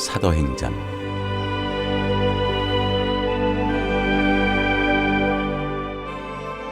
사도행전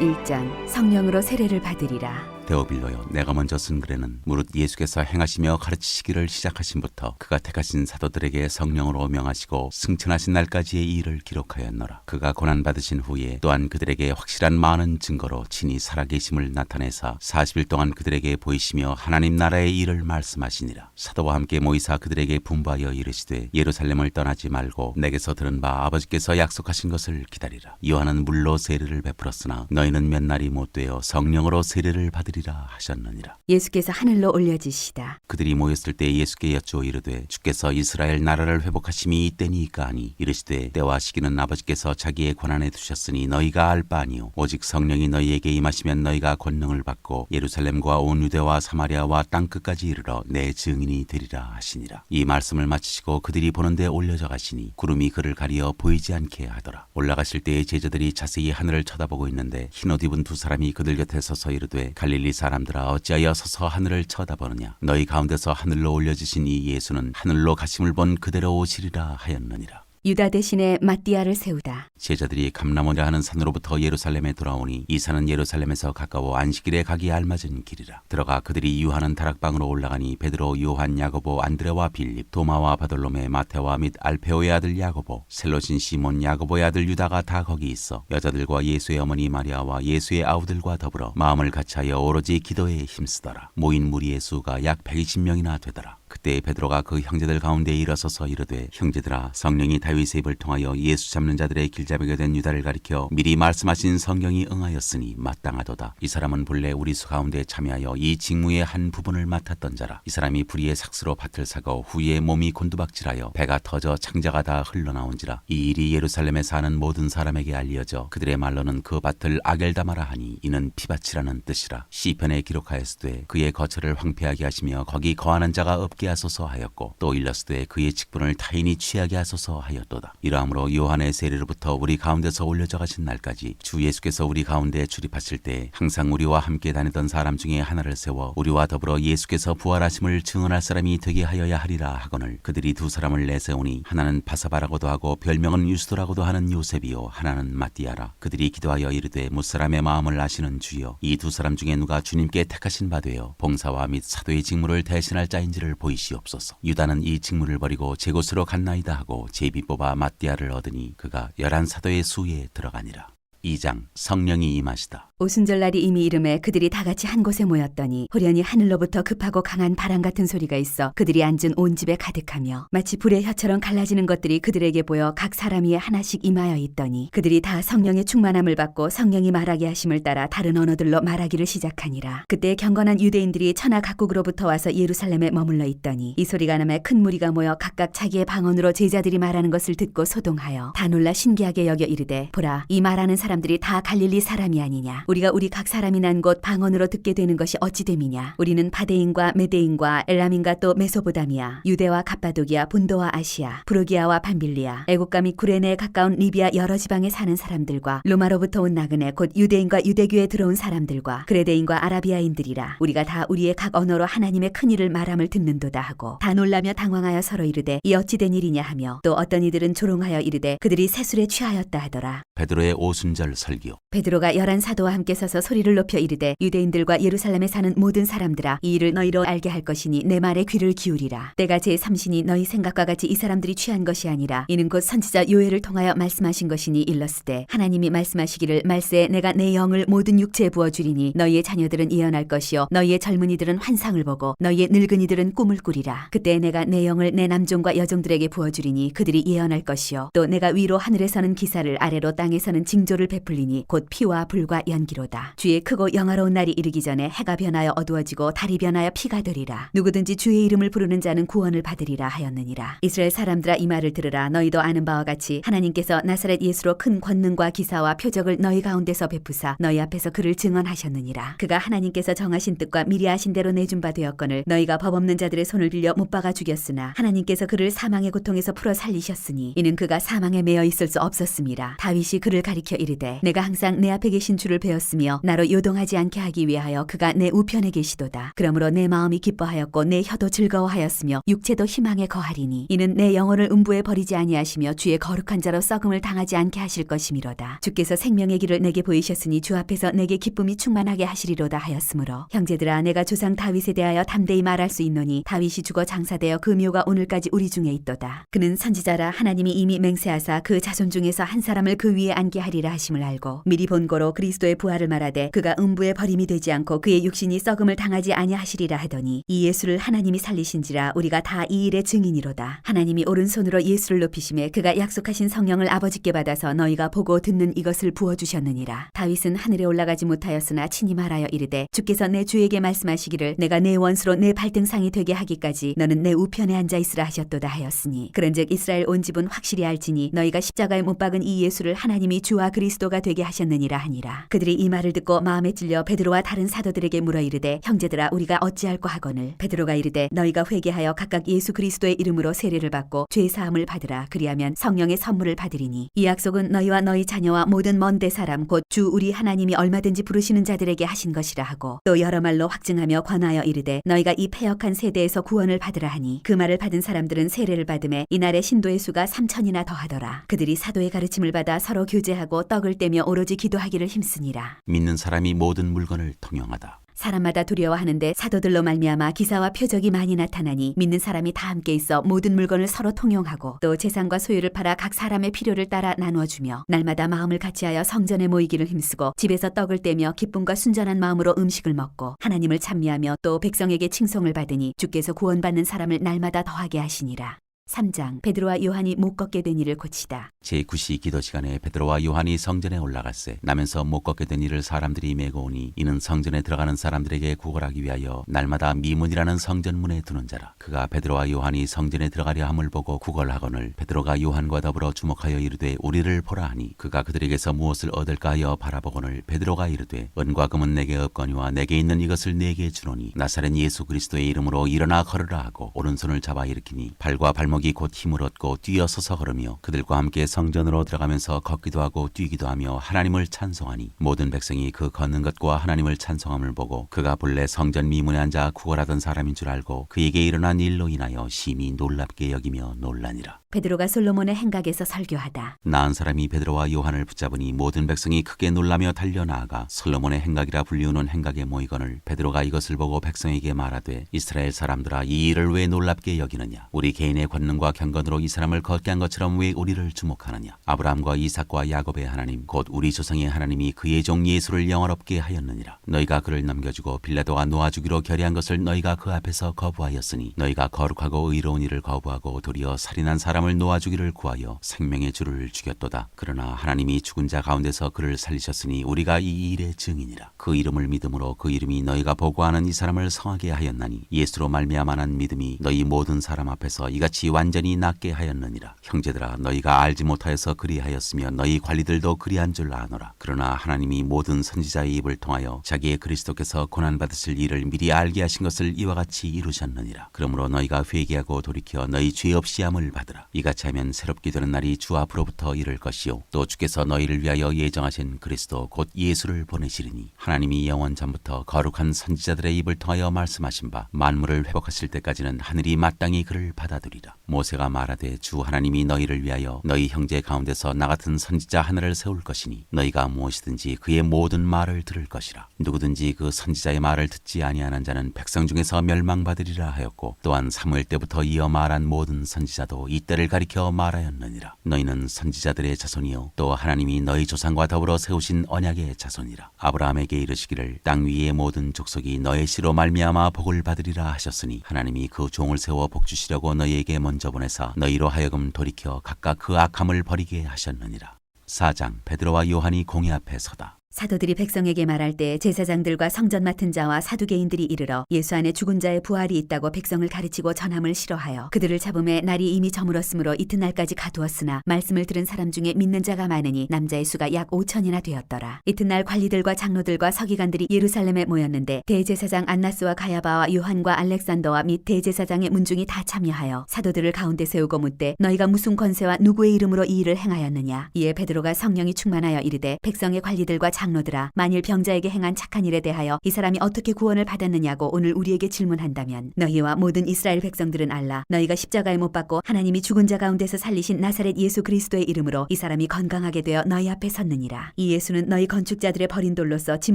1장 성령으로 세례를 받으리라. 데오빌로여, 내가 먼저 쓴 글에는 무릇 예수께서 행하시며 가르치시기를 시작하신부터 그가 택하신 사도들에게 성령으로 명하시고 승천하신 날까지의 이 일을 기록하였노라. 그가 고난받으신 후에 또한 그들에게 확실한 많은 증거로 친히 살아계심을 나타내사 40일 동안 그들에게 보이시며 하나님 나라의 일을 말씀하시니라. 사도와 함께 모이사 그들에게 분부하여 이르시되 예루살렘을 떠나지 말고 내게서 들은 바 아버지께서 약속하신 것을 기다리라. 요한은 물로 세례를 베풀었으나 너희는 몇 날이 못되어 성령으로 세례를 받으리라 하셨느니라. 예수께서 하늘로 올려지시다. 그들이 모였을 때 예수께 여쭈어 이르되 주께서 이스라엘 나라를 회복하심이 이때니까 하니 이르시되 때와 시기는 아버지께서 자기의 권한에 두셨으니 너희가 알 바 아니요 오직 성령이 너희에게 임하시면 너희가 권능을 받고 예루살렘과 온 유대와 사마리아와 땅끝까지 이르러 내 증인이 되리라 하시니라. 이 말씀을 마치시고 그들이 보는데 올려져 가시니 구름이 그를 가리어 보이지 않게 하더라. 올라가실 때에 제자들이 자세히 하늘을 쳐다보고 있는데 흰옷 입은 두 사람이 그들 곁에 서서 이르되 갈릴리 사람들아 어찌하여 서서 하늘을 쳐다보느냐. 너희 가운데서 하늘로 올려지신 이 예수는 하늘로 가심을 본 그대로 오시리라 하였느니라. 유다 대신에 마띠아를 세우다. 제자들이 감람오라 하는 산으로부터 예루살렘에 돌아오니 이 산은 예루살렘에서 가까워 안식일에 가기에 알맞은 길이라. 들어가 그들이 유하는 다락방으로 올라가니 베드로, 요한, 야고보, 안드레와 빌립, 도마와 바돌로메, 마테와 및 알페오의 아들 야고보, 셀로신 시몬, 야고보의 아들 유다가 다 거기 있어 여자들과 예수의 어머니 마리아와 예수의 아우들과 더불어 마음을 같이하여 오로지 기도에 힘쓰더라. 모인 무리의 수가 약 120명이나 되더라. 그때 베드로가 그 형제들 가운데 일어서서 이르되 형제들아, 성령이 다윗의 입을 통하여 예수 잡는 자들의 길잡이가 된 유다를 가리켜 미리 말씀하신 성경이 응하였으니 마땅하도다. 이 사람은 본래 우리 수 가운데 참여하여 이 직무의 한 부분을 맡았던 자라. 이 사람이 불의의 삭스로 밭을 사고 후에 몸이 곤두박질하여 배가 터져 창자가 다 흘러나온지라. 이 일이 예루살렘에 사는 모든 사람에게 알려져 그들의 말로는 그 밭을 아겔다마라 하니 이는 피밭이라는 뜻이라. 시편에 기록하였으되 그의 거처를 황폐하게 하시며 거기 거하는 자가 없게 하소서 하였고 또 일러스되 그의 직분을 타인이 취하게 하소서 하였도다. 이러함으로 요한의 세례로부터 우리 가운데서 올려져 가신 날까지 주 예수께서 우리 가운데 출입하실 때 항상 우리와 함께 다니던 사람 중에 하나를 세워 우리와 더불어 예수께서 부활하심을 증언할 사람이 되게 하여야 하리라 하거늘 그들이 두 사람을 내세우니 하나는 바사바라고도 하고 별명은 유스도라고도 하는 요셉이요 하나는 마띠아라. 그들이 기도하여 이르되 무사람의 마음을 아시는 주여 이 두 사람 중에 누가 주님께 택하신 바 되어 봉사와 및 사도의 직무를 대신할 자인지를 보이시옵소서. 유다는 이 직무를 버리고 제 곳으로 갔나이다 하고 제비 뽑아 마띠아를 얻으니 그가 11사도의 수에 들어가니라. 2장 성령이 임하시다. 오순절날이 이미 이름에 그들이 다 같이 한 곳에 모였더니 호련히 하늘로부터 급하고 강한 바람 같은 소리가 있어 그들이 앉은 온 집에 가득하며 마치 불의 혀처럼 갈라지는 것들이 그들에게 보여 각 사람 위에 하나씩 임하여 있더니 그들이 다 성령의 충만함을 받고 성령이 말하게 하심을 따라 다른 언어들로 말하기를 시작하니라. 그때 경건한 유대인들이 천하 각국으로부터 와서 예루살렘에 머물러 있더니 이 소리가 나매 큰 무리가 모여 각각 자기의 방언으로 제자들이 말하는 것을 듣고 소동하여 다 놀라 신기하게 여겨 이르되 보라, 이 말하는 사람들이 다 갈릴리 사람이 아니냐. 우리가 우리 각 사람이 난 곳 방언으로 듣게 되는 것이 어찌 됨이냐. 우리는 바데인과 메데인과 엘람인과 또 메소보다미아, 유대와 갑바도기아, 본도와 아시아, 브루기아와 밤빌리아, 애국가 및 구레네에 가까운 리비아 여러 지방에 사는 사람들과 로마로부터 온 나그네 곧 유대인과 유대교에 들어온 사람들과 그레데인과 아라비아인들이라. 우리가 다 우리의 각 언어로 하나님의 큰 일을 말함을 듣는도다 하고 다 놀라며 당황하여 서로 이르되 이 어찌 된 일이냐 하며 또 어떤 이들은 조롱하여 이르되 그들이 세술에 취하였다 하더라. 베드로의 오순절 설교. 베드로가 11사도와 함께 서서 소리를 높여 이르되 유대인들과 예루살렘에 사는 모든 사람들아, 이 일을 너희로 알게 할 것이니 내 말에 귀를 기울이라. 때가 제3신이 너희 생각과 같이 이 사람들이 취한 것이 아니라 이는 곧 선지자 요엘을 통하여 말씀하신 것이니 일렀으되 하나님이 말씀하시기를 말세에 내가 내 영을 모든 육체에 부어주리니 너희의 자녀들은 예언할 것이요 너희의 젊은이들은 환상을 보고 너희의 늙은이들은 꿈을 꾸리라. 그때 내가 내 영을 내 남종과 여종들에게 부어주리니 그들이 예언할 것이요 또 내가 위로 하늘에서는 기사를 아래로 땅에서는 징조를 베풀리니 곧 피와 불과 연기로다. 주의 크고 영화로운 날이 이르기 전에 해가 변하여 어두워지고 달이 변하여 피가 되리라. 누구든지 주의 이름을 부르는 자는 구원을 받으리라 하였느니라. 이스라엘 사람들아, 이 말을 들으라. 너희도 아는 바와 같이 하나님께서 나사렛 예수로 큰 권능과 기사와 표적을 너희 가운데서 베푸사 너희 앞에서 그를 증언하셨느니라. 그가 하나님께서 정하신 뜻과 미리 아신 대로 내준 바 되었거늘 너희가 법 없는 자들의 손을 빌려 못 박아 죽였으나 하나님께서 그를 사망의 고통에서 풀어 살리셨으니 이는 그가 사망에 매여 있을 수 없었음이라. 다윗이 다시 그를 가리켜 이르되 내가 항상 내 앞에 계신 주를 배웠으며 나로 요동하지 않게 하기 위하여 그가 내 우편에 계시도다. 그러므로 내 마음이 기뻐하였고 내 혀도 즐거워하였으며 육체도 희망에 거하리니 이는 내 영혼을 음부에 버리지 아니하시며 주의 거룩한 자로 썩음을 당하지 않게 하실 것이미로다. 주께서 생명의 길을 내게 보이셨으니 주 앞에서 내게 기쁨이 충만하게 하시리로다 하였으므로 형제들아 내가 조상 다윗에 대하여 담대히 말할 수 있노니 다윗이 죽어 장사되어 그 묘가 오늘까지 우리 중에 있도다. 그는 선지자라 하나님이 이미 맹세하사 그 자손 중에서 한 사람을 그 위에 앉게 하리라 하심을 알고 미리 본고로 그리스도의 부활을 말하되 그가 음부에 버림이 되지 않고 그의 육신이 썩음을 당하지 아니하시리라 하더니 이 예수를 하나님이 살리신지라 우리가 다 이 일의 증인이로다. 하나님이 오른손으로 예수를 높이심에 그가 약속하신 성령을 아버지께 받아서 너희가 보고 듣는 이것을 부어주셨느니라. 다윗은 하늘에 올라가지 못하였으나 친히 말하여 이르되 주께서 내 주에게 말씀하시기를 내가 내 원수로 내 발등상이 되게 하기까지 너는 내 우편에 앉아 있으라 하셨도다 하였으니 그런즉 이스라엘 온 집은 확실히 알지니 너희가 십자가에 못 박은 이 예수를 하나님이 주와 그리스도가 되게 하셨느니라 하니라. 그들이 이 말을 듣고 마음에 찔려 베드로와 다른 사도들에게 물어 이르되 형제들아 우리가 어찌할꼬 하거늘. 베드로가 이르되 너희가 회개하여 각각 예수 그리스도의 이름으로 세례를 받고 죄 사함을 받으라. 그리하면 성령의 선물을 받으리니 이 약속은 너희와 너희 자녀와 모든 먼데 사람 곧 주 우리 하나님이 얼마든지 부르시는 자들에게 하신 것이라 하고 또 여러 말로 확증하며 권하여 이르되 너희가 이 패역한 세대에서 구원을 받으라 하니 그 말을 받은 사람들은 세례를 받음에 이날의 신도의 수가 3,000이나 더하더라. 그들이 사도의 가르침을 받아 서로 교제하고 떡을 떼며 오로지 기도하기를 힘쓰니라. 믿는 사람이 모든 물건을 통용하다. 사람마다 두려워하는데 사도들로 말미암아 기사와 표적이 많이 나타나니 믿는 사람이 다 함께 있어 모든 물건을 서로 통용하고 또 재산과 소유를 팔아 각 사람의 필요를 따라 나누어 주며 날마다 마음을 같이하여 성전에 모이기를 힘쓰고 집에서 떡을 떼며 기쁨과 순전한 마음으로 음식을 먹고 하나님을 찬미하며 또 백성에게 칭송을 받으니 주께서 구원받는 사람을 날마다 더하게 하시니라. 3장 베드로와 요한이 못 걷게 된 일을 고치다. 제9시 기도 시간에 베드로와 요한이 성전에 올라갔세. 나면서 못 걷게 된 이를 사람들이 메고 오니 이는 성전에 들어가는 사람들에게 구걸하기 위하여 날마다 미문이라는 성전문에 두는 자라. 그가 베드로와 요한이 성전에 들어가려 함을 보고 구걸하거늘 베드로가 요한과 더불어 주목하여 이르되 우리를 보라 하니 그가 그들에게서 무엇을 얻을까 하여 바라보거늘 베드로가 이르되 은과 금은 내게 없거니와 내게 있는 이것을 내게 주노니 나사렛 예수 그리스도의 이름으로 일어나 걸으라 하고 오른손을 잡아 일으키니 발과 발목이 곧 힘을 얻고 뛰어서서 걸으며 그들과 함께 성전으로 들어가면서 걷기도 하고 뛰기도 하며 하나님을 찬송하니 모든 백성이 그 걷는 것과 하나님을 찬송함을 보고 그가 본래 성전 미문에 앉아 구걸하던 사람인 줄 알고 그에게 일어난 일로 인하여 심히 놀랍게 여기며 놀라니라. 베드로가 솔로몬의 행각에서 설교하다. 나은 사람이 베드로와 요한을 붙잡으니 모든 백성이 크게 놀라며 달려나아가 솔로몬의 행각이라 불리우는 행각에 모이거늘 베드로가 이것을 보고 백성에게 말하되 이스라엘 사람들아 이 일을 왜 놀랍게 여기느냐. 우리 개인의 권능과 경건으로 이 사람을 걷게 한 것처럼 왜 우리를 주목하느냐. 아브라함과 이삭과 야곱의 하나님 곧 우리 조상의 하나님이 그의 종 예수를 영원롭게 하였느니라. 너희가 그를 넘겨주고 빌라도가 놓아주기로 결의한 것을 너희가 그 앞에서 거부하였으니 너희가 거룩하고 의로운 일을 거부하고 도리어 살인한 사람을 놓아주기를 구하여 생명의 주를 죽였도다. 그러나 하나님이 죽은 자 가운데서 그를 살리셨으니 우리가 이 일의 증인이라. 그 이름을 믿음으로 그 이름이 너희가 보고하는 이 사람을 성하게 하였나니 예수로 말미암아 난 믿음이 너희 모든 사람 앞에서 이같이 완전히 낫게 하였느니라. 형제들아 너희가 알지 못하여서 그리하였으며 너희 관리들도 그리한 줄 아노라. 그러나 하나님이 모든 선지자의 입을 통하여 자기의 그리스도께서 고난받으실 일을 미리 알게 하신 것을 이와 같이 이루셨느니라. 그러므로 너희가 회개하고 돌이켜 너희 죄 없이 함을 받으라. 이같이 하면 새롭게 되는 날이 주 앞으로부터 이를 것이요 또 주께서 너희를 위하여 예정하신 그리스도 곧 예수를 보내시리니 하나님이 영원 전부터 거룩한 선지자들의 입을 통하여 말씀하신 바 만물을 회복하실 때까지는 하늘이 마땅히 그를 받아들이라. 모세가 말하되 주 하나님이 너희를 위하여 너희 형제 가운데서 나 같은 선지자 하나를 세울 것이니 너희가 무엇이든지 그의 모든 말을 들을 것이라. 누구든지 그 선지자의 말을 듣지 아니하는 자는 백성 중에서 멸망받으리라 하였고 또한 사무엘 때부터 이어 말한 모든 선지자도 이때를 가리켜 말하였느니라. 너희는 선지자들의 자손이요 또 하나님이 너희 조상과 더불어 세우신 언약의 자손이라. 아브라함에게 이르시기를 땅 위의 모든 족속이 너의 씨로 말미암아 복을 받으리라 하셨으니 하나님이 그 종을 세워 복 주시려고 너희에게 먼저 보내사 너희로 하여금 돌이켜 각각 그 악함을 버리게 하셨느니라. 4장 베드로와 요한이 공회 앞에 서다. 사도들이 백성에게 말할 때 제사장들과 성전 맡은 자와 사두개인들이 이르러 예수 안에 죽은 자의 부활이 있다고 백성을 가르치고 전함을 싫어하여 그들을 잡음에 날이 이미 저물었으므로 이튿날까지 가두었으나 말씀을 들은 사람 중에 믿는 자가 많으니 남자의 수가 약 5천이나 되었더라. 이튿날 관리들과 장로들과 서기관들이 예루살렘에 모였는데 대제사장 안나스와 가야바와 요한과 알렉산더와 및 대제사장의 문중이 다 참여하여 사도들을 가운데 세우고 묻되 너희가 무슨 권세와 누구의 이름으로 이 일을 행하였느냐. 이에 베드로가 성령이 충만하여 이르되 백성의 관리들과 장로들아, 만일 병자에게 행한 착한 일에 대하여 이 사람이 어떻게 구원을 받았느냐고 오늘 우리에게 질문한다면 너희와 모든 이스라엘 백성들은 알라. 너희가 십자가에 못 박고 하나님이 죽은 자 가운데서 살리신 나사렛 예수 그리스도의 이름으로 이 사람이 건강하게 되어 너희 앞에 섰느니라. 이 예수는 너희 건축자들의 버린 돌로서 집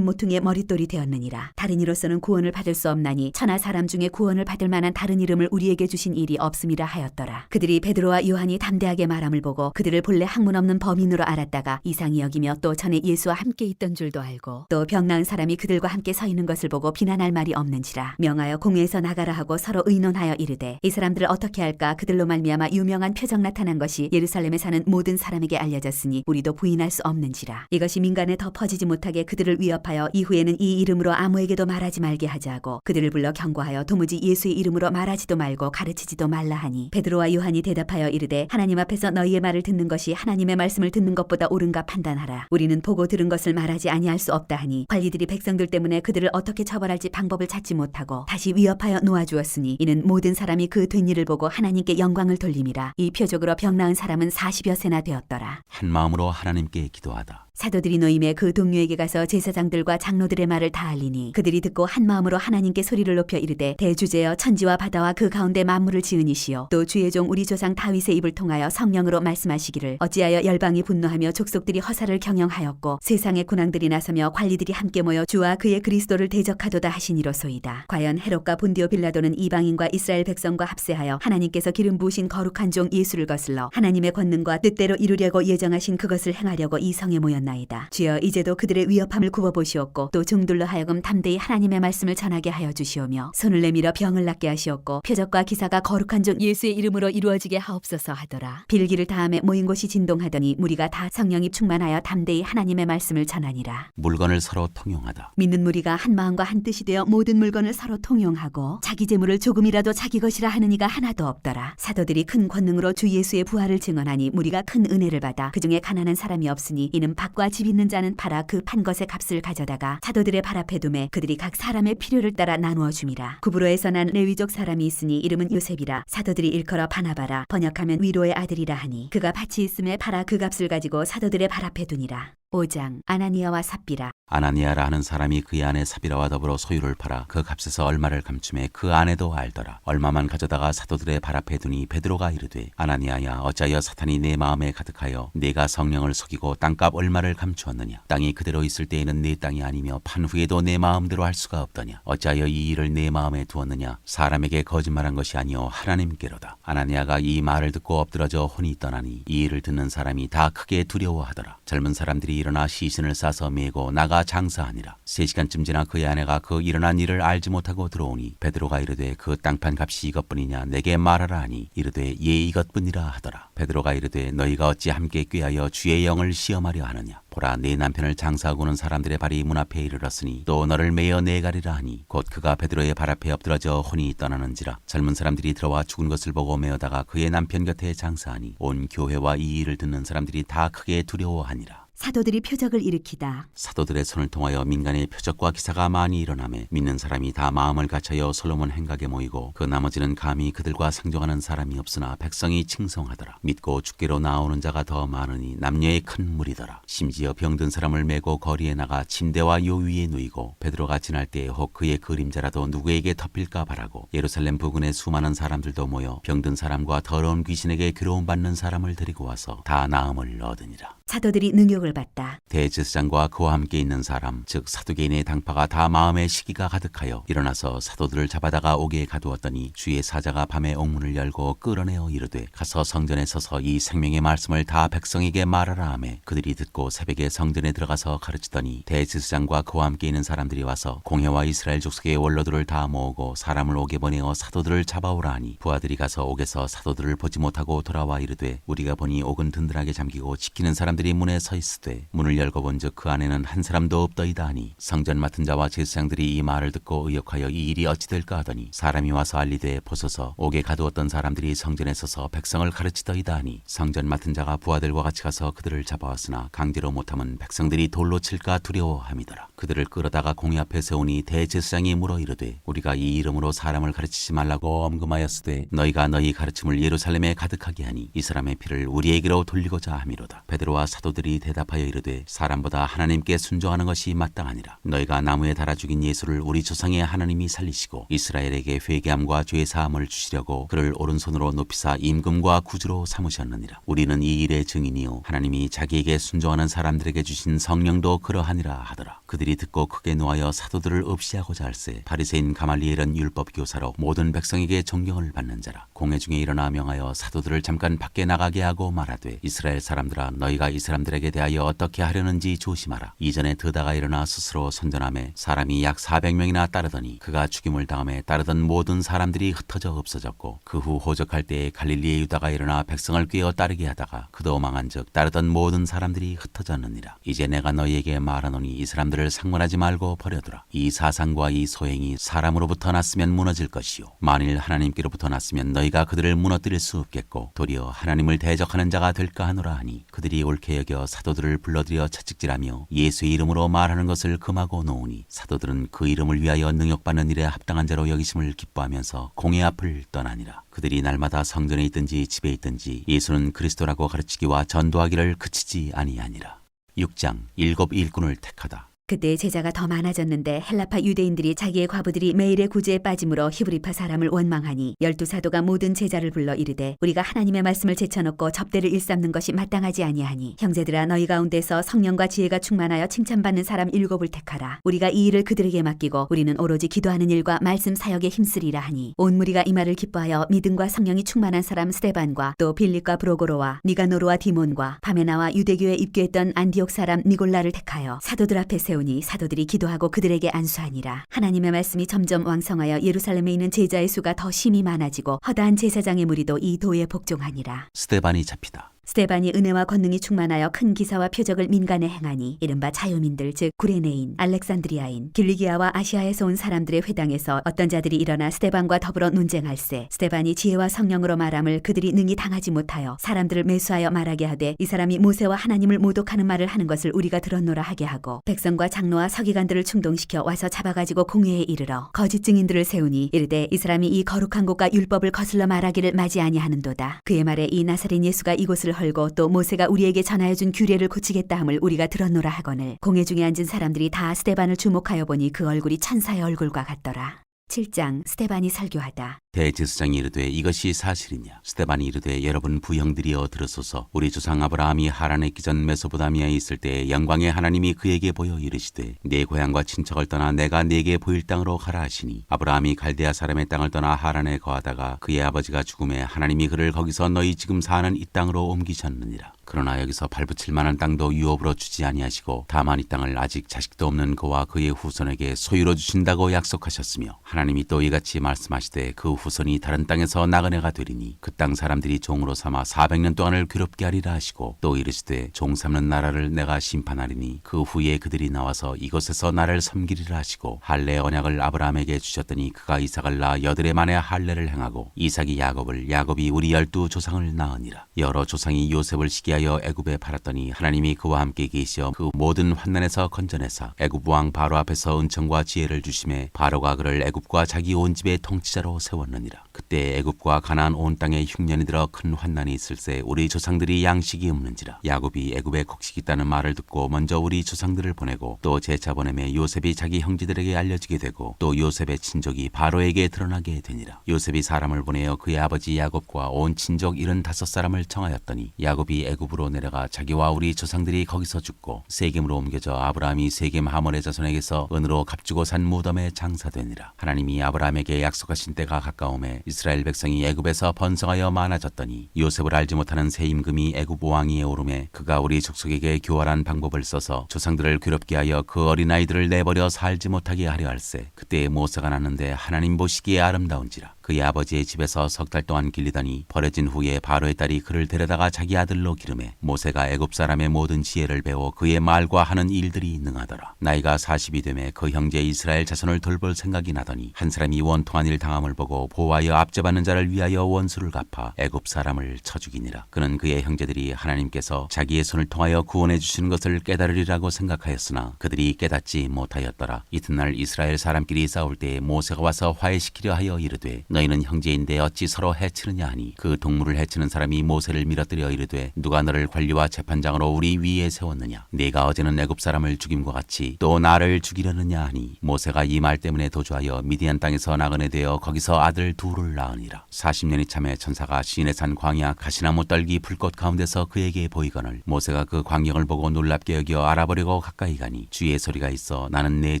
모퉁이의 머릿돌이 되었느니라. 다른 이로서는 구원을 받을 수 없나니 천하 사람 중에 구원을 받을 만한 다른 이름을 우리에게 주신 일이 없음이라 하였더라. 그들이 베드로와 요한이 담대하게 말함을 보고 그들을 본래 학문 없는 범인으로 알았다가 이상히 여기며 또 전에 예수와 함께 있던 줄도 알고 또 병 나은 사람이 그들과 함께 서 있는 것을 보고 비난할 말이 없는지라. 명하여 공회에서 나가라 하고 서로 의논하여 이르되 이 사람들을 어떻게 할까. 그들로 말미암아 유명한 표적 나타난 것이 예루살렘에 사는 모든 사람에게 알려졌으니 우리도 부인할 수 없는지라. 이것이 민간에 더 퍼지지 못하게 그들을 위협하여 이후에는 이 이름으로 아무에게도 말하지 말게 하자고 그들을 불러 경고하여 도무지 예수의 이름으로 말하지도 말고 가르치지도 말라 하니 베드로와 요한이 대답하여 이르되 하나님 앞에서 너희의 말을 듣는 것이 하나님의 말씀을 듣는 것보다 옳은가 판단하라. 우리는 보고 들은 것을 말하지 아니할 수 없다 하니 관리들이 백성들 때문에 그들을 어떻게 처벌할지 방법을 찾지 못하고 다시 위협하여 놓아주었으니 이는 모든 사람이 그 된 일을 보고 하나님께 영광을 돌림이라. 이 표적으로 병 나은 사람은 40여 세나 되었더라. 한 마음으로 하나님께 기도하다. 사도들이 노임에 그 동료에게 가서 제사장들과 장로들의 말을 다 알리니 그들이 듣고 한 마음으로 하나님께 소리를 높여 이르되 대주제여 천지와 바다와 그 가운데 만물을 지으니시오 또 주의 종 우리 조상 다윗의 입을 통하여 성령으로 말씀하시기를 어찌하여 열방이 분노하며 족속들이 허사를 경영하였고 세상의 군왕들이 나서며 관리들이 함께 모여 주와 그의 그리스도를 대적하도다 하시니로소이다. 과연 헤롯과 본디오 빌라도는 이방인과 이스라엘 백성과 합세하여 하나님께서 기름 부으신 거룩한 종 예수를 거슬러 하나님의 권능과 뜻대로 이루려고 예정하신 그것을 행하려고 이 성에 모였나이다. 주여 이제도 그들의 위협함을 굽어보시옵고 또 종들로 하여금 담대히 하나님의 말씀을 전하게 하여 주시오며 손을 내밀어 병을 낫게 하시옵고 표적과 기사가 거룩한 종 예수의 이름으로 이루어지게 하옵소서 하더라. 빌기를 다음에 모인 곳이 진동하더니 무리가 다 성령이 충만하여 담대히 하나님의 말씀을 전하니라. 물건을 서로 통용하다. 믿는 무리가 한 마음과 한 뜻이 되어 모든 물건을 서로 통용하고 자기 재물을 조금이라도 자기 것이라 하는 이가 하나도 없더라. 사도들이 큰 권능으로 주 예수의 부활을 증언하니 무리가 큰 은혜를 받아 그중에 가난한 사람이 없으니 이는 밭과 집 있는 자는 팔아 그 판 것의 값을 가져다가 사도들의 발 앞에 두매 그들이 각 사람의 필요를 따라 나누어 줌이라. 구브로에서 난 레위족 사람이 있으니 이름은 요셉이라. 사도들이 일컬어 바나바라 번역하면 위로의 아들이라 하니 그가 밭이 있음에 팔아 그 값을 가지고 사도들의 발 앞에 두니라. 5장 아나니아와 삽비라. 아나니아라 하는 사람이 그의 아내 사비라와 더불어 소유를 팔아 그 값에서 얼마를 감춤해 그 아내도 알더라. 얼마만 가져다가 사도들의 발 앞에 두니 베드로가 이르되 아나니아야 어찌하여 사탄이 내 마음에 가득하여 내가 성령을 속이고 땅값 얼마를 감추었느냐. 땅이 그대로 있을 때에는 내 땅이 아니며 판 후에도 내 마음대로 할 수가 없더냐. 어찌하여 이 일을 내 마음에 두었느냐. 사람에게 거짓말한 것이 아니요 하나님께로다. 아나니아가 이 말을 듣고 엎드러져 혼이 떠나니 이 일을 듣는 사람이 다 크게 두려워하더라. 젊은 사람들이 일어나 시신을 싸서 메고 나가 장사하니라. 3시간쯤 지나 그의 아내가 그 일어난 일을 알지 못하고 들어오니 베드로가 이르되 그 땅판 값이 이것뿐이냐 내게 말하라 하니 이르되 예 이것뿐이라 하더라. 베드로가 이르되 너희가 어찌 함께 꾀하여 주의 영을 시험하려 하느냐. 보라 내 남편을 장사하고는 사람들의 발이 문 앞에 이르렀으니 또 너를 매어 내가리라 하니 곧 그가 베드로의 발 앞에 엎드러져 혼이 떠나는지라. 젊은 사람들이 들어와 죽은 것을 보고 메어다가 그의 남편 곁에 장사하니 온 교회와 이 일을 듣는 사람들이 다 크게 두려워하니라. 사도들이 표적을 일으키다. 사도들의 손을 통하여 민간의 표적과 기사가 많이 일어나매 믿는 사람이 다 마음을 갖춰여 솔로몬 행각에 모이고 그 나머지는 감히 그들과 상종하는 사람이 없으나 백성이 칭송하더라. 믿고 죽게로 나오는 자가 더 많으니 남녀의 큰 무리더라. 심지어 병든 사람을 메고 거리에 나가 침대와 요 위에 누이고 베드로가 지날 때에 혹 그의 그림자라도 누구에게 덮일까 바라고 예루살렘 부근에 수많은 사람들도 모여 병든 사람과 더러운 귀신에게 괴로움받는 사람을 데리고 와서 다 나음을 얻으니라. 사도들이 능욕을 받다. 대제사장과 그와 함께 있는 사람 즉 사두개인의 당파가 다 마음에 시기가 가득하여 일어나서 사도들을 잡아다가 옥에 가두었더니 주의 사자가 밤에 옥문을 열고 끌어내어 이르되 가서 성전에 서서 이 생명의 말씀을 다 백성에게 말하라 하매 그들이 듣고 새벽에 성전에 들어가서 가르치더니 대제사장과 그와 함께 있는 사람들이 와서 공회와 이스라엘 족속의 원로들을 다 모으고 사람을 옥에 보내어 사도들을 잡아오라 하니 부하들이 가서 옥에서 사도들을 보지 못하고 돌아와 이르되 우리가 보니 옥은 든든하게 잠기고 지키는 사람들이 문에 서 있으니 이르시되 문을 열고 본즉 그 안에는 한 사람도 없더이다 하니 성전 맡은 자와 제사장들이 이 말을 듣고 의혹하여 이 일이 어찌 될까 하더니 사람이 와서 알리되 보소서 옥에 가두었던 사람들이 성전에 서서 백성을 가르치더이다 하니 성전 맡은 자가 부하들과 같이 가서 그들을 잡아왔으나 강제로 못하면 백성들이 돌로 칠까 두려워함이더라. 그들을 끌어다가 공회 앞에 세우니 대제사장이 물어 이르되 우리가 이 이름으로 사람을 가르치지 말라고 엄금하였으되 너희가 너희 가르침을 예루살렘에 가득하게 하니 이 사람의 피를 우리에게로 돌리고자 함이로다. 베드로와 사도들이 대답하여 이르되 사람보다 하나님께 순종하는 것이 마땅하니라. 너희가 나무에 달아 죽인 예수를 우리 조상의 하나님이 살리시고 이스라엘에게 회개함과 죄 사함을 주시려고 그를 오른손으로 높이사 임금과 구주로 삼으셨느니라. 우리는 이 일의 증인이요 하나님이 자기에게 순종하는 사람들에게 주신 성령도 그러하니라 하더라. 그들이 듣고 크게 노하여 사도들을 없이하고자 할세 바리새인 가말리엘은 율법 교사로 모든 백성에게 존경을 받는 자라. 공회 중에 일어나 명하여 사도들을 잠깐 밖에 나가게 하고 말하되 이스라엘 사람들아 너희가 이 사람들에게 대하여 어떻게 하려는지 조심하라. 이전에 드다가 일어나 스스로 선전하며 사람이 약 400명이나 따르더니 그가 죽임을 당함에 따르던 모든 사람들이 흩어져 없어졌고 그 후 호적할 때에 갈릴리의 유다가 일어나 백성을 꾀어 따르게 하다가 그도 망한즉 따르던 모든 사람들이 흩어졌느니라. 이제 내가 너희에게 말하노니 이 사람들을 상관하지 말고 버려두라. 이 사상과 이 소행이 사람으로부터 났으면 무너질 것이요 만일 하나님께로부터 났으면 너희가 그들을 무너뜨릴 수 없겠고 도리어 하나님을 대적하는 자가 될까 하노라 하니 그들이 옳게 여겨 사도들을 불러들여 채찍질하며 예수의 이름으로 말하는 것을 금하고 놓으니 사도들은 그 이름을 위하여 능욕받는 일에 합당한 자로 여기심을 기뻐하면서 공회 앞을 떠나니라. 그들이 날마다 성전에 있든지 집에 있든지 예수는 그리스도라고 가르치기와 전도하기를 그치지 아니하니라. 6장 일곱 일꾼을 택하다. 그때 제자가 더 많아졌는데 헬라파 유대인들이 자기의 과부들이 매일의 구제에 빠짐으로 히브리파 사람을 원망하니 12사도가 모든 제자를 불러 이르되 우리가 하나님의 말씀을 제쳐놓고 접대를 일삼는 것이 마땅하지 아니하니 형제들아 너희 가운데서 성령과 지혜가 충만하여 칭찬받는 사람 7을 택하라. 우리가 이 일을 그들에게 맡기고 우리는 오로지 기도하는 일과 말씀 사역에 힘쓰리라 하니 온 무리가 이 말을 기뻐하여 믿음과 성령이 충만한 사람 스데반과 또 빌립과 브로고로와 니가노르와 디몬과 바메나와 유대교에 입교했던 안디옥 사람 니골라를 택하여 사도들 앞에 세우니 사도들이 기도하고 그들에게 안수하니라. 하나님의 말씀이 점점 왕성하여 예루살렘에 있는 제자의 수가 더 심히 많아지고 허다한 제사장의 무리도 이 도에 복종하니라. 스데반이 잡히다. 스데반이 은혜와 권능이 충만하여 큰 기사와 표적을 민간에 행하니 이른바 자유민들 즉 구레네인, 알렉산드리아인, 길리기아와 아시아에서 온 사람들의 회당에서 어떤 자들이 일어나 스데반과 더불어 논쟁할세 스데반이 지혜와 성령으로 말함을 그들이 능히 당하지 못하여 사람들을 매수하여 말하게 하되 이 사람이 모세와 하나님을 모독하는 말을 하는 것을 우리가 들었노라 하게 하고 백성과 장로와 서기관들을 충동시켜 와서 잡아가지고 공회에 이르러 거짓 증인들을 세우니 이르되 이 사람이 이 거룩한 곳과 율법을 거슬러 말하기를 마지 아니하는도다. 그의 말에 이 나사렛 예수가 이곳을 헐고 또 모세가 우리에게 전하여준 규례를 고치겠다 함을 우리가 들었노라 하거늘 공회 중에 앉은 사람들이 다 스데반을 주목하여 보니 그 얼굴이 천사의 얼굴과 같더라. 7장 스데반이 설교하다. 대제사장이 이르되 이것이 사실이냐. 스데반이 이르되 여러분 부형들이여 들으소서. 우리 조상 아브라함이 하란에 있기 전 메소포다미아에 있을 때에 영광의 하나님이 그에게 보여 이르시되 내 고향과 친척을 떠나 내가 네게 보일 땅으로 가라 하시니 아브라함이 갈대아 사람의 땅을 떠나 하란에 거하다가 그의 아버지가 죽음에 하나님이 그를 거기서 너희 지금 사는 이 땅으로 옮기셨느니라. 그러나 여기서 발붙일 만한 땅도 유업으로 주지 아니하시고 다만 이 땅을 아직 자식도 없는 그와 그의 후손에게 소유로 주신다고 약속하셨으며 하나님이 또 이같이 말씀하시되 그 후손이 다른 땅에서 나그네가 되리니 그 땅 사람들이 종으로 삼아 400년 동안을 괴롭게 하리라 하시고 또 이르시되 종 삼는 나라를 내가 심판하리니 그 후에 그들이 나와서 이곳에서 나를 섬기리라 하시고 할례 언약을 아브라함에게 주셨더니 그가 이삭을 낳아 8해 만에 할례를 행하고 이삭이 야곱을 야곱이 우리 12조상을 낳으니라. 여러 조상이 요셉을 시기하여 애굽에 팔았더니 하나님이 그와 함께 계시어 그 모든 환난에서 건져내사 애굽 왕 바로 앞에서 은총과 지혜를 주심에 바로가 그를 애굽과 자기 온 집의 통치자로 세웠느니라. 그때 애굽과 가나안 온 땅에 흉년이 들어 큰 환난이 있을새 우리 조상들이 양식이 없는지라. 야곱이 애굽에 곡식이 있다는 말을 듣고 먼저 우리 조상들을 보내고 또 재차 보내매 요셉이 자기 형제들에게 알려지게 되고 또 요셉의 친족이 바로에게 드러나게 되니라. 요셉이 사람을 보내어 그의 아버지 야곱과 온 친족 75사람을 청하였더니 야곱이 애굽으로 내려가 자기와 우리 조상들이 거기서 죽고 세겜으로 옮겨져 아브라함이 세겜 하몰의 자손에게서 은으로 값주고 산 무덤에 장사되니라. 하나님이 아브라함에게 약속하신 때가 가까워 가까움에 이스라엘 백성이 애굽에서 번성하여 많아졌더니 요셉을 알지 못하는 새 임금이 애굽 왕위에 오르매 그가 우리 족속에게 교활한 방법을 써서 조상들을 괴롭게 하여 그 어린아이들을 내버려 살지 못하게 하려 할세. 그때 모세가 났는데 하나님 보시기에 아름다운지라. 그의 아버지의 집에서 석 달 동안 길리더니 버려진 후에 바로의 딸이 그를 데려다가 자기 아들로 기르매 모세가 애굽 사람의 모든 지혜를 배워 그의 말과 하는 일들이 능하더라. 나이가 40이 되매 그 형제 이스라엘 자손을 돌볼 생각이 나더니 한 사람이 원통한 일 당함을 보고 보호하여 압제받는 자를 위하여 원수를 갚아 애굽 사람을 쳐 죽이니라. 그는 그의 형제들이 하나님께서 자기의 손을 통하여 구원해 주시는 것을 깨달으리라고 생각하였으나 그들이 깨닫지 못하였더라. 이튿날 이스라엘 사람끼리 싸울 때에 모세가 와서 화해시키려 하여 이르되 너희는 형제인데 어찌 서로 해치느냐 하니 그 동물을 해치는 사람이 모세를 밀어뜨려 이르되 누가 너를 관리와 재판장으로 우리 위에 세웠느냐. 네가 어제는 애굽 사람을 죽임과 같이 또 나를 죽이려느냐 하니 모세가 이 말 때문에 도주하여 미디안 땅에서 나그네 되어 거기서 아들 둘을 낳으니라. 40년이 참에 천사가 시내산 광야 가시나무 떨기 불꽃 가운데서 그에게 보이거늘 모세가 그 광경을 보고 놀랍게 여겨 알아보려고 가까이 가니 주의 소리가 있어 나는 내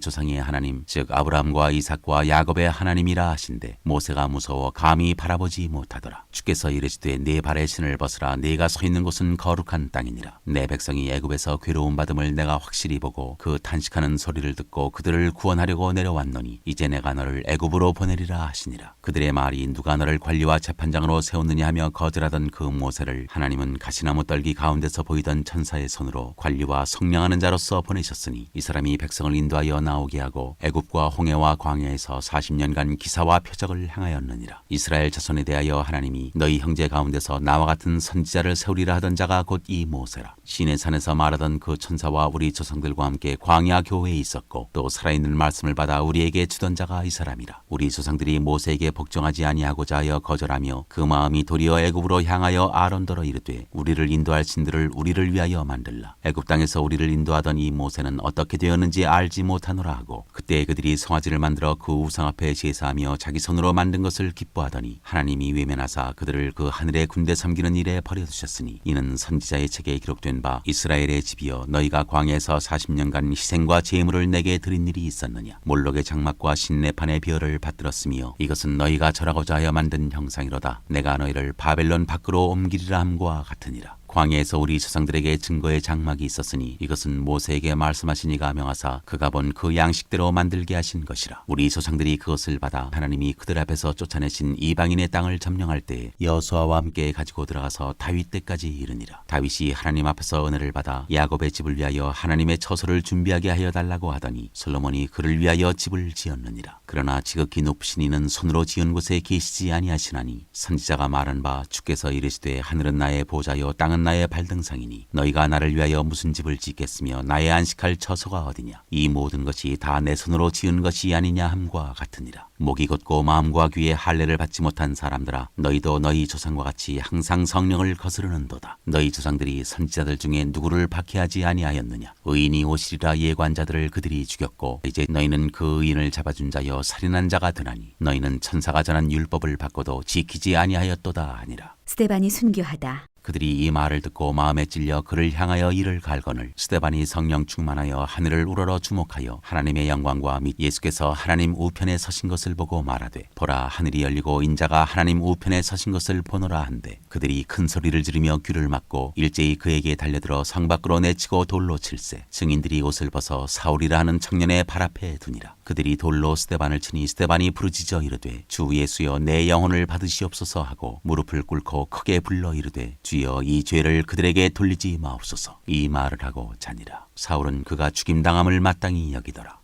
조상의 하나님 즉 아브라함과 이삭과 야곱의 하나님이라 하신대 모세가 무서워 감히 바라보지 못하더라. 주께서 이르시되 네 발의 신을 벗으라. 네가 서 있는 곳은 거룩한 땅이니라. 내 백성이 애굽에서 괴로움 받음을 내가 확실히 보고 그 탄식하는 소리를 듣고 그들을 구원하려고 내려왔노니 이제 내가 너를 애굽으로 보내리라 하시니라. 그들의 말이 누가 너를 관리와 재판장으로 세웠느냐 하며 거절하던 그 모세를 하나님은 가시나무 떨기 가운데서 보이던 천사의 손으로 관리와 성령하는 자로서 보내셨으니 이 사람이 백성을 인도하여 나오게 하고 애굽과 홍해와 광야에서 40년간 기사와 표적을 행하였느니라. 이스라엘 자손에 대하여 하나님이 너희 형제 가운데서 나와 같은 선지자를 세우리라 하던 자가 곧 이 모세라. 시내산에서 말하던 그 천사와 우리 조상들과 함께 광야 교회에 있었고 또 살아있는 말씀을 받아 우리에게 주던 자가 이 사람이라. 우리 조상들이 모세에게 복종하지 아니하고자 하여 거절하며 그 마음이 도리어 애굽으로 향하여 아론더러 이르되 우리를 인도할 신들을 우리를 위하여 만들라. 애굽 땅에서 우리를 인도하던 이 모세는 어떻게 되었는지 알지 못하노라 하고 그때 그들이 송아지를 만들어 그 우상 앞에 제사하며 자기 손으로 만든 것을 기뻐하더니 하나님이 외면하사 그들을 그 하늘의 군대 섬기는 일에 버려두셨으니 이는 선지자의 책에 기록된 바 이스라엘의 집이여 너희가 광야에서 40년간 희생과 제물을 내게 드린 일이 있었느냐. 몰록의 장막과 신내판의 비어를 받들었으며 이것은 너희가 절하고자 하여 만든 형상이로다. 내가 너희를 바벨론 밖으로 옮기리라 함과 같으니라. 광야에서 우리 조상들에게 증거의 장막이 있었으니 이것은 모세에게 말씀하신 이가 명하사 그가 본 그 양식대로 만들게 하신 것이라. 우리 조상들이 그것을 받아 하나님이 그들 앞에서 쫓아내신 이방인의 땅을 점령할 때에 여호수아와 함께 가지고 들어가서 다윗 때까지 이르니라. 다윗이 하나님 앞에서 은혜를 받아 야곱의 집을 위하여 하나님의 처소를 준비하게 하여 달라고 하더니 솔로몬이 그를 위하여 집을 지었느니라. 그러나 지극히 높으신 이는 손으로 지은 곳에 계시지 아니하시나니 선지자가 말한 바 주께서 이르시되 하늘은 나의 보좌요 땅은 나의 발등상이니 너희가 나를 위하여 무슨 집을 짓겠으며 나의 안식할 처소가 어디냐. 이 모든 것이 다 내 손으로 지은 것이 아니냐 함과 같으니라. 목이 곧고 마음과 귀에 할례를 받지 못한 사람들아 너희도 너희 조상과 같이 항상 성령을 거스르는도다. 너희 조상들이 선지자들 중에 누구를 박해하지 아니하였느냐. 의인이 오시리라 예관자들을 그들이 죽였고 이제 너희는 그 의인을 잡아준 자여 살인한 자가 되나니 너희는 천사가 전한 율법을 받고도 지키지 아니하였도다 하니라. 스데반이 순교하다. 그들이 이 말을 듣고 마음에 찔려 그를 향하여 이를 갈거늘 스데반이 성령 충만하여 하늘을 우러러 주목하여 하나님의 영광과 및 예수께서 하나님 우편에 서신 것을 보고 말하되 보라 하늘이 열리고 인자가 하나님 우편에 서신 것을 보노라 한데 그들이 큰 소리를 지르며 귀를 막고 일제히 그에게 달려들어 성 밖으로 내치고 돌로 칠세. 증인들이 옷을 벗어 사울이라 하는 청년의 발 앞에 두니라. 그들이 돌로 스데반을 치니 스데반이 부르짖어 이르되 주 예수여 내 영혼을 받으시옵소서 하고 무릎을 꿇고 크게 불러 이르되 주여 이 죄를 그들에게 돌리지 마옵소서. 이 말을 하고 자니라. 사울은 그가 죽임당함을 마땅히 여기더라.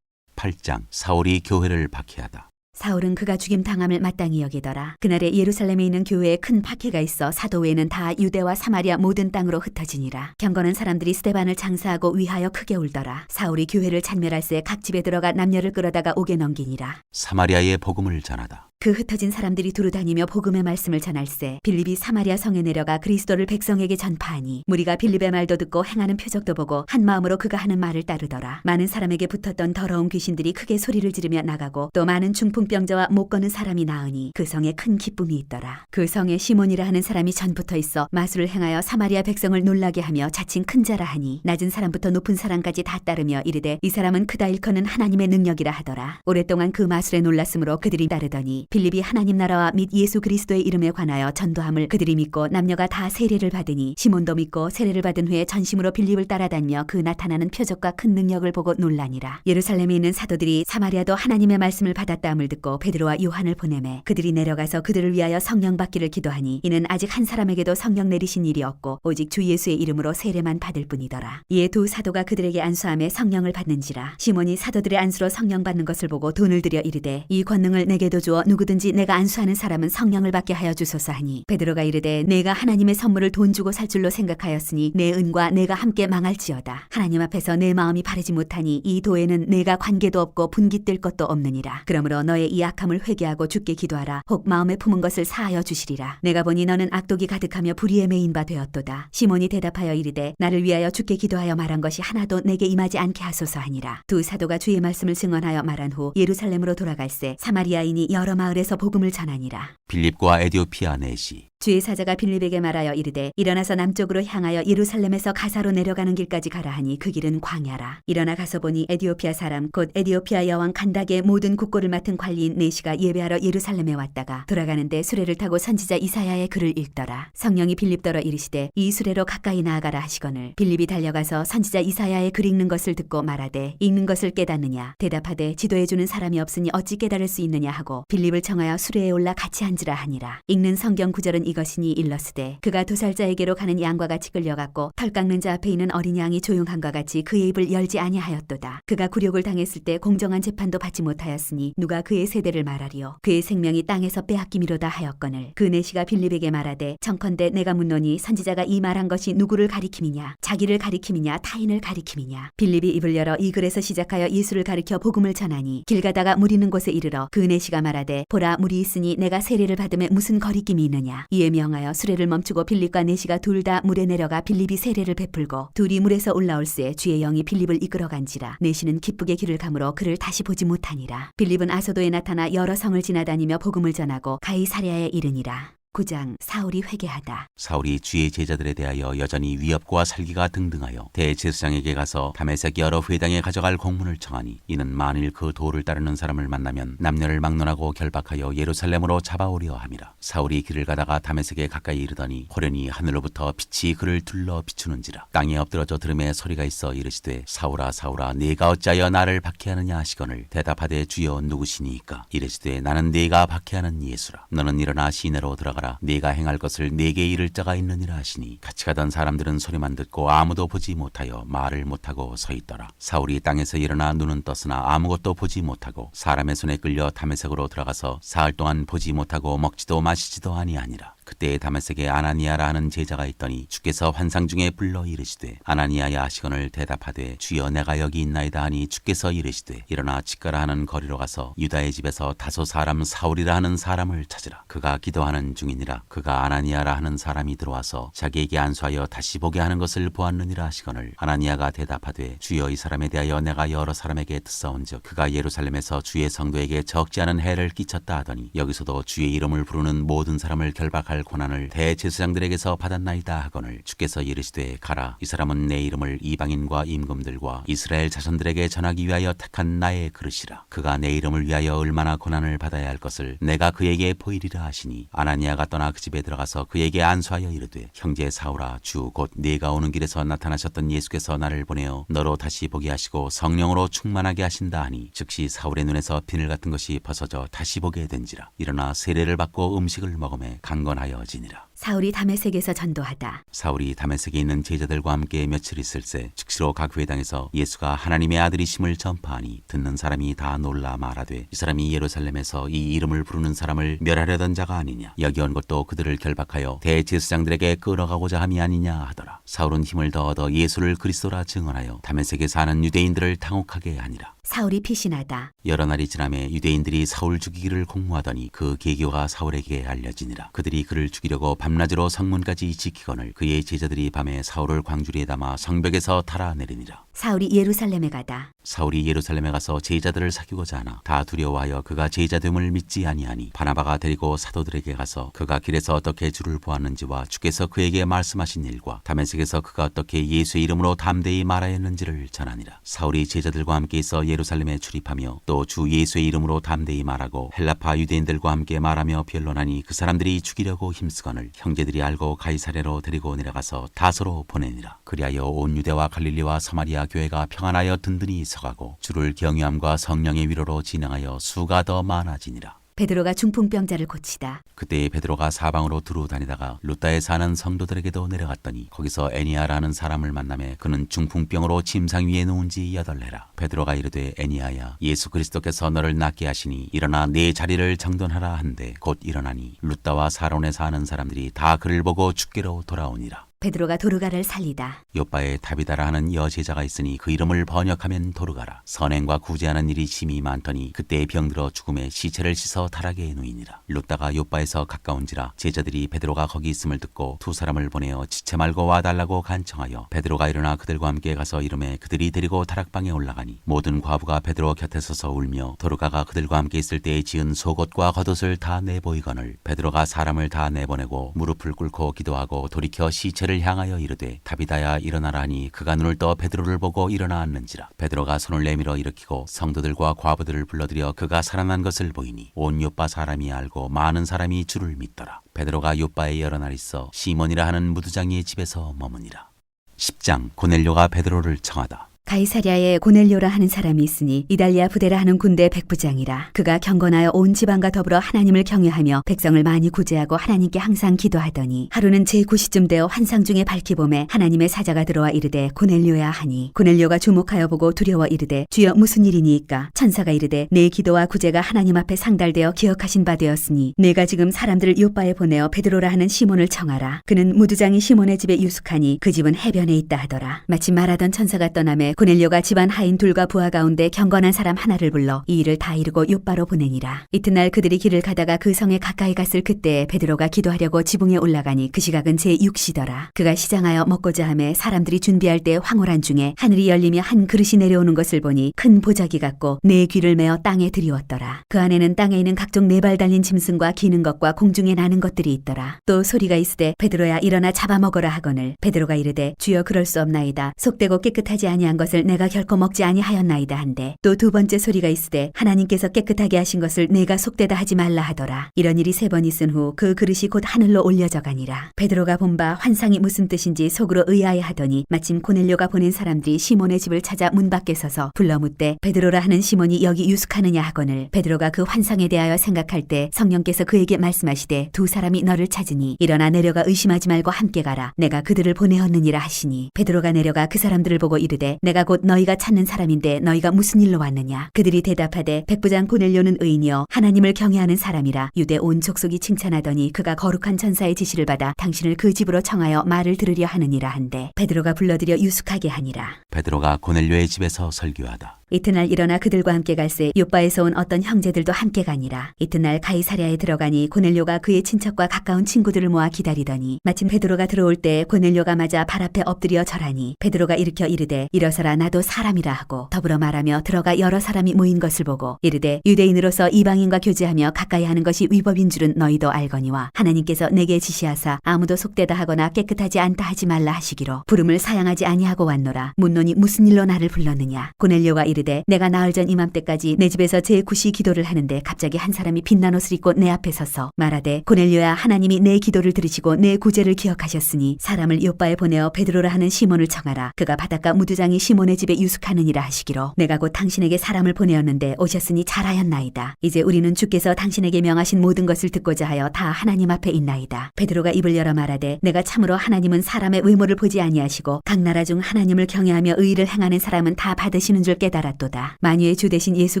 8장 사울이 교회를 박해하다. 사울은 그가 죽임 당함을 마땅히 여기더라. 그날에 예루살렘에 있는 교회에 큰 박해가 있어 사도 외에는 다 유대와 사마리아 모든 땅으로 흩어지니라. 경건한 사람들이 스데반을 장사하고 위하여 크게 울더라. 사울이 교회를 찬멸할새 각 집에 들어가 남녀를 끌어다가 옥에 넘기니라. 사마리아의 복음을 전하다. 그 흩어진 사람들이 두루 다니며 복음의 말씀을 전할세. 빌립이 사마리아 성에 내려가 그리스도를 백성에게 전파하니 무리가 빌립의 말도 듣고 행하는 표적도 보고 한 마음으로 그가 하는 말을 따르더라. 많은 사람에게 붙었던 더러운 귀신들이 크게 소리를 지르며 나가고 또 많은 중풍병자와 못 거는 사람이 나으니 그 성에 큰 기쁨이 있더라. 그 성에 시몬이라 하는 사람이 전부터 있어 마술을 행하여 사마리아 백성을 놀라게 하며 자칭 큰 자라 하니 낮은 사람부터 높은 사람까지 다 따르며 이르되 이 사람은 크다 일컫는 하나님의 능력이라 하더라. 오랫동안 그 마술에 놀랐으므로 그들이 따르더니 빌립이 하나님 나라와 및 예수 그리스도의 이름에 관하여 전도함을 그들이 믿고 남녀가 다 세례를 받으니 시몬도 믿고 세례를 받은 후에 전심으로 빌립을 따라다니며 그 나타나는 표적과 큰 능력을 보고 놀라니라. 예루살렘에 있는 사도들이 사마리아도 하나님의 말씀을 받았다함을 듣고 베드로와 요한을 보내매 그들이 내려가서 그들을 위하여 성령 받기를 기도하니 이는 아직 한 사람에게도 성령 내리신 일이 없고 오직 주 예수의 이름으로 세례만 받을 뿐이더라. 이에 두 사도가 그들에게 안수하며 성령을 받는지라. 시몬이 사도들의 안수로 성령 받는 것을 보고 돈을 들여 이르되 이 권능을 내게도 주어 누구든지 내가 안수하는 사람은 성령을 받게 하여 주소서 하니 베드로가 이르되 내가 하나님의 선물을 돈 주고 살 줄로 생각하였으니 내 은과 내가 함께 망할지어다. 하나님 앞에서 내 마음이 바르지 못하니 이 도에는 내가 관계도 없고 분깃될 것도 없느니라. 그러므로 너의 이 악함을 회개하고 주께 기도하라. 혹 마음에 품은 것을 사하여 주시리라. 내가 보니 너는 악독이 가득하며 불의에 매인 바 되었도다. 시몬이 대답하여 이르되 나를 위하여 주께 기도하여 말한 것이 하나도 내게 임하지 않게 하소서 하니라. 두 사도가 주의 말씀을 증언하여 말한 후 예루살렘으로 돌아갈새 사마리아인이 여러 마을에서 복음을 전하니라. 빌립과 에디오피아 내시. 주의 사자가 빌립에게 말하여 이르되 일어나서 남쪽으로 향하여 예루살렘에서 가사로 내려가는 길까지 가라 하니 그 길은 광야라. 일어나 가서 보니 에디오피아 사람 곧 에디오피아 여왕 간닥의 모든 국고를 맡은 관리인 네시가 예배하러 예루살렘에 왔다가 돌아가는데 수레를 타고 선지자 이사야의 글을 읽더라. 성령이 빌립더러 이르시되 이 수레로 가까이 나아가라 하시거늘 빌립이 달려가서 선지자 이사야의 글 읽는 것을 듣고 말하되 읽는 것을 깨닫느냐. 대답하되 지도해주는 사람이 없으니 어찌 깨달을 수 있느냐 하고 빌립을 청하여 수레에 올라 같이 앉으라 하니라. 읽는 성경 구절은 이것이니 일러스되 그가 도살자에게로 가는 양과 같이 끌려갔고 털 깎는 자 앞에 있는 어린 양이 조용함과 같이 그의 입을 열지 아니하였도다. 그가 굴욕을 당했을 때 공정한 재판도 받지 못하였으니 누가 그의 세대를 말하리요. 그의 생명이 땅에서 빼앗김이로다 하였거늘 그 내시가 빌립에게 말하되 청컨대 내가 묻노니 선지자가 이 말한 것이 누구를 가리킴이냐 자기를 가리킴이냐 타인을 가리킴이냐. 빌립이 입을 열어 이 글에서 시작하여 예수를 가리켜 복음을 전하니 길 가다가 물 있는 곳에 이르러 그 내시가 말하되 보라 물이 있으니 내가 세례를 받음에 무슨 거리낌이 있느냐. 이에 명하여 수레를 멈추고 빌립과 네시가 둘 다 물에 내려가 빌립이 세례를 베풀고 둘이 물에서 올라올새 주의 영이 빌립을 이끌어간지라. 네시는 기쁘게 길을 가므로 그를 다시 보지 못하니라. 빌립은 아소도에 나타나 여러 성을 지나다니며 복음을 전하고 가이사랴에 이르니라. 9장 사울이 회개하다. 사울이 주의 제자들에 대하여 여전히 위협과 살기가 등등하여 대제사장에게 가서 다메섹 여러 회당에 가져갈 공문을 청하니 이는 만일 그 도를 따르는 사람을 만나면 남녀를 막론하고 결박하여 예루살렘으로 잡아오려 함이라. 사울이 길을 가다가 다메섹에 가까이 이르더니 호련히 하늘로부터 빛이 그를 둘러 비추는지라. 땅에 엎드러져 들음에 소리가 있어 이르시되 사울아 사울아 네가 어찌하여 나를 박해하느냐 하시거늘 대답하되 주여 누구시니이까. 이르시되 나는 네가 박해하는 예수라. 너는 일어나 시내로 들어가라. 네가 행할 것을 네게 이를 자가 있느니라 하시니 같이 가던 사람들은 소리만 듣고 아무도 보지 못하여 말을 못하고 서 있더라. 사울이 땅에서 일어나 눈은 떴으나 아무것도 보지 못하고 사람의 손에 끌려 다메섹으로 들어가서 사흘 동안 보지 못하고 먹지도 마시지도 아니하니라. 그때 다메섹에 아나니아라 하는 제자가 있더니 주께서 환상 중에 불러 이르시되 아나니아야 하시거늘 대답하되 주여 내가 여기 있나이다 하니 주께서 이르시되 일어나 치가라 하는 거리로 가서 유다의 집에서 다소 사람 사울이라 하는 사람을 찾으라. 그가 기도하는 중이니라. 그가 아나니아라 하는 사람이 들어와서 자기에게 안수하여 다시 보게 하는 것을 보았느니라 하시거늘 아나니아가 대답하되 주여 이 사람에 대하여 내가 여러 사람에게 듣사온즉 그가 예루살렘에서 주의 성도에게 적지 않은 해를 끼쳤다 하더니 여기서도 주의 이름을 부르는 모든 사람을 결박할 고난을 대제사장들에게서 받았나이다 하거늘 주께서 이르시되 가라. 이 사람은 내 이름을 이방인과 임금들과 이스라엘 자손들에게 전하기 위하여 택한 나의 그릇이라. 그가 내 이름을 위하여 얼마나 고난을 받아야 할 것을 내가 그에게 보이리라 하시니 아나니아가 떠나 그 집에 들어가서 그에게 안수하여 이르되 형제 사울아 주 곧 네가 오는 길에서 나타나셨던 예수께서 나를 보내어 너로 다시 보게 하시고 성령으로 충만하게 하신다 하니 즉시 사울의 눈에서 비늘 같은 것이 벗어져 다시 보게 된지라. 일어나 세례를 받고 음식을 먹음에 강건하여 지니라. 사울이 다메섹에서 전도하다. 사울이 다메섹에 있는 제자들과 함께 며칠 있을새 즉시로 각 회당에서 예수가 하나님의 아들이심을 전파하니 듣는 사람이 다 놀라 말하되 이 사람이 예루살렘에서 이 이름을 부르는 사람을 멸하려던 자가 아니냐. 여기 온 것도 그들을 결박하여 대제사장들에게 끌어가고자 함이 아니냐 하더라. 사울은 힘을 더 얻어 예수를 그리스도라 증언하여 다메섹에 사는 유대인들을 당혹하게 하니라. 사울이 피신하다. 여러 날이 지나매 유대인들이 사울 죽이기를 공모하더니 그 계교가 사울에게 알려지니라. 그들이 그를 죽이려고 밤낮으로 성문까지 지키거늘 그의 제자들이 밤에 사울을 광주리에 담아 성벽에서 달아내리니라. 사울이 예루살렘에 가다. 사울이 예루살렘에 가서 제자들을 사귀고자 하나 다 두려워하여 그가 제자됨을 믿지 아니하니 바나바가 데리고 사도들에게 가서 그가 길에서 어떻게 주를 보았는지와 주께서 그에게 말씀하신 일과 다메섹에서 그가 어떻게 예수의 이름으로 담대히 말하였는지를 전하니라. 사울이 제자들과 함께 있어 예루살렘에 출입하며 또 주 예수의 이름으로 담대히 말하고 헬라파 유대인들과 함께 말하며 변론하니 그 사람들이 죽이려고 힘쓰거늘 형제들이 알고 가이사랴로 데리고 내려가서 다소로 보내니라. 그리하여 온 유대와 갈릴리와 사마리아 교회가 평안하여 든든히 서가고 주를 경외함과 성령의 위로로 진행하여 수가 더 많아지니라. 베드로가 중풍병자를 고치다. 그때 베드로가 사방으로 두루 다니다가 루다에 사는 성도들에게도 내려갔더니 거기서 애니아라는 사람을 만나매 그는 중풍병으로 침상 위에 누운 지 8해라. 베드로가 이르되 애니아야 예수 그리스도께서 너를 낫게 하시니 일어나 네 자리를 정돈하라 한데 곧 일어나니 루다와 사론에 사는 사람들이 다 그를 보고 주께로 돌아오니라. 베드로가 도르가를 살리다. 요바에 다비다라 하는 여제자가 있으니 그 이름을 번역하면 도르가라. 선행과 구제하는 일이 심히 많더니 그때 병들어 죽음에 시체를 씻어 타락에 누이니라. 룻다가 요바에서 가까운지라 제자들이 베드로가 거기 있음을 듣고 두 사람을 보내어 지체 말고 와달라고 간청하여 베드로가 일어나 그들과 함께 가서 이름에 그들이 데리고 타락방에 올라가니 모든 과부가 베드로 곁에 서서 울며 도르가가 그들과 함께 있을 때에 지은 속옷과 겉옷을 다 내보이거늘 베드로가 사람을 다 내보내고 무릎을 꿇고 기도하고 돌이켜 시체를 향하여 이르되 다비다야 일어나라 하니 그가 눈을 떠 베드로를 보고 일어나 앉는지라. 베드로가 손을 내밀어 일으키고 성도들과 과부들을 불러들여 그가 살아난 것을 보이니 온 요빠 사람이 알고 많은 사람이 주를 믿더라. 베드로가 요빠에 여러 날 있어 시몬이라 하는 무두장이의 집에서 머무니라. 10장 고넬료가 베드로를 청하다. 가이사랴에 고넬료라 하는 사람이 있으니 이달리아 부대라 하는 군대 백부장이라. 그가 경건하여 온 지방과 더불어 하나님을 경외하며 백성을 많이 구제하고 하나님께 항상 기도하더니 하루는 제9시쯤 되어 환상 중에 밝히 봄에 하나님의 사자가 들어와 이르되 고넬료야 하니 고넬료가 주목하여 보고 두려워 이르되 주여 무슨 일이니이까. 천사가 이르되 내 기도와 구제가 하나님 앞에 상달되어 기억하신 바 되었으니 내가 지금 사람들을 요빠에 보내어 베드로라 하는 시몬을 청하라. 그는 무두장이 시몬의 집에 유숙하니 그 집은 해변에 있다 하더라. 마침 말하던 천사가 떠나매 고넬료가 집안 하인 둘과 부하 가운데 경건한 사람 하나를 불러 이 일을 다 이루고 요빠로 보내니라. 이튿날 그들이 길을 가다가 그 성에 가까이 갔을 그때 베드로가 기도하려고 지붕에 올라가니 그 시각은 제6시더라. 그가 시장하여 먹고자 하매 사람들이 준비할 때 황홀한 중에 하늘이 열리며 한 그릇이 내려오는 것을 보니 큰 보자기 같고 네 귀를 메어 땅에 들이웠더라. 그 안에는 땅에 있는 각종 네 발 달린 짐승과 기는 것과 공중에 나는 것들이 있더라. 또 소리가 있으되 베드로야 일어나 잡아먹어라 하거늘 베드로가 이르되 주여 그럴 수 없나이다. 속되고 깨끗하지 아니한 것을 내가 결코 먹지 아니하였나이다 한데 또 두 번째 소리가 있으되 하나님께서 깨끗하게 하신 것을 내가 속되다 하지 말라 하더라. 이런 일이 3번 있은 후 그 그릇이 곧 하늘로 올려져 가니라. 베드로가 본 바 환상이 무슨 뜻인지 속으로 의아해 하더니 마침 고넬료가 보낸 사람들이 시몬의 집을 찾아 문 밖에 서서 불러 묻되 베드로라 하는 시몬이 여기 유숙하느냐 하거늘 베드로가 그 환상에 대하여 생각할 때 성령께서 그에게 말씀하시되 두 사람이 너를 찾으니 일어나 내려가 의심하지 말고 함께 가라. 내가 그들을 보내었느니라 하시니 베드로가 내려가 그 사람들을 보고 이르되 내가 곧 너희가 찾는 사람인데 너희가 무슨 일로 왔느냐. 그들이 대답하되 백부장 고넬료는 의인이여 하나님을 경외하는 사람이라 유대 온 족속이 칭찬하더니 그가 거룩한 천사의 지시를 받아 당신을 그 집으로 청하여 말을 들으려 하느니라 한데 베드로가 불러들여 유숙하게 하니라. 베드로가 고넬료의 집에서 설교하다. 이튿날 일어나 그들과 함께 갈새 요빠에서 온 어떤 형제들도 함께 가니라. 이튿날 가이사랴에 들어가니 고넬료가 그의 친척과 가까운 친구들을 모아 기다리더니 마침 베드로가 들어올 때 고넬료가 맞아 발 앞에 엎드려 절하니 베드로가 일으켜 이르되 일어서라 나도 사람이라 하고 더불어 말하며 들어가 여러 사람이 모인 것을 보고 이르되 유대인으로서 이방인과 교제하며 가까이 하는 것이 위법인 줄은 너희도 알거니와 하나님께서 내게 지시하사 아무도 속되다 하거나 깨끗하지 않다 하지 말라 하시기로 부름을 사양하지 아니하고 왔노라. 묻노니 무슨 일로 나를 불렀느냐. 고넬료가 이르되 내가 나흘 전 이맘때까지 내 집에서 제9시 기도를 하는데 갑자기 한 사람이 빛난 옷을 입고 내 앞에 서서 말하되 고넬료야 하나님이 내 기도를 들으시고 내 구제를 기억하셨으니 사람을 요빠에 보내어 베드로라 하는 시몬을 청하라. 그가 바닷가 무두장이 시몬의 집에 유숙하느니라 하시기로 내가 곧 당신에게 사람을 보내었는데 오셨으니 잘하였나이다. 이제 우리는 주께서 당신에게 명하신 모든 것을 듣고자 하여 다 하나님 앞에 있나이다. 베드로가 입을 열어 말하되 내가 참으로 하나님은 사람의 외모를 보지 아니하시고 각 나라 중 하나님을 경외하며 의를 행하는 사람은 다 받으시는 줄 깨달아 알았도다. 만유의 주 되신 예수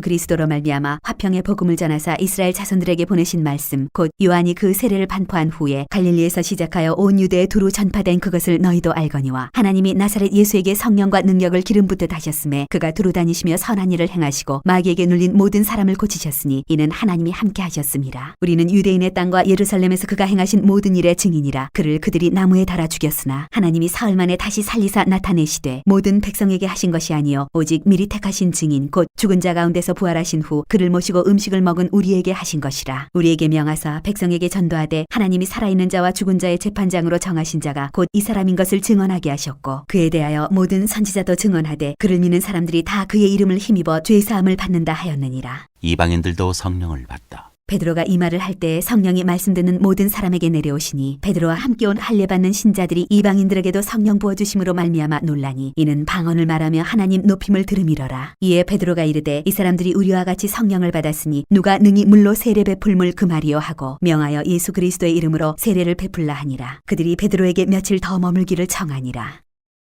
그리스도로 말미암아 화평의 복음을 전하사 이스라엘 자손들에게 보내신 말씀 곧 요한이 그 세례를 반포한 후에 갈릴리에서 시작하여 온 유대에 두루 전파된 그것을 너희도 알거니와 하나님이 나사렛 예수에게 성령과 능력을 기름 붓듯 하셨음에 그가 두루 다니시며 선한 일을 행하시고 마귀에게 눌린 모든 사람을 고치셨으니 이는 하나님이 함께 하셨음이라. 우리는 유대인의 땅과 예루살렘에서 그가 행하신 모든 일의 증인이라. 그를 그들이 나무에 달아 죽였으나 하나님이 사흘 만에 다시 살리사 나타내시되 모든 백성에게 하신 것이 아니요 오직 미리 택하신 증인 곧 죽은 자 가운데서 부활하신 후 그를 모시고 음식을 먹은 우리에게 하신 것이라. 우리에게 명하사 백성에게 전도하되 하나님이 살아있는 자와 죽은 자의 재판장으로 정하신 자가 곧 이 사람인 것을 증언하게 하셨고 그에 대하여 모든 선지자도 증언하되 그를 믿는 사람들이 다 그의 이름을 힘입어 죄 사함을 받는다 하였느니라. 이방인들도 성령을 받다. 베드로가 이 말을 할 때 성령이 말씀 듣는 모든 사람에게 내려오시니 베드로와 함께 온 할례 받는 신자들이 이방인들에게도 성령 부어 주심으로 말미암아 놀라니 이는 방언을 말하며 하나님 높임을 들음이러라. 이에 베드로가 이르되 이 사람들이 우리와 같이 성령을 받았으니 누가 능히 물로 세례 베풀물 그 말이요 하고 명하여 예수 그리스도의 이름으로 세례를 베풀라 하니라. 그들이 베드로에게 며칠 더 머물기를 청하니라.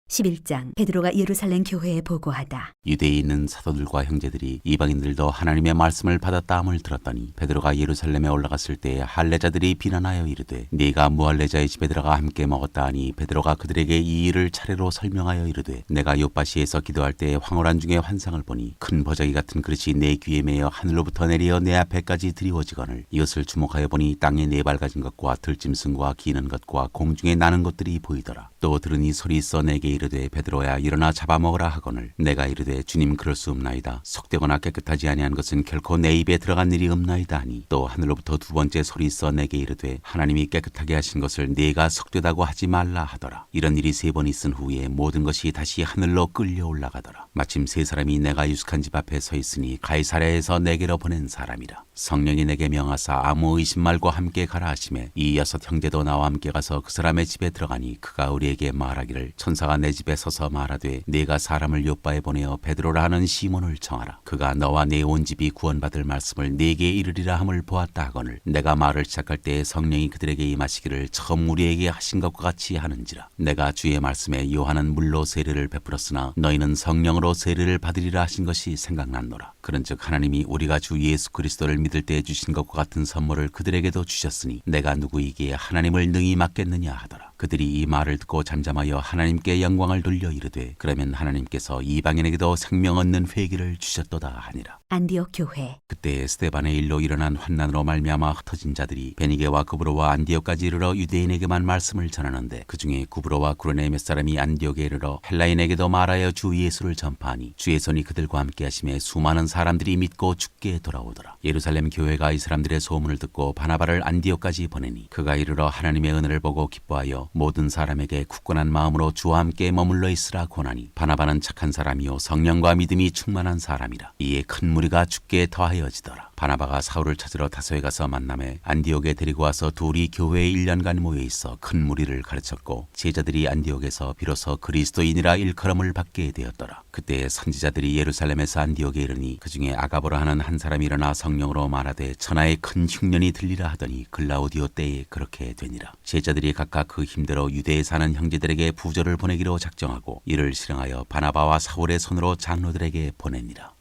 11장 베드로가 예루살렘 교회에 보고하다. 유대에 있는 사도들과 형제들이 이방인들도 하나님의 말씀을 받았다함을 들었더니 베드로가 예루살렘에 올라갔을 때 할례자들이 비난하여 이르되 네가 무할례자의 집에 들어가 함께 먹었다 하니 베드로가 그들에게 이 일을 차례로 설명하여 이르되 내가 요바시에서 기도할 때 황홀한 중에 환상을 보니 큰 버저기 같은 그릇이 내 귀에 매여 하늘로부터 내려 내 앞에까지 드리워지거늘 이것을 주목하여 보니 땅에 네 발가진 것과 들짐승과 기는 것과 공중에 나는 것들이 보이더라. 또 들으니 소리 있어 내게 이르되 베드로야 일어나 잡아먹으라 하거늘 내가 이르되 주님 그럴 수 없나이다. 속되거나 깨끗하지 아니한 것은 결코 내 입에 들어간 일이 없나이다 하니 또 하늘로부터 두 번째 소리 있어 내게 이르되 하나님이 깨끗하게 하신 것을 네가 속되다고 하지 말라 하더라. 이런 일이 세 번 있은 후에 모든 것이 다시 하늘로 끌려 올라가더라. 마침 세 사람이 내가 유숙한 집 앞에 서 있으니 가이사랴에서 내게로 보낸 사람이라. 성령이 내게 명하사 아무 의심 말고 함께 가라 하시매 이 여섯 형제도 나와 함께 가서 그 사람의 집에 들어가니 그가 우리에게 말하기를 천사가 내 집에 서서 말하되 네가 사람을 요바에 보내어 베드로라 하는 시몬을 청하라. 그가 너와 내 온 집이 구원받을 말씀을 네게 이르리라 함을 보았다 하거늘 내가 말을 시작할 때 성령이 그들에게 임하시기를 처음 우리에게 하신 것과 같이 하는지라. 내가 주의 말씀에 요한은 물로 세례를 베풀었으나 너희는 성령으로 세례를 받으리라 하신 것이 생각났노라. 그런즉 하나님이 우리가 주 예수 그리스도를 믿을 때 주신 것과 같은 선물을 그들에게도 주셨으니 내가 누구이기에 하나님을 능히 맡겠느냐 하더라. 그들이 이 말을 듣고 잠잠하여 하나님께 영광을 돌려 이르되 그러면 하나님께서 이방인에게도 생명 얻는 회개를 주셨도다 하니라. 안디옥 교회 그때 스데반의 일로 일어난 환난으로 말미암아 흩어진 자들이 베니게와 구브로와 안디옥까지 이르러 유대인에게만 말씀을 전하는데 그중에 구브로와 구레네 몇 사람이 안디옥에 이르러 헬라인에게도 말하여 주 예수를 전파하니 주의 손이 그들과 함께 하심에 수많은 사람들이 믿고 주께 돌아오더라. 예루살렘 교회가 이 사람들의 소문을 듣고 바나바를 안디옥까지 보내니 그가 이르러 하나님의 은혜를 보고 기뻐하여 모든 사람에게 굳건한 마음으로 주와 함께 머물러 있으라 권하니 바나바는 착한 사람이요 성령과 믿음이 충만한 사람이라. 이에 큰 무리가 주께 더하여지더라. 바나바가 사울을 찾으러 다소에 가서 만남에 안디옥에 데리고 와서 둘이 교회에 1년간 모여 있어 큰 무리를 가르쳤고 제자들이 안디옥에서 비로소 그리스도인이라 일컬음을 받게 되었더라. 그때 선지자들이 예루살렘에서 안디옥에 이르니 그중에 아가보라 하는 한 사람이 일어나 성령으로 말하되 천하에 큰 흉년이 들리라 하더니 글라우디오 때에 그렇게 되니라. 제자들이 각각 그 힘대로 유대에 사는 형제들에게 부조를 보내기로 작정하고 이를 실행하여 바나바와 사울의 손으로 장로들에게 보내니라.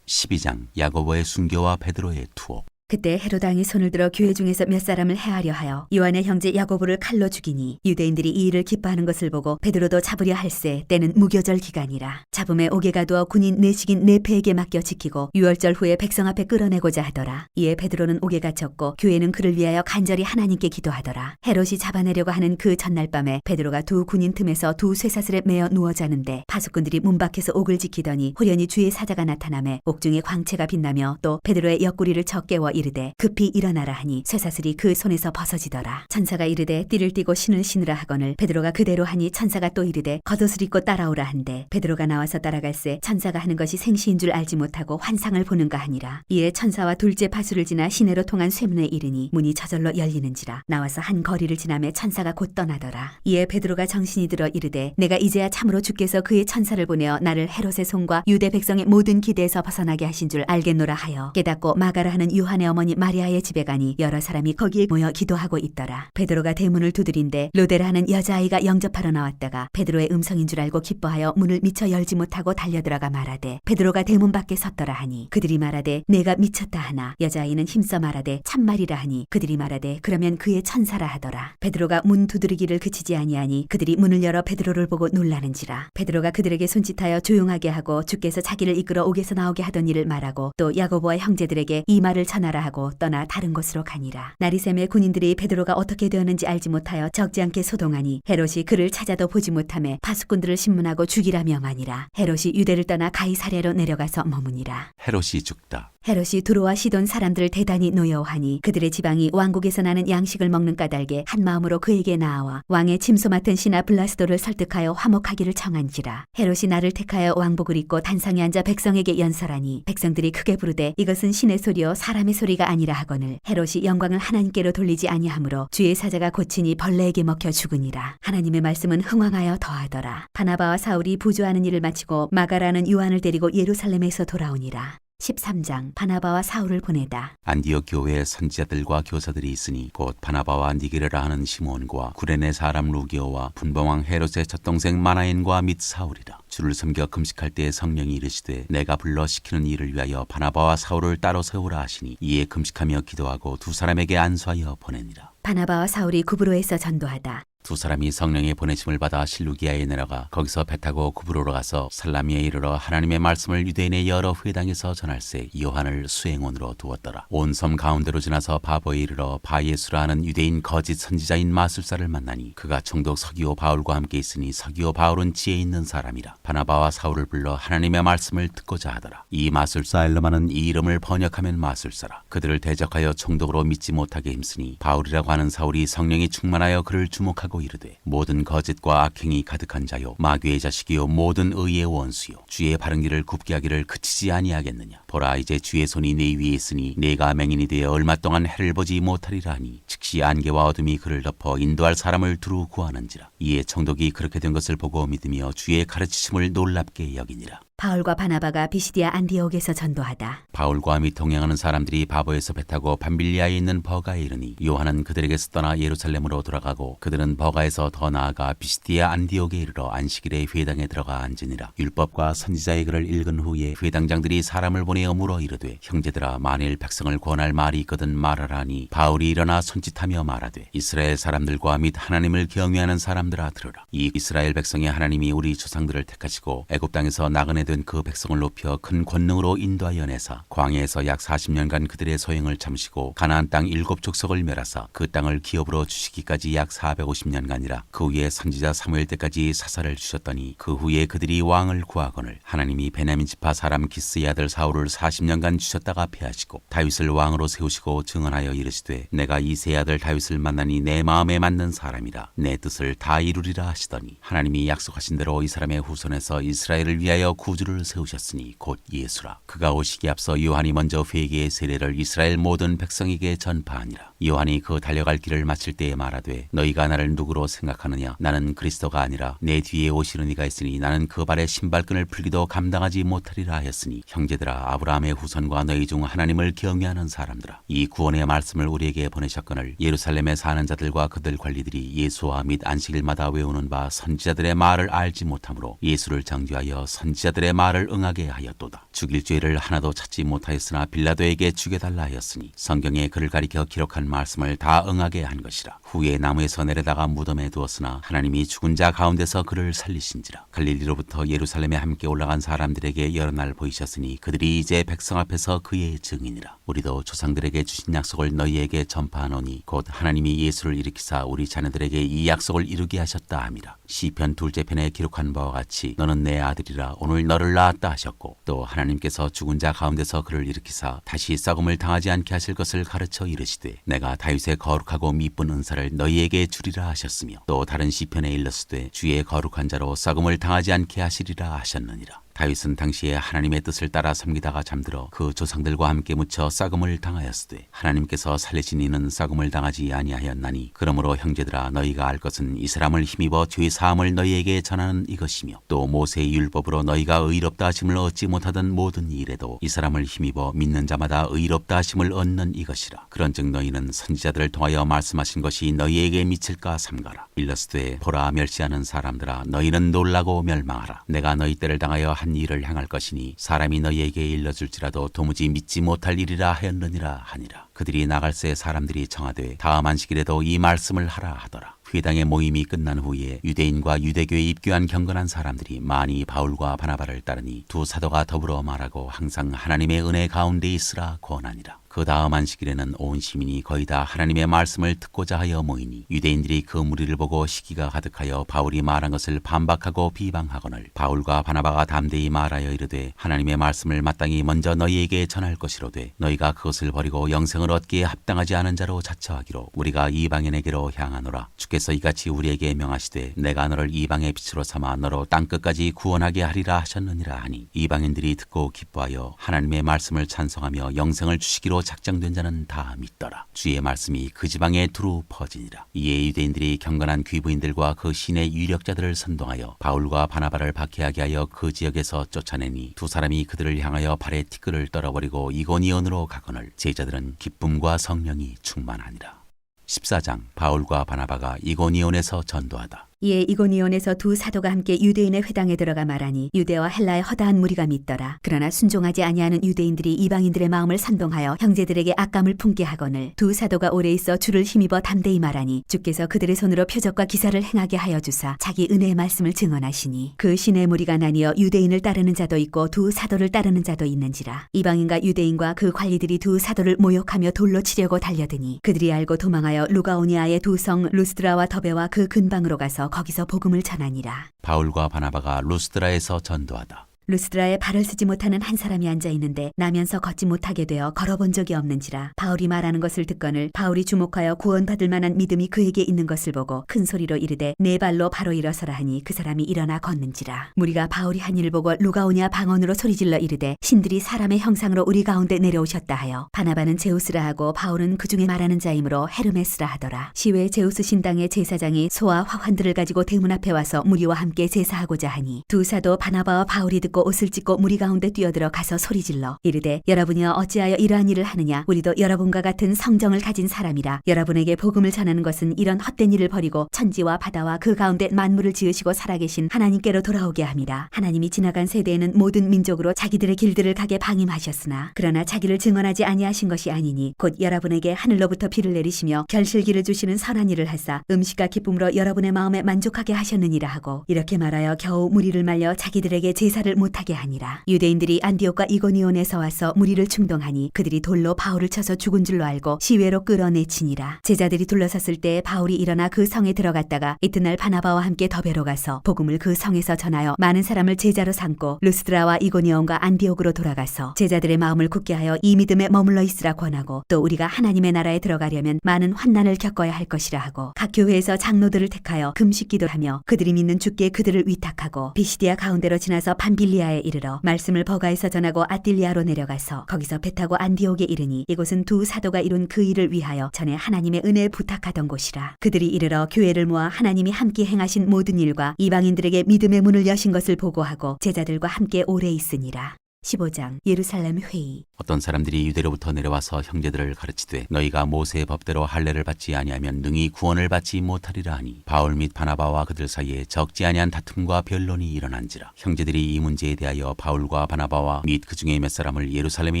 12장 야고보의 순교와 베드로의 투옥. 그때 헤롯 왕이 손을 들어 교회 중에서 몇 사람을 해하려 하여 요한의 형제 야고보를 칼로 죽이니 유대인들이 이 일을 기뻐하는 것을 보고 베드로도 잡으려 할세 때는 무교절 기간이라. 잡음에 옥에 가두어 군인 내식인 네페에게 맡겨 지키고 유월절 후에 백성 앞에 끌어내고자 하더라. 이에 베드로는 옥에 갇혔고 교회는 그를 위하여 간절히 하나님께 기도하더라. 헤롯이 잡아내려고 하는 그 전날 밤에 베드로가 두 군인 틈에서 두 쇠사슬에 매어 누워 자는데 파수꾼들이 문 밖에서 옥을 지키더니 호련히 주의 사자가 나타나매 옥중에 광채가 빛나며 또 베드로의 옆구리를 쳐 깨워 이르되 급히 일어나라 하니 쇠사슬이 그 손에서 벗어지더라. 천사가 이르되 띠를 띠고 신을 신으라 하거늘 베드로가 그대로 하니 천사가 또 이르되 겉옷을 입고 따라오라 한대 베드로가 나와서 따라갈새 천사가 하는 것이 생시인 줄 알지 못하고 환상을 보는가 하니라. 이에 천사와 둘째 파수를 지나 시내로 통한 쇠문에 이르니 문이 저절로 열리는지라. 나와서 한 거리를 지나매 천사가 곧 떠나더라. 이에 베드로가 정신이 들어 이르되 내가 이제야 참으로 주께서 그의 천사를 보내어 나를 헤롯의 손과 유대 백성의 모든 기대에서 벗어나게 하신 줄 알겠노라 하여 깨닫고 마가라 하는 요한의 어머니 마리아의 집에 가니 여러 사람이 거기에 모여 기도하고 있더라. 베드로가 대문을 두드린데 로데라는 여자아이가 영접하러 나왔다가 베드로의 음성인 줄 알고 기뻐하여 문을 미처 열지 못하고 달려들어가 말하되 베드로가 대문 밖에 섰더라 하니 그들이 말하되 내가 미쳤다 하나 여자아이는 힘써 말하되 참말이라 하니 그들이 말하되 그러면 그의 천사라 하더라. 베드로가 문 두드리기를 그치지 아니하니 그들이 문을 열어 베드로를 보고 놀라는지라. 베드로가 그들에게 손짓하여 조용하게 하고 주께서 자기를 이끌어 옥에서 나오게 하던 일을 말하고 또 야고보와 형제들에게 이 말을 전하라 하고 떠나 다른 곳으로 가니라. 나리샘의 군인들이 베드로가 어떻게 되었는지 알지 못하여 적지 않게 소동하니 헤롯이 그를 찾아도 보지 못하매 파수꾼들을 신문하고 죽이라 명하니라. 헤롯이 유대를 떠나 가이사랴로 내려가서 머무니라. 헤롯이 죽다. 헤롯이 두로와 시돈 사람들을 대단히 노여워하니 그들의 지방이 왕국에서 나는 양식을 먹는 까닭에 한 마음으로 그에게 나아와 왕의 침소 맡은 신하 블라스도를 설득하여 화목하기를 청한지라. 헤롯이 나를 택하여 왕복을 입고 단상에 앉아 백성에게 연설하니 백성들이 크게 부르되 이것은 신의 소리요 사람의 소리가 아니라 하거늘 헤롯이 영광을 하나님께로 돌리지 아니하므로 주의 사자가 고치니 벌레에게 먹혀 죽으니라. 하나님의 말씀은 흥왕하여 더하더라. 바나바와 사울이 부조하는 일을 마치고 마가라는 요한을 데리고 예루살렘에서 돌아오니라. 13장 바나바와 사울을 보내다. 안디옥 교회에 선지자들과 교사들이 있으니 곧 바나바와 니게르라 하는 시몬과 구레네 사람 루기오와 분봉왕 헤롯의 젖동생 마나엔과 및 사울이라. 주를 섬겨 금식할 때에 성령이 이르시되 내가 불러 시키는 일을 위하여 바나바와 사울을 따로 세우라 하시니 이에 금식하며 기도하고 두 사람에게 안수하여 보내니라. 바나바와 사울이 구브로에서 전도하다. 두 사람이 성령의 보내심을 받아 실루기아에 내려가 거기서 배 타고 구브로로 가서 살라미에 이르러 하나님의 말씀을 유대인의 여러 회당에서 전할세 요한을 수행원으로 두었더라. 온 섬 가운데로 지나서 바보에 이르러 바예수라 하는 유대인 거짓 선지자인 마술사를 만나니 그가 총독 서기오 바울과 함께 있으니 서기오 바울은 지혜 있는 사람이라. 바나바와 사울을 불러 하나님의 말씀을 듣고자 하더라. 이 마술사 엘르마는 이 이름을 번역하면 마술사라. 그들을 대적하여 총독으로 믿지 못하게 힘쓰니 바울이라고 하는 사울이 성령이 충만하여 그를 주목하고 이르되 모든 거짓과 악행이 가득한 자요 마귀의 자식이요 모든 의의 원수요 주의 바른 길을 굽게 하기를 그치지 아니하겠느냐. 보라 이제 주의 손이 네 위에 있으니 네가 맹인이 되어 얼마 동안 해를 보지 못하리라 하니 즉시 안개와 어둠이 그를 덮어 인도할 사람을 두루 구하는지라. 이에 총독이 그렇게 된 것을 보고 믿으며 주의 가르치심을 놀랍게 여기니라. 바울과 바나바가 비시디아 안디옥에서 전도하다. 바울과 및 동행하는 사람들이 바보에서 배 타고 밤빌리아에 있는 버가에 이르니 요한은 그들에게서 떠나 예루살렘으로 돌아가고 그들은 버가에서 더 나아가 비시디아 안디옥에 이르러 안식일에 회당에 들어가 앉으니라. 율법과 선지자의 글을 읽은 후에 회당장들이 사람을 보내어 물어 이르되 형제들아 만일 백성을 권할 말이 있거든 말하라니 바울이 일어나 손짓하며 말하되 이스라엘 사람들과 및 하나님을 경외하는 사람들아 들으라. 이 이스라엘 백성의 하나님이 우리 조상들을 택하시고 애굽 땅에서 나그네 된 그 백성을 높여 큰 권능으로 인도하여 내사 광야에서 약 40년간 그들의 소행을 참으시고 가나안 땅 7 족속을 멸하사 그 땅을 기업으로 주시기까지 약 450년간이라. 그 후에 선지자 사무엘 때까지 사사를 주셨더니 그 후에 그들이 왕을 구하거늘 하나님이 베냐민 지파 사람 기스의 아들 사울을 40년간 주셨다가 패하시고 다윗을 왕으로 세우시고 증언하여 이르시되 내가 이 세 아들 다윗을 만나니 내 마음에 맞는 사람이라 내 뜻을 다 이루리라 하시더니 하나님이 약속하신 대로 이 사람의 후손에서 이스라엘을 위하여 구주를 세우셨으니 곧 예수라. 그가 오시기에 앞서 요한이 먼저 회개의 세례를 이스라엘 모든 백성에게 전파하니라. 요한이 그 달려갈 길을 마칠 때에 말하되 너희가 나를 누구로 생각하느냐. 나는 그리스도가 아니라 내 뒤에 오시는 이가 있으니 나는 그 발의 신발끈을 풀기도 감당하지 못하리라 하였으니 형제들아 아브라함의 후손과 너희 중 하나님을 경외하는 사람들아 이 구원의 말씀을 우리에게 보내셨거늘 예루살렘에 사는 자들과 그들 관리들이 예수와 및 안식일마다 외우는 바 선지자들의 말을 알지 못하므로 예수를 정죄하여 선지자들의 말을 응하게 하였도다. 죽일 죄를 하나도 찾지 못하였으나 빌라도에게 죽여달라 하였으니 성경에 그를 가리켜 기록한 말씀을 다 응하게 한 것이라. 후에 나무에서 내려다가 무덤에 두었으나 하나님이 죽은 자 가운데서 그를 살리신지라. 갈릴리로부터 예루살렘에 함께 올라간 사람들에게 여러 날 보이셨으니 그들이 이제 백성 앞에서 그의 증인이라. 우리도 조상들에게 주신 약속을 너희에게 전파하노니 곧 하나님이 예수를 일으키사 우리 자녀들에게 이 약속을 이루게 하셨다 함이라. 시편 2째 편에 기록한 바와 같이 너는 내 아들이라 오늘 너를 낳았다 하셨고 또 하나님께서 죽은 자 가운데서 그를 일으키사 다시 썩음을 당하지 않게 하실 것을 가르쳐 이르시되 내가 다윗의 거룩하고 미쁜 은사를 너희에게 주리라 하셨으며 또 다른 시편에 일렀으되 주의 거룩한 자로 썩음을 당하지 않게 하시리라 하셨느니라. 다윗은 당시에 하나님의 뜻을 따라 섬기다가 잠들어 그 조상들과 함께 묻혀 싹음을 당하였으되 하나님께서 살리신 이는 싹음을 당하지 아니하였나니 그러므로 형제들아 너희가 알 것은 이 사람을 힘입어 죄 사함을 너희에게 전하는 이것이며 또 모세의 율법으로 너희가 의롭다 하심을 얻지 못하던 모든 일에도 이 사람을 힘입어 믿는 자마다 의롭다 하심을 얻는 이것이라. 그런즉 너희는 선지자들을 통하여 말씀하신 것이 너희에게 미칠까 삼가라. 일러스되 보라 멸시하는 사람들아 너희는 놀라고 멸망하라. 내가 너희 때를 당하여 한 일을 행할 것이니 사람이 너희에게 일러줄지라도 도무지 믿지 못할 일이라 하였느니라 하니라. 그들이 나갈새 사람들이 청하되 다음 안식일에도 이 말씀을 하라 하더라. 회당의 모임이 끝난 후에 유대인과 유대교에 입교한 경건한 사람들이 많이 바울과 바나바를 따르니 두 사도가 더불어 말하고 항상 하나님의 은혜 가운데 있으라 권하니라. 그 다음 안식일에는 온 시민이 거의 다 하나님의 말씀을 듣고자 하여 모이니 유대인들이 그 무리를 보고 시기가 가득하여 바울이 말한 것을 반박하고 비방하거늘 바울과 바나바가 담대히 말하여 이르되 하나님의 말씀을 마땅히 먼저 너희에게 전할 것이로되 너희가 그것을 버리고 영생을 얻기에 합당하지 않은 자로 자처하기로 우리가 이방인에게로 향하노라. 주께서 이같이 우리에게 명하시되 내가 너를 이방의 빛으로 삼아 너로 땅끝까지 구원하게 하리라 하셨느니라 하니 이방인들이 듣고 기뻐하여 하나님의 말씀을 찬송하며 영생을 주시기로 작정된 자는 다 믿더라. 주의 말씀이 그 지방에 두루 퍼지니라. 이에 유대인들이 경건한 귀부인들과 그 신의 유력자들을 선동하여 바울과 바나바를 박해하게 하여 그 지역에서 쫓아내니 두 사람이 그들을 향하여 발에 티끌을 떨어버리고 이고니온으로 가거늘 제자들은 기쁨과 성령이 충만하니라. 14장 바울과 바나바가 이고니온에서 전도하다. 이에 이고니온에서 두 사도가 함께 유대인의 회당에 들어가 말하니 유대와 헬라의 허다한 무리가 믿더라. 그러나 순종하지 아니하는 유대인들이 이방인들의 마음을 선동하여 형제들에게 악감을 품게 하거늘 두 사도가 오래 있어 주를 힘입어 담대히 말하니 주께서 그들의 손으로 표적과 기사를 행하게 하여 주사 자기 은혜의 말씀을 증언하시니 그 신의 무리가 나뉘어 유대인을 따르는 자도 있고 두 사도를 따르는 자도 있는지라. 이방인과 유대인과 그 관리들이 두 사도를 모욕하며 돌로 치려고 달려드니 그들이 알고 도망하여 루가오니아의 두 성 루스드라와 더베와 그 근방으로 가서 거기서 복음을 전하니라. 바울과 바나바가 루스드라에서 전도하다. 루스드라에 발을 쓰지 못하는 한 사람이 앉아 있는데 나면서 걷지 못하게 되어 걸어본 적이 없는지라. 바울이 말하는 것을 듣거늘 바울이 주목하여 구원받을 만한 믿음이 그에게 있는 것을 보고 큰 소리로 이르되 네 발로 바로 일어서라 하니 그 사람이 일어나 걷는지라. 무리가 바울이 한 일을 보고 루가오니아 방언으로 소리질러 이르되 신들이 사람의 형상으로 우리 가운데 내려오셨다 하여 바나바는 제우스라 하고 바울은 그 중에 말하는 자이므로 헤르메스라 하더라. 시외 제우스 신당의 제사장이 소와 화환들을 가지고 대문 앞에 와서 무리와 함께 제사하고자 하니 두 사도 바나바와 바울이 듣고 옷을 찢고 무리 가운데 뛰어들어 가서 소리질러 이르되 여러분이여 어찌하여 이러한 일을 하느냐. 우리도 여러분과 같은 성정을 가진 사람이라. 여러분에게 복음을 전하는 것은 이런 헛된 일을 버리고 천지와 바다와 그 가운데 만물을 지으시고 살아계신 하나님께로 돌아오게 함이라. 하나님이 지나간 세대에는 모든 민족으로 자기들의 길들을 가게 방임하셨으나 그러나 자기를 증언하지 아니하신 것이 아니니 곧 여러분에게 하늘로부터 비를 내리시며 결실기를 주시는 선한 일을 하사 음식과 기쁨으로 여러분의 마음에 만족하게 하셨느니라 하고 이렇게 말하여 겨우 무리를 말려 자기들에게 제사를 못하게 하니라. 유대인들이 안디옥과 이고니온에서 와서 무리를 충동하니 그들이 돌로 바울을 쳐서 죽은 줄로 알고 시외로 끌어내치니라. 제자들이 둘러섰을 때 바울이 일어나 그 성에 들어갔다가 이튿날 바나바와 함께 더베로 가서 복음을 그 성에서 전하여 많은 사람을 제자로 삼고 루스드라와 이고니온과 안디옥으로 돌아가서 제자들의 마음을 굳게 하여 이 믿음에 머물러 있으라 권하고 또 우리가 하나님의 나라에 들어가려면 많은 환난을 겪어야 할 것이라 하고 각 교회에서 장로들을 택하여 금식 기도하며 그들이 믿는 주께 그들을 위탁하고 비시디아 가운데로 지나서 밤빌리아에 이르러 말씀을 버가에서 전하고 아딜리아로 내려가서 거기서 배 타고 안디옥에 이르니 이곳은 두 사도가 이룬 그 일을 위하여 전에 하나님의 은혜에 부탁하던 곳이라. 그들이 이르러 교회를 모아 하나님이 함께 행하신 모든 일과 이방인들에게 믿음의 문을 여신 것을 보고하고 제자들과 함께 오래 있으니라. 15장 예루살렘 회의. 어떤 사람들이 유대로부터 내려와서 형제들을 가르치되 너희가 모세의 법대로 할례를 받지 아니하면 능히 구원을 받지 못하리라 하니 바울 및 바나바와 그들 사이에 적지 아니한 다툼과 변론이 일어난지라. 형제들이 이 문제에 대하여 바울과 바나바와 및 그 중에 몇 사람을 예루살렘에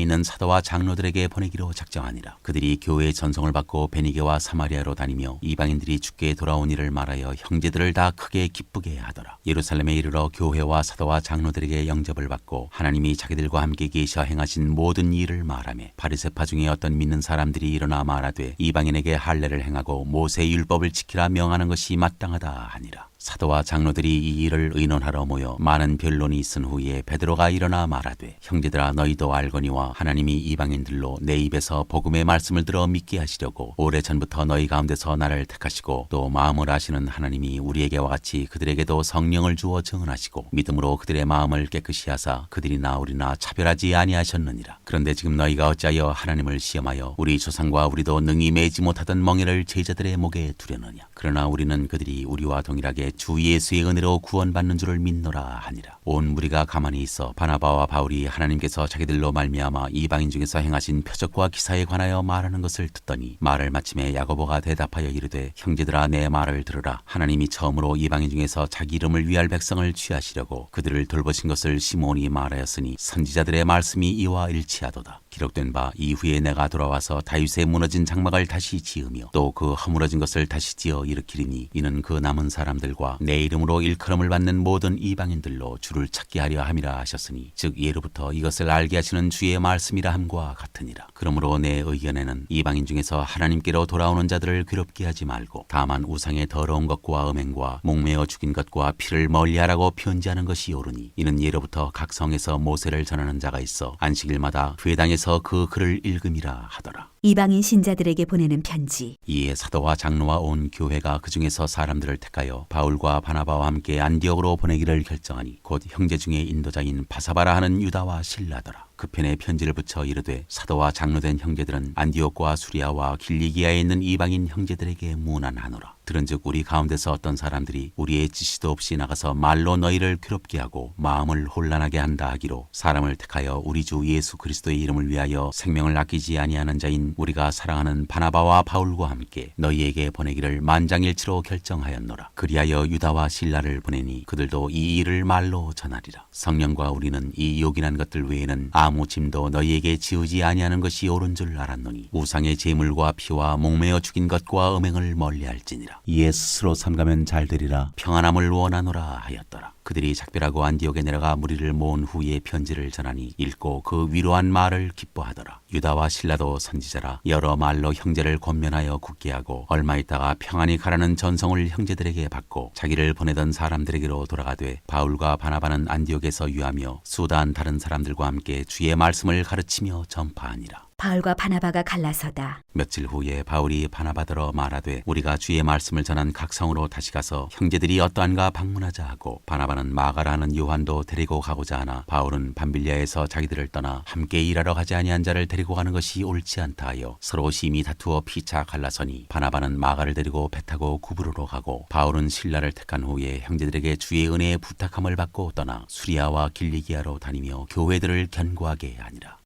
있는 사도와 장로들에게 보내기로 작정하니라. 그들이 교회의 전송을 받고 베니게와 사마리아로 다니며 이방인들이 주께 돌아온 일을 말하여 형제들을 다 크게 기쁘게 하더라. 예루살렘에 이르러 교회와 사도와 장로들에게 영접을 받고 하나님이 자기들과 함께 계셔 행하신 모든 일을 말하며 바리새파 중에 어떤 믿는 사람들이 일어나 말하되 이방인에게 할례를 행하고 모세의 율법을 지키라 명하는 것이 마땅하다 하니라. 사도와 장로들이 이 일을 의논하러 모여 많은 변론이 있은 후에 베드로가 일어나 말하되 형제들아 너희도 알거니와 하나님이 이방인들로 내 입에서 복음의 말씀을 들어 믿게 하시려고 오래전부터 너희 가운데서 나를 택하시고 또 마음을 아시는 하나님이 우리에게와 같이 그들에게도 성령을 주어 증언하시고 믿음으로 그들의 마음을 깨끗이 하사 그들이나 우리나 차별하지 아니하셨느니라. 그런데 지금 너희가 어찌하여 하나님을 시험하여 우리 조상과 우리도 능히 매지 못하던 멍에를 제자들의 목에 두려느냐. 그러나 우리는 그들이 우리와 동일하게 주 예수의 은혜로 구원받는 줄을 믿노라 하니라. 온 무리가 가만히 있어 바나바와 바울이 하나님께서 자기들로 말미암아 이방인 중에서 행하신 표적과 기사에 관하여 말하는 것을 듣더니 말을 마침에 야고보가 대답하여 이르되 형제들아 내 말을 들으라. 하나님이 처음으로 이방인 중에서 자기 이름을 위할 백성을 취하시려고 그들을 돌보신 것을 시몬이 말하였으니 선지자들의 말씀이 이와 일치하도다. 기록된 바 이후에 내가 돌아와서 다윗의 무너진 장막을 다시 지으며 또 그 허물어진 것을 다시 지어 일으키리니 이는 그 남은 사람들과 내 이름으로 일컬음을 받는 모든 이방인들로 주를 찾게 하려 함이라 하셨으니 즉 예로부터 이것을 알게 하시는 주의 말씀이라 함과 같으니라. 그러므로 내 의견에는 이방인 중에서 하나님께로 돌아오는 자들을 괴롭게 하지 말고 다만 우상의 더러운 것과 음행과 목매어 죽인 것과 피를 멀리하라고 편지하는 것이 옳으니 이는 예로부터 각 성에서 모세를 전하는 자가 있어 안식일마다 회당에서 그 글을 읽음이라 하더라. 이방인 신자들에게 보내는 편지. 이에 사도와 장로와 온 교회가 그 중에서 사람들을 택하여 바울과 바나바와 함께 안디옥으로 보내기를 결정하니 곧 형제 중에 인도자인 바사바라 하는 유다와 실라더라. 그 편에 편지를 붙여 이르되 사도와 장로된 형제들은 안디옥과 수리아와 길리기아에 있는 이방인 형제들에게 문안하노라. 들은즉 우리 가운데서 어떤 사람들이 우리의 지시도 없이 나가서 말로 너희를 괴롭게 하고 마음을 혼란하게 한다 하기로 사람을 택하여 우리 주 예수 그리스도의 이름을 위하여 생명을 아끼지 아니하는 자인 우리가 사랑하는 바나바와 바울과 함께 너희에게 보내기를 만장일치로 결정하였노라. 그리하여 유다와 실라를 보내니 그들도 이 일을 말로 전하리라. 성령과 우리는 이 요긴한 것들 외에는 아무 짐도 너희에게 지우지 아니하는 것이 옳은 줄 알았노니 우상의 제물과 피와 목매어 죽인 것과 음행을 멀리할지니라. 이에 스스로 삼가면 잘되리라 평안함을 원하노라 하였더라. 그들이 작별하고 안디옥에 내려가 무리를 모은 후에 편지를 전하니 읽고 그 위로한 말을 기뻐하더라. 유다와 실라도 선지자라 여러 말로 형제를 권면하여 굳게 하고 얼마 있다가 평안히 가라는 전성을 형제들에게 받고 자기를 보내던 사람들에게로 돌아가되 바울과 바나바는 안디옥에서 유하며 수단 다른 사람들과 함께 주의 말씀을 가르치며 전파하니라. 바울과 바나바가 갈라서다. 며칠 후에 바울이 바나바더러 말하되 우리가 주의 말씀을 전한 각 성으로 다시 가서 형제들이 어떠한가 방문하자 하고 바나바는 마가라 하는 요한도 데리고 가고자 하나 바울은 밤빌리아에서 자기들을 떠나 함께 일하러 가지 아니한 자를 데리고 가는 것이 옳지 않다 하여 서로 심히 다투어 피차 갈라서니 바나바는 마가를 데리고 배 타고 구브로로 가고 바울은 실라를 택한 후에 형제들에게 주의 은혜의 부탁함을 받고 떠나 수리아와 길리기아로 다니며 교회들을 견고하게 하니라.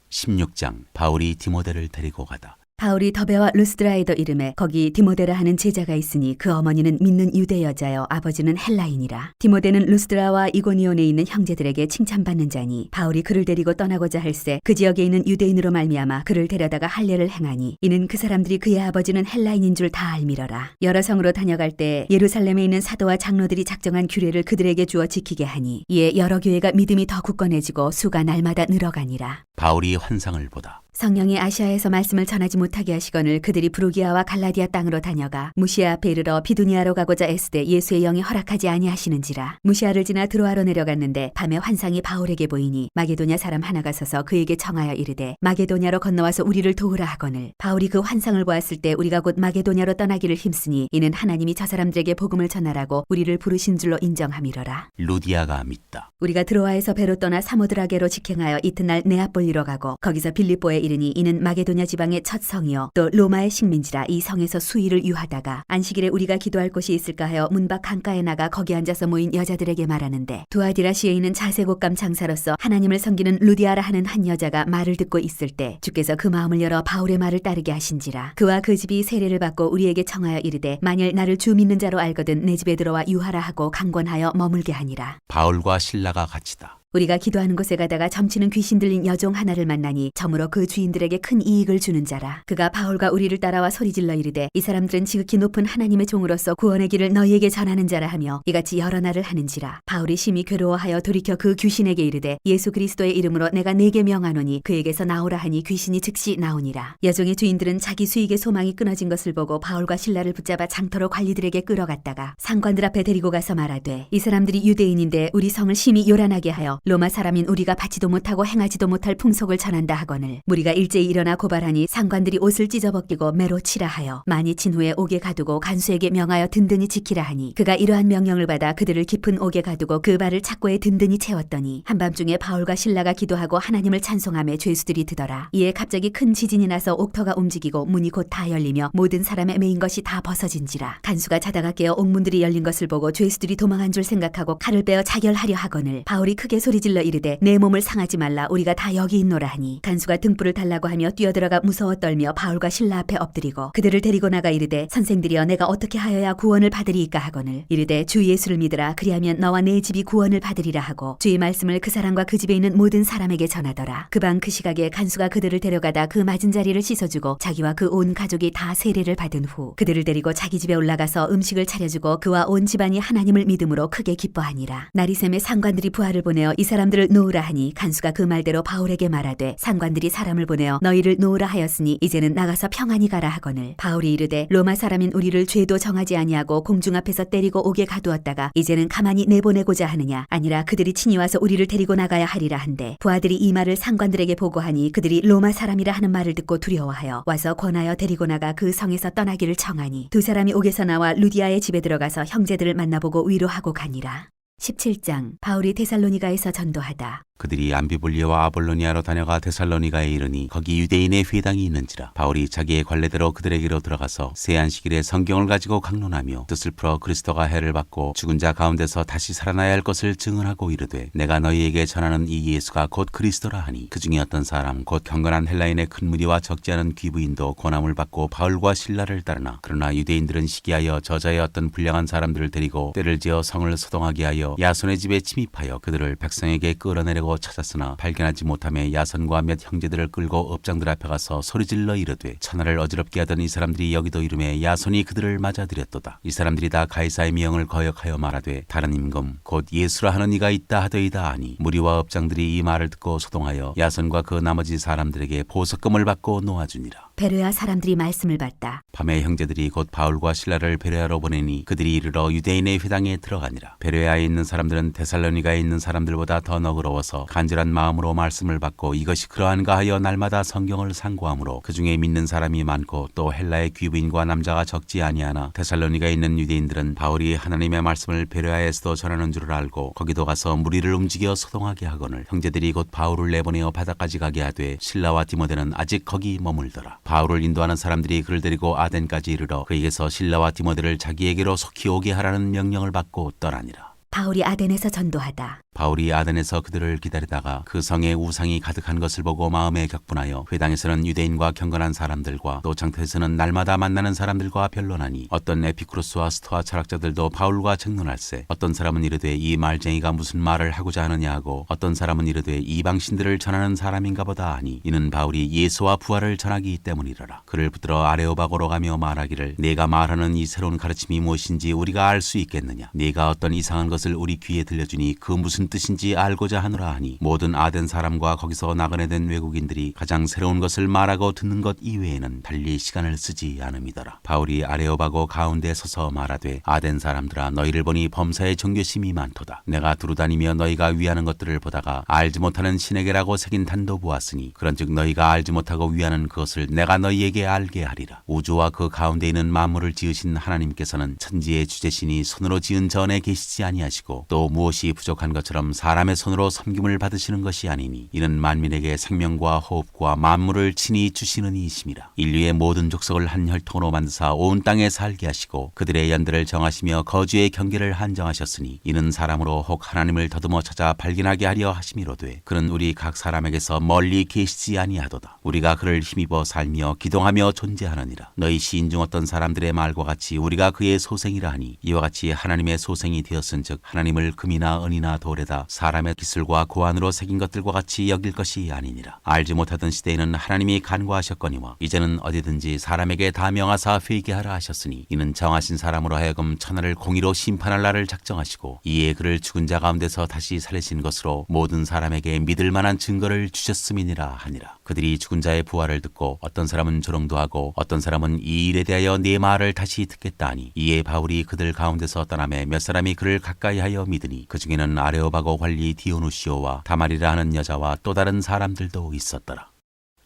16장 바울이 디모데를 데리고 가다. 바울이 더베와 루스드라에도 이름에 거기 디모데라 하는 제자가 있으니 그 어머니는 믿는 유대 여자여 아버지는 헬라인이라. 디모데는 루스드라와 이고니온에 있는 형제들에게 칭찬받는 자니 바울이 그를 데리고 떠나고자 할새 그 지역에 있는 유대인으로 말미암아 그를 데려다가 할례를 행하니 이는 그 사람들이 그의 아버지는 헬라인인 줄 다 알미러라. 여러 성으로 다녀갈 때 예루살렘에 있는 사도와 장로들이 작정한 규례를 그들에게 주어 지키게 하니 이에 여러 교회가 믿음이 더 굳건해지고 수가 날마다 늘어가니라. 바울이 환상을 보다. 성령이 아시아에서 말씀을 전하지 못하게 하시거늘 그들이 브루기아와 갈라디아 땅으로 다녀가 무시아 앞에 이르러 비두니아로 가고자 애쓰되 예수의 영이 허락하지 아니하시는지라. 무시아를 지나 드로아로 내려갔는데 밤에 환상이 바울에게 보이니 마게도냐 사람 하나가 서서 그에게 청하여 이르되 마게도냐로 건너와서 우리를 도우라 하거늘 바울이 그 환상을 보았을 때 우리가 곧 마게도냐로 떠나기를 힘쓰니 이는 하나님이 저 사람들에게 복음을 전하라고 우리를 부르신 줄로 인정함이로라. 루디아가 믿다. 우리가 드로아에서 배로 떠나 사모드라게로 직행하여 이튿날 네아폴리로 가고 거기서 빌립보에 이르니 이는 마게도냐 지방의 첫 성이요 또 로마의 식민지라. 이 성에서 수일을 유하다가 안식일에 우리가 기도할 곳이 있을까 하여 문밖 강가에 나가 거기 앉아서 모인 여자들에게 말하는데 두아디라시에 있는 자색옷감 장사로서 하나님을 섬기는 루디아라 하는 한 여자가 말을 듣고 있을 때 주께서 그 마음을 열어 바울의 말을 따르게 하신지라. 그와 그 집이 세례를 받고 우리에게 청하여 이르되 만일 나를 주 믿는 자로 알거든 내 집에 들어와 유하라 하고 강권하여 머물게 하니라. 바울과 실라가 갇히다. 우리가 기도하는 곳에 가다가 점치는 귀신 들린 여종 하나를 만나니 저물어 그 주인들에게 큰 이익을 주는 자라. 그가 바울과 우리를 따라와 소리질러 이르되 이 사람들은 지극히 높은 하나님의 종으로서 구원의 길을 너희에게 전하는 자라 하며 이같이 여러 날을 하는지라. 바울이 심히 괴로워하여 돌이켜 그 귀신에게 이르되 예수 그리스도의 이름으로 내가 네게 명하노니 그에게서 나오라 하니 귀신이 즉시 나오니라. 여종의 주인들은 자기 수익의 소망이 끊어진 것을 보고 바울과 실라를 붙잡아 장터로 관리들에게 끌어갔다가 상관들 앞에 데리고 가서 말하되 이 사람들이 유대인인데 우리 성을 심히 요란하게 하여 로마 사람인 우리가 받지도 못하고 행하지도 못할 풍속을 전한다 하거늘 무리가 일제히 일어나 고발하니 상관들이 옷을 찢어벗기고 매로 치라 하여 많이 친 후에 옥에 가두고 간수에게 명하여 든든히 지키라 하니 그가 이러한 명령을 받아 그들을 깊은 옥에 가두고 그 발을 착고에 든든히 채웠더니 한밤중에 바울과 실라가 기도하고 하나님을 찬송하며 죄수들이 드더라. 이에 갑자기 큰 지진이 나서 옥터가 움직이고 문이 곧 다 열리며 모든 사람의 매인 것이 다 벗어진지라. 간수가 자다가 깨어 옥문들이 열린 것을 보고 죄수들이 도망한 줄 생각하고 칼을 빼어 자결하려 하거늘 바울이 크게 소리질러 이르되 내 몸을 상하지 말라 우리가 다 여기 있노라 하니 간수가 등불을 달라고 하며 뛰어들어가 무서워 떨며 바울과 실라 앞에 엎드리고 그들을 데리고 나가 이르되 선생들이여 내가 어떻게 하여야 구원을 받으리이까 하거늘 이르되 주 예수를 믿으라 그리하면 너와 내 집이 구원을 받으리라 하고 주의 말씀을 그 사람과 그 집에 있는 모든 사람에게 전하더라. 그 밤 그 시각에 간수가 그들을 데려가다 그 맞은 자리를 씻어주고 자기와 그 온 가족이 다 세례를 받은 후 그들을 데리고 자기 집에 올라가서 음식을 차려주고 그와 온 집안이 하나님을 믿음으로 크게 기뻐하니라. 나리샘의 상관들이 부하를 보내어 이 사람들을 놓으라 하니 간수가 그 말대로 바울에게 말하되 상관들이 사람을 보내어 너희를 놓으라 하였으니 이제는 나가서 평안히 가라 하거늘 바울이 이르되 로마 사람인 우리를 죄도 정하지 아니하고 공중 앞에서 때리고 옥에 가두었다가 이제는 가만히 내보내고자 하느냐 아니라 그들이 친히 와서 우리를 데리고 나가야 하리라 한데 부하들이 이 말을 상관들에게 보고하니 그들이 로마 사람이라 하는 말을 듣고 두려워하여 와서 권하여 데리고 나가 그 성에서 떠나기를 청하니 두 사람이 옥에서 나와 루디아의 집에 들어가서 형제들을 만나보고 위로하고 가니라. 17장 바울이 데살로니가에서 전도하다. 그들이 암비볼리아와 아볼로니아로 다녀가 데살로니가에 이르니 거기 유대인의 회당이 있는지라. 바울이 자기의 관례대로 그들에게로 들어가서 새 안식일에 성경을 가지고 강론하며 뜻을 풀어 그리스도가 해를 받고 죽은 자 가운데서 다시 살아나야 할 것을 증언하고 이르되 내가 너희에게 전하는 이 예수가 곧 그리스도라 하니 그 중에 어떤 사람 곧 경건한 헬라인의 큰 무리와 적지 않은 귀부인도 권함을 받고 바울과 실라를 따르나 그러나 유대인들은 시기하여 저자의 어떤 불량한 사람들을 데리고 때를 지어 성을 소동하게 하여 야손의 집에 침입하여 그들을 백성에게 끌어내려고 찾았으나 발견하지 못하며 야선과 몇 형제들을 끌고 업장들 앞에 가서 소리질러 이르되 천하를 어지럽게 하던 이 사람들이 여기도 이름에 야손이 그들을 맞아들였도다. 이 사람들이 다 가이사의 명을 거역하여 말하되 다른 임금 곧 예수라 하는 이가 있다 하더이다 하니 무리와 업장들이 이 말을 듣고 소동하여 야손과 그 나머지 사람들에게 보석금을 받고 놓아주니라. 베레아 사람들이 말씀을 받다. 밤에 형제들이 곧 바울과 실라를 베레아로 보내니 그들이 이르러 유대인의 회당에 들어가니라. 베레아에 있는 사람들은 데살로니가에 있는 사람들보다 더 너그러워서 간절한 마음으로 말씀을 받고 이것이 그러한가 하여 날마다 성경을 상고하므로 그 중에 믿는 사람이 많고 또 헬라의 귀부인과 남자가 적지 아니하나 데살로니가에 있는 유대인들은 바울이 하나님의 말씀을 베레아에서도 전하는 줄을 알고 거기도 가서 무리를 움직여 소동하게 하거늘 형제들이 곧 바울을 내보내어 바다까지 가게 하되 실라와 디모데는 아직 거기 머물더라. 바울을 인도하는 사람들이 그를 데리고 아덴까지 이르러 그에게서 실라와 디모데를 자기에게로 속히 오게 하라는 명령을 받고 떠나니라. 바울이 아덴에서 전도하다. 바울이 아덴에서 그들을 기다리다가 그 성에 우상이 가득한 것을 보고 마음에 격분하여 회당에서는 유대인과 경건한 사람들과 또 장터에서는 날마다 만나는 사람들과 변론하니 어떤 에피쿠로스와 스토아 철학자들도 바울과争논할세 어떤 사람은 이르되 이 말쟁이가 무슨 말을 하고자 하느냐 하고 어떤 사람은 이르되 이방신들을 전하는 사람인가 보다 하니 이는 바울이 예수와 부활을 전하기 때문이러라. 그를 붙들어 아레오바고로 가며 말하기를 네가 말하는 이 새로운 가르침이 무엇인지 우리가 알 수 있겠느냐. 네가 어떤 이상한 것을 우리 귀에 들려주니 그 무슨 뜻인지 알고자 하노라 하니 모든 아덴 사람과 거기서 나그네 된 외국인들이 가장 새로운 것을 말하고 듣는 것 이외에는 달리 시간을 쓰지 않음이더라. 바울이 아레오바고 가운데 서서 말하되 아덴 사람들아 너희를 보니 범사에 정교심이 많도다. 내가 두루다니며 너희가 위하는 것들을 보다가 알지 못하는 신에게라고 새긴 단도 보았으니 그런즉 너희가 알지 못하고 위하는 그것을 내가 너희에게 알게 하리라. 우주와 그 가운데 있는 만물을 지으신 하나님께서는 천지의 주제신이 손으로 지은 전에 계시지 아니하시고 또 무엇이 부족한 것처럼 사람의 손으로 섬김을 받으시는 것이 아니니 이는 만민에게 생명과 호흡과 만물을 친히 주시는 이심이라. 인류의 모든 족속을 한 혈통으로 만드사 온 땅에 살게 하시고 그들의 연대를 정하시며 거주의 경계를 한정하셨으니 이는 사람으로 혹 하나님을 더듬어 찾아 발견하게 하려 하심이로되 그는 우리 각 사람에게서 멀리 계시지 아니하도다. 우리가 그를 힘입어 살며 기동하며 존재하느니라. 너희 시인 중 어떤 사람들의 말과 같이 우리가 그의 소생이라 하니 이와 같이 하나님의 소생이 되었은즉 즉 하나님을 금이나 은이나 돌에다 사람의 기술과 고안으로 새긴 것들과 같이 여길 것이 아니니라. 알지 못하던 시대에는 하나님이 간과하셨거니와 이제는 어디든지 사람에게 다 명하사 회개하라 하셨으니 이는 정하신 사람으로 하여금 천하를 공의로 심판할 날을 작정하시고 이에 그를 죽은 자 가운데서 다시 살리신 것으로 모든 사람에게 믿을 만한 증거를 주셨음이니라 하니라. 그들이 죽은 자의 부활을 듣고 어떤 사람은 조롱도 하고 어떤 사람은 이 일에 대하여 네 말을 다시 듣겠다 하니 이에 바울이 그들 가운데서 떠나매 몇 사람이 그를 가까이하여 믿으니 그 중에는 아레오바고 관리 디오누시오와 다말이라 하는 여자와 또 다른 사람들도 있었더라.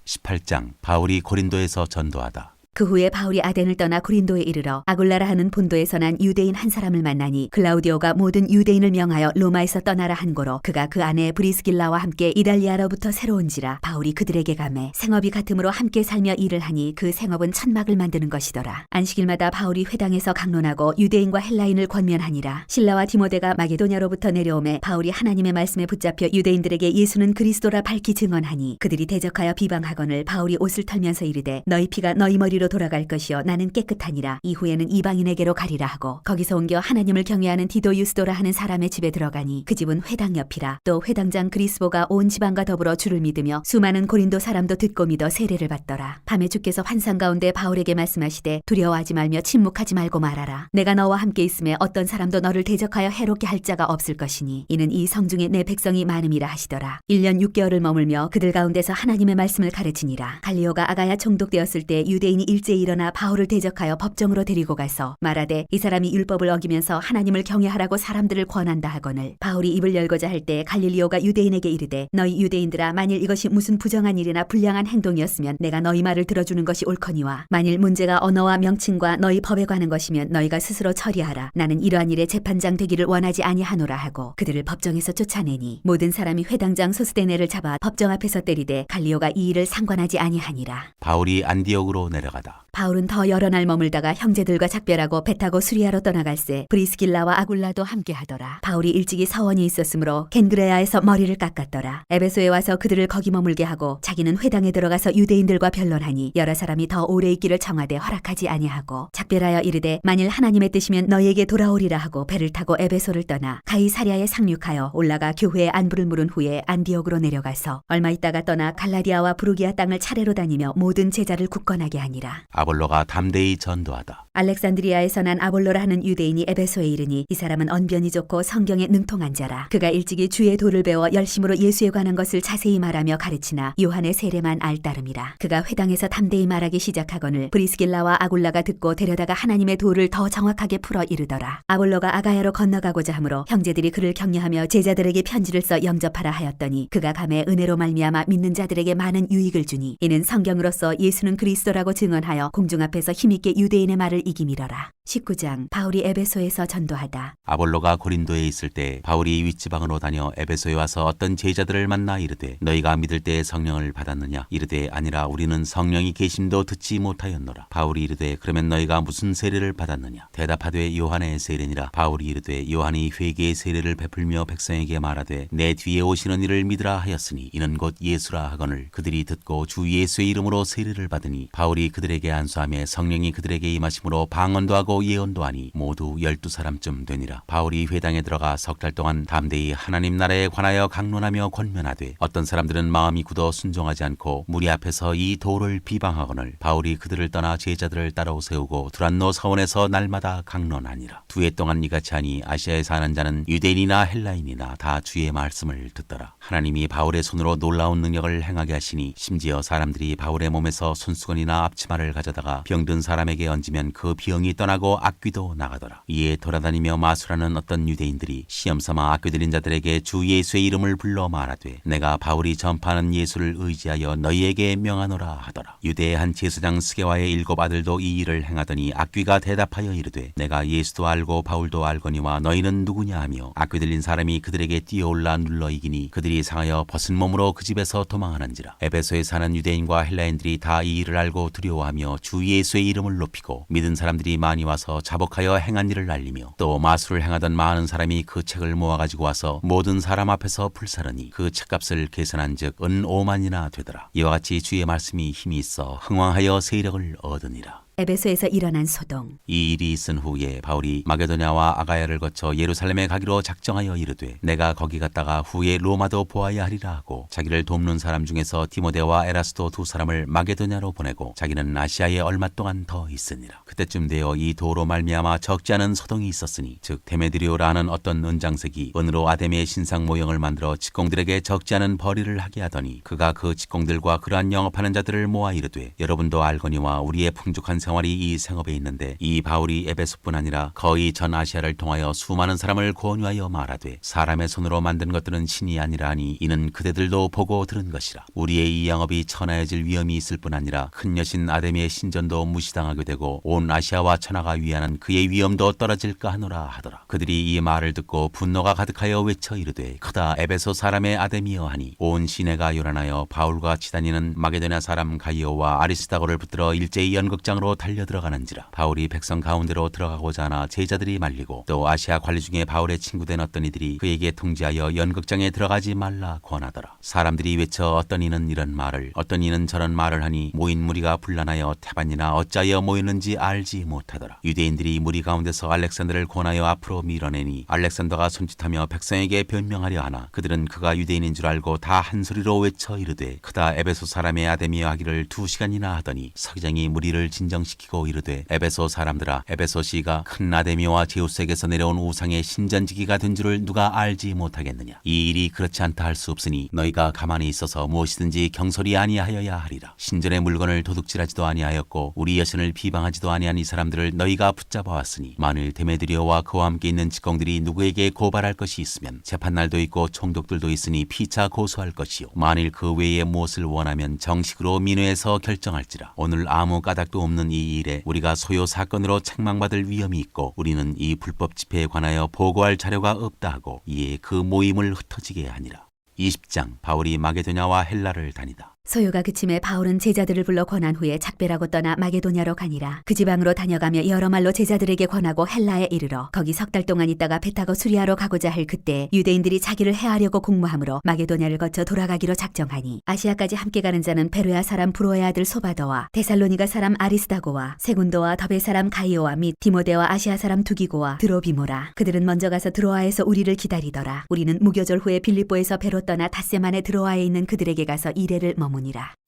18장 바울이 고린도에서 전도하다. 그 후에 바울이 아덴을 떠나 고린도에 이르러 아굴라라 하는 본도에서 난 유대인 한 사람을 만나니 클라우디오가 모든 유대인을 명하여 로마에서 떠나라 한 고로 그가 그 아내 브리스길라와 함께 이달리아로부터 새로 온지라. 바울이 그들에게 가매 생업이 같으므로 함께 살며 일을 하니 그 생업은 천막을 만드는 것이더라. 안식일마다 바울이 회당에서 강론하고 유대인과 헬라인을 권면하니라. 실라와 디모데가 마게도냐로부터 내려오매 바울이 하나님의 말씀에 붙잡혀 유대인들에게 예수는 그리스도라 밝히 증언하니 그들이 대적하여 비방하거늘 바울이 옷을 털면서 이르되 너희 피가 너희 머리로 돌아갈 것이요 나는 깨끗하니라. 이후에는 이방인에게로 가리라 하고 거기서 옮겨 하나님을 경외하는 디도 유스도라 하는 사람의 집에 들어가니 그 집은 회당 옆이라. 또 회당장 그리스보가 온 지방과 더불어 주를 믿으며 수많은 고린도 사람도 듣고 믿어 세례를 받더라. 밤에 주께서 환상 가운데 바울에게 말씀하시되 두려워하지 말며 침묵하지 말고 말하라. 내가 너와 함께 있음에 어떤 사람도 너를 대적하여 해롭게 할 자가 없을 것이니 이는 이 성중에 내 백성이 많음이라 하시더라. 1년 6개월을 머물며 그들 가운데서 하나님의 말씀을 가르치니라. 갈리오가 아가야 총독되었을 때 유대인이 일제히 일어나 바울을 대적하여 법정으로 데리고 가서 말하되 이 사람이 율법을 어기면서 하나님을 경외하라고 사람들을 권한다 하거늘 바울이 입을 열고자 할 때 갈릴리오가 유대인에게 이르되 너희 유대인들아 만일 이것이 무슨 부정한 일이나 불량한 행동이었으면 내가 너희 말을 들어주는 것이 옳거니와 만일 문제가 언어와 명칭과 너희 법에 관한 것이면 너희가 스스로 처리하라. 나는 이러한 일에 재판장 되기를 원하지 아니하노라 하고 그들을 법정에서 쫓아내니 모든 사람이 회당장 소스데네를 잡아 법정 앞에서 때리되 갈리오가 이 일을 상관하지 아니하니라. 바울이 안디옥으로 내려가다. 바울은 더 여러 날 머물다가 형제들과 작별하고 배 타고 수리아로 떠나갈새 브리스길라와 아굴라도 함께 하더라. 바울이 일찍이 사원이 있었으므로 겐그레아에서 머리를 깎았더라. 에베소에 와서 그들을 거기 머물게 하고 자기는 회당에 들어가서 유대인들과 변론하니 여러 사람이 더 오래 있기를 청하되 허락하지 아니하고 작별하여 이르되 만일 하나님의 뜻이면 너희에게 돌아오리라 하고 배를 타고 에베소를 떠나 가이사랴에 상륙하여 올라가 교회에 안부를 물은 후에 안디옥으로 내려가서 얼마 있다가 떠나 갈라디아와 부르기아 땅을 차례로 다니며 모든 제자를 굳건하게 하니라. 아볼로가 담대히 전도하다. 알렉산드리아에서 난 아볼로라 하는 유대인이 에베소에 이르니 이 사람은 언변이 좋고 성경에 능통한 자라. 그가 일찍이 주의 도를 배워 열심으로 예수에 관한 것을 자세히 말하며 가르치나 요한의 세례만 알따름이라. 그가 회당에서 담대히 말하기 시작하거늘 브리스길라와 아굴라가 듣고 데려다가 하나님의 도를 더 정확하게 풀어 이르더라. 아볼로가 아가야로 건너가고자 하므로 형제들이 그를 격려하며 제자들에게 편지를 써 영접하라 하였더니 그가 감에 은혜로 말미암아 믿는 자들에게 많은 유익을 주니 이는 성경으로서 예수는 그리스도라고 증언하여 공중 앞에서 힘있게 유대인의 말을 이기미러라. 19장 바울이 에베소에서 전도하다. 아볼로가 고린도에 있을 때 바울이 윗지방으로 다녀 에베소에 와서 어떤 제자들을 만나 이르되 너희가 믿을 때 성령을 받았느냐? 이르되 아니라 우리는 성령이 계심도 듣지 못하였노라. 바울이 이르되 그러면 너희가 무슨 세례를 받았느냐? 대답하되 요한의 세례니라. 바울이 이르되 요한이 회개의 세례를 베풀며 백성에게 말하되 내 뒤에 오시는 이를 믿으라 하였으니 이는 곧 예수라 하거늘 그들이 듣고 주 예수의 이름으로 세례를 받으니 바울이 그들에게 안수하며 성령이 그들에게 임하심으로 방언도 하고 예언도 하니 모두 12사람쯤 되니라. 바울이 회당에 들어가 석 달 동안 담대히 하나님 나라에 관하여 강론하며 권면하되 어떤 사람들은 마음이 굳어 순종하지 않고 무리 앞에서 이 도를 비방하거늘 바울이 그들을 떠나 제자들을 따로 세우고 두란노 서원에서 날마다 강론하니라. 2해 동안 이같이 하니 아시아에 사는 자는 유대인이나 헬라인이나 다 주의 말씀을 듣더라. 하나님이 바울의 손으로 놀라운 능력을 행하게 하시니 심지어 사람들이 바울의 몸에서 손수건이나 앞치마를 가져다가 병든 사람에게 얹으면 그 병이 떠나고 악귀도 나가더라. 이에 돌아다니며 마술하는 어떤 유대인들이 시험삼아 악귀 들린 자들에게 주 예수의 이름을 불러 말하되 내가 바울이 전파하는 예수를 의지하여 너희에게 명하노라 하더라. 유대의 한 제사장 스게와의 7 아들도 이 일을 행하더니 악귀가 대답하여 이르되 내가 예수도 알고 바울도 알거니와 너희는 누구냐 하며 악귀 들린 사람이 그들에게 뛰어올라 눌러 이기니 그들이 상하여 벗은 몸으로 그 집에서 도망하는지라. 에베소에 사는 유대인과 헬라인들이 다 이 일을 알고 두려워하며 주 예수의 이름을 높이고 믿은 사람들이 많이 와서 자복하여 행한 일을 알리며 또 마술을 행하던 많은 사람이 그 책을 모아가지고 와서 모든 사람 앞에서 불사르니 그 책값을 계산한즉 은 5만이나 되더라. 이와 같이 주의 말씀이 힘이 있어 흥왕하여 세력을 얻으니라. 에베소에서 일어난 소동. 이 일이 있은 후에 바울이 마게도냐와 아가야를 거쳐 예루살렘에 가기로 작정하여 이르되 내가 거기 갔다가 후에 로마도 보아야 하리라 하고 자기를 돕는 사람 중에서 디모데와 에라스도 두 사람을 마게도냐로 보내고 자기는 아시아에 얼마 동안 더 있으니라. 그때쯤 되어 이 도로 말미암아 적지 않은 소동이 있었으니 즉 데메드리오라 하는 어떤 은장색이 은으로 아데미의 신상 모형을 만들어 직공들에게 적지 않은 벌이를 하게 하더니 그가 그 직공들과 그러한 영업하는 자들을 모아 이르되 여러분도 알거니와 우리의 풍족한 생활이 이 생업에 있는데 이 바울이 에베소뿐 아니라 거의 전 아시아를 통하여 수많은 사람을 권유하여 말하되 사람의 손으로 만든 것들은 신이 아니라 하니 이는 그대들도 보고 들은 것이라. 우리의 이 영업이 천하여질 위험이 있을 뿐 아니라 큰 여신 아데미의 신전도 무시당하게 되고 온 아시아와 천하가 위하는 그의 위엄도 떨어질까 하노라 하더라. 그들이 이 말을 듣고 분노가 가득하여 외쳐 이르되 크다 에베소 사람의 아데미여 하니 온 시내가 요란하여 바울과 같이 다니는 마게도냐 사람 가이오와 아리스다고를 붙들어 일제히 연극장으로 달려 들어가는지라. 바울이 백성 가운데로 들어가고자 하나 제자들이 말리고 또 아시아 관리 중에 바울의 친구된 어떤 이들이 그에게 통지하여 연극장에 들어가지 말라 권하더라. 사람들이 외쳐 어떤 이는 이런 말을 어떤 이는 저런 말을 하니 모인 무리가 분란하여 태반이나 어찌하여 모였는지 알지 못하더라. 유대인들이 무리 가운데서 알렉산더를 권하여 앞으로 밀어내니 알렉산더가 손짓하며 백성에게 변명하려 하나 그들은 그가 유대인인 줄 알고 다 한 소리로 외쳐 이르되 크다 에베소 사람의 아데미여 하기를 2시간이나 하더니 서기장이 무리를 진정시키고 이르되 에베소 사람들아 에베소시가 큰 아데미와 제우스에게서 내려온 우상의 신전지기가 된 줄을 누가 알지 못하겠느냐. 이 일이 그렇지 않다 할 수 없으니 너희가 가만히 있어서 무엇이든지 경솔이 아니하여야 하리라. 신전의 물건을 도둑질하지도 아니하였고 우리 여신을 비방하지도 아니한 이 사람들을 너희가 붙잡아 왔으니 만일 데메드리오와 그와 함께 있는 직공들이 누구에게 고발할 것이 있으면 재판날도 있고 총독들도 있으니 피차 고소할 것이요 만일 그 외에 무엇을 원하면 정식으로 민회에서 결정할지라. 오늘 아무 까닭도 없는 이 일에 우리가 소요 사건으로 책망받을 위험이 있고 우리는 이 불법 집회에 관하여 보고할 자료가 없다 하고 이에 그 모임을 흩어지게 하니라. 20장 바울이 마게도냐와 헬라를 다니다. 소요가 그침에 바울은 제자들을 불러 권한 후에 작별하고 떠나 마게도냐로 가니라. 그 지방으로 다녀가며 여러 말로 제자들에게 권하고 헬라에 이르러 거기 3달 동안 있다가 배 타고 수리하러 가고자 할 그때 유대인들이 자기를 해하려고 공모하므로 마게도냐를 거쳐 돌아가기로 작정하니 아시아까지 함께 가는 자는 베레아 사람 브로의 아들 소바더와 데살로니가 사람 아리스다고와 세군도와 더베 사람 가이오와 및 디모데와 아시아 사람 두기고와 드로비모라. 그들은 먼저 가서 드로아에서 우리를 기다리더라. 우리는 무교절 후에 빌립보에서 배로 떠나 닷새만에 드로아에 있는 그들에게 가서 이래를 머무니라.